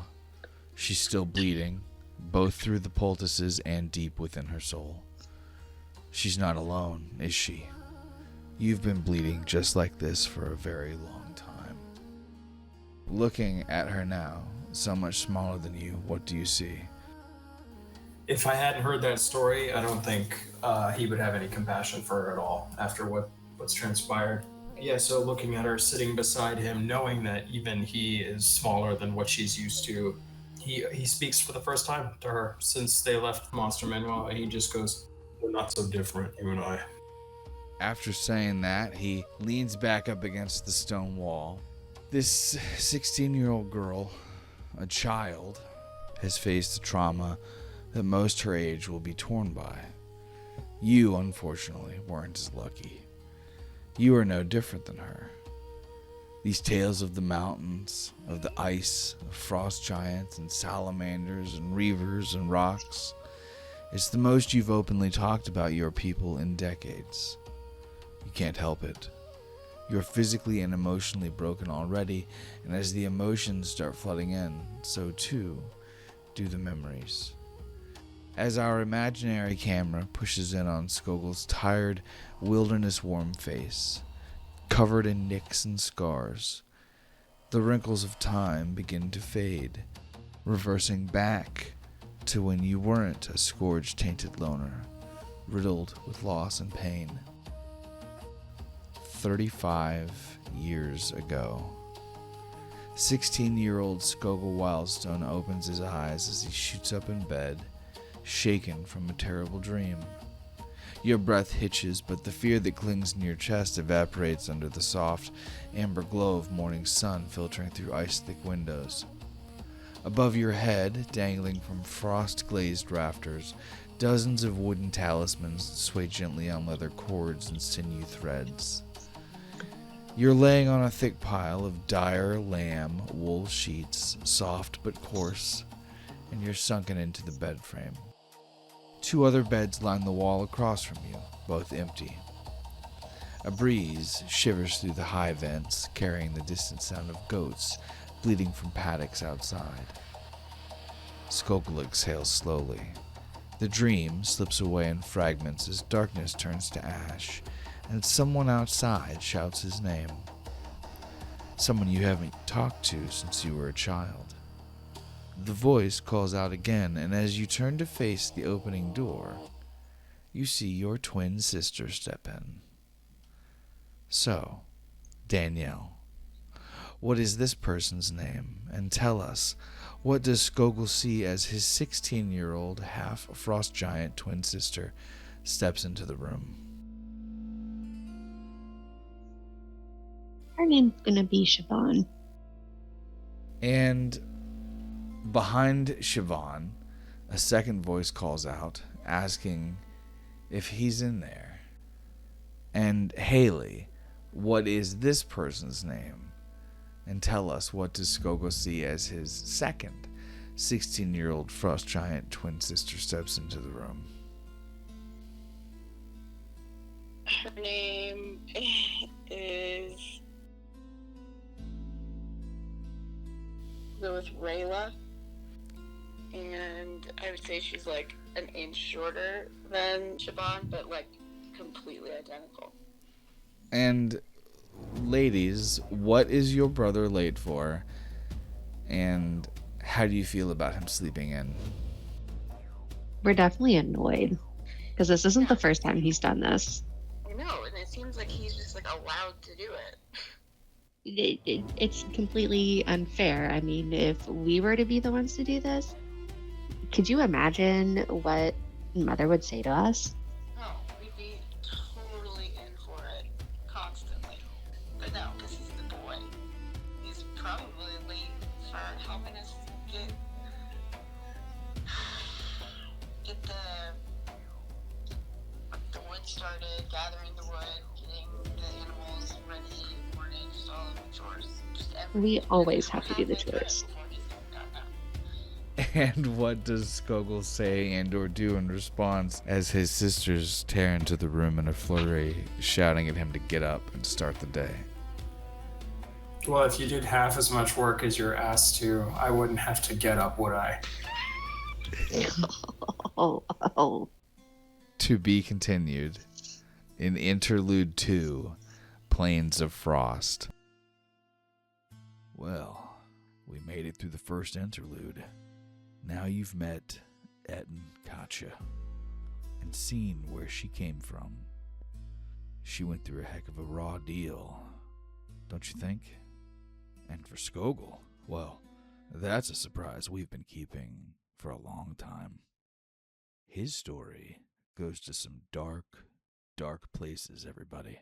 She's still bleeding, both through the poultices and deep within her soul. She's not alone, is she? You've been bleeding just like this for a very long time. Looking at her now, so much smaller than you, what do you see? If I hadn't heard that story, I don't think he would have any compassion for her at all after what's transpired. Yeah, so looking at her sitting beside him, knowing that even he is smaller than what she's used to, he speaks for the first time to her since they left Monster Manuel, and he just goes, "We're not so different, you and I." After saying that, he leans back up against the stone wall. This 16-year-old girl, a child, has faced the trauma that most her age will be torn by. You, unfortunately, weren't as lucky. You are no different than her. These tales of the mountains, of the ice, of frost giants and salamanders and reavers and rocks, it's the most you've openly talked about your people in decades. You can't help it. You're physically and emotionally broken already, and as the emotions start flooding in, so too do the memories. As our imaginary camera pushes in on Skogul's tired, wilderness-warm face, covered in nicks and scars, the wrinkles of time begin to fade, reversing back to when you weren't a scourge-tainted loner, riddled with loss and pain. 35 years ago. 16-year-old Skogul Wildstone opens his eyes as he shoots up in bed, shaken from a terrible dream. Your breath hitches, but the fear that clings in your chest evaporates under the soft, amber glow of morning sun filtering through ice-thick windows. Above your head, dangling from frost-glazed rafters, dozens of wooden talismans sway gently on leather cords and sinew threads. You're laying on a thick pile of dire lamb wool sheets, soft but coarse, and you're sunken into the bed frame. 2 other beds line the wall across from you, both empty. A breeze shivers through the high vents, carrying the distant sound of goats bleating from paddocks outside. Skogul exhales slowly. The dream slips away in fragments as darkness turns to ash, and someone outside shouts his name. Someone you haven't talked to since you were a child. The voice calls out again, and as you turn to face the opening door, you see your twin sister step in. So, Danielle, what is this person's name? And tell us, what does Skogul see as his 16-year-old half-frost giant twin sister steps into the room? Her name's gonna be Siobhan. And behind Siobhan, a second voice calls out, asking if he's in there. And Haley, what is this person's name? And tell us, what does Skogul see as his second 16-year-old frost giant twin sister steps into the room? Her name is Lilith Rayla, and I would say she's like an inch shorter than Siobhan, but like completely identical. And ladies, what is your brother late for? And how do you feel about him sleeping in? We're definitely annoyed, because this isn't the first time he's done this. I know, and it seems like he's just like allowed to do it. It's completely unfair. I mean, if we were to be the ones to do this, could you imagine what Mother would say to us? Oh, we'd be totally in for it constantly. But no, because he's the boy. He's probably late for helping us get the wood started, gathering the wood, getting the animals ready in the morning, just all of the chores. Just everything. We always have to do the chores. Before he's even gotten up. And what does Skogul say and or do in response as his sisters tear into the room in a flurry, shouting at him to get up and start the day? Well, if you did half as much work as you're asked to, I wouldn't have to get up, would I? Oh. To be continued. in Interlude 2, Plains of Frost. Well, we made it through the first interlude. Now you've met Ettin Katja and seen where she came from. She went through a heck of a raw deal, don't you think? And for Skogul, well, that's a surprise we've been keeping for a long time. His story goes to some dark, dark places, everybody.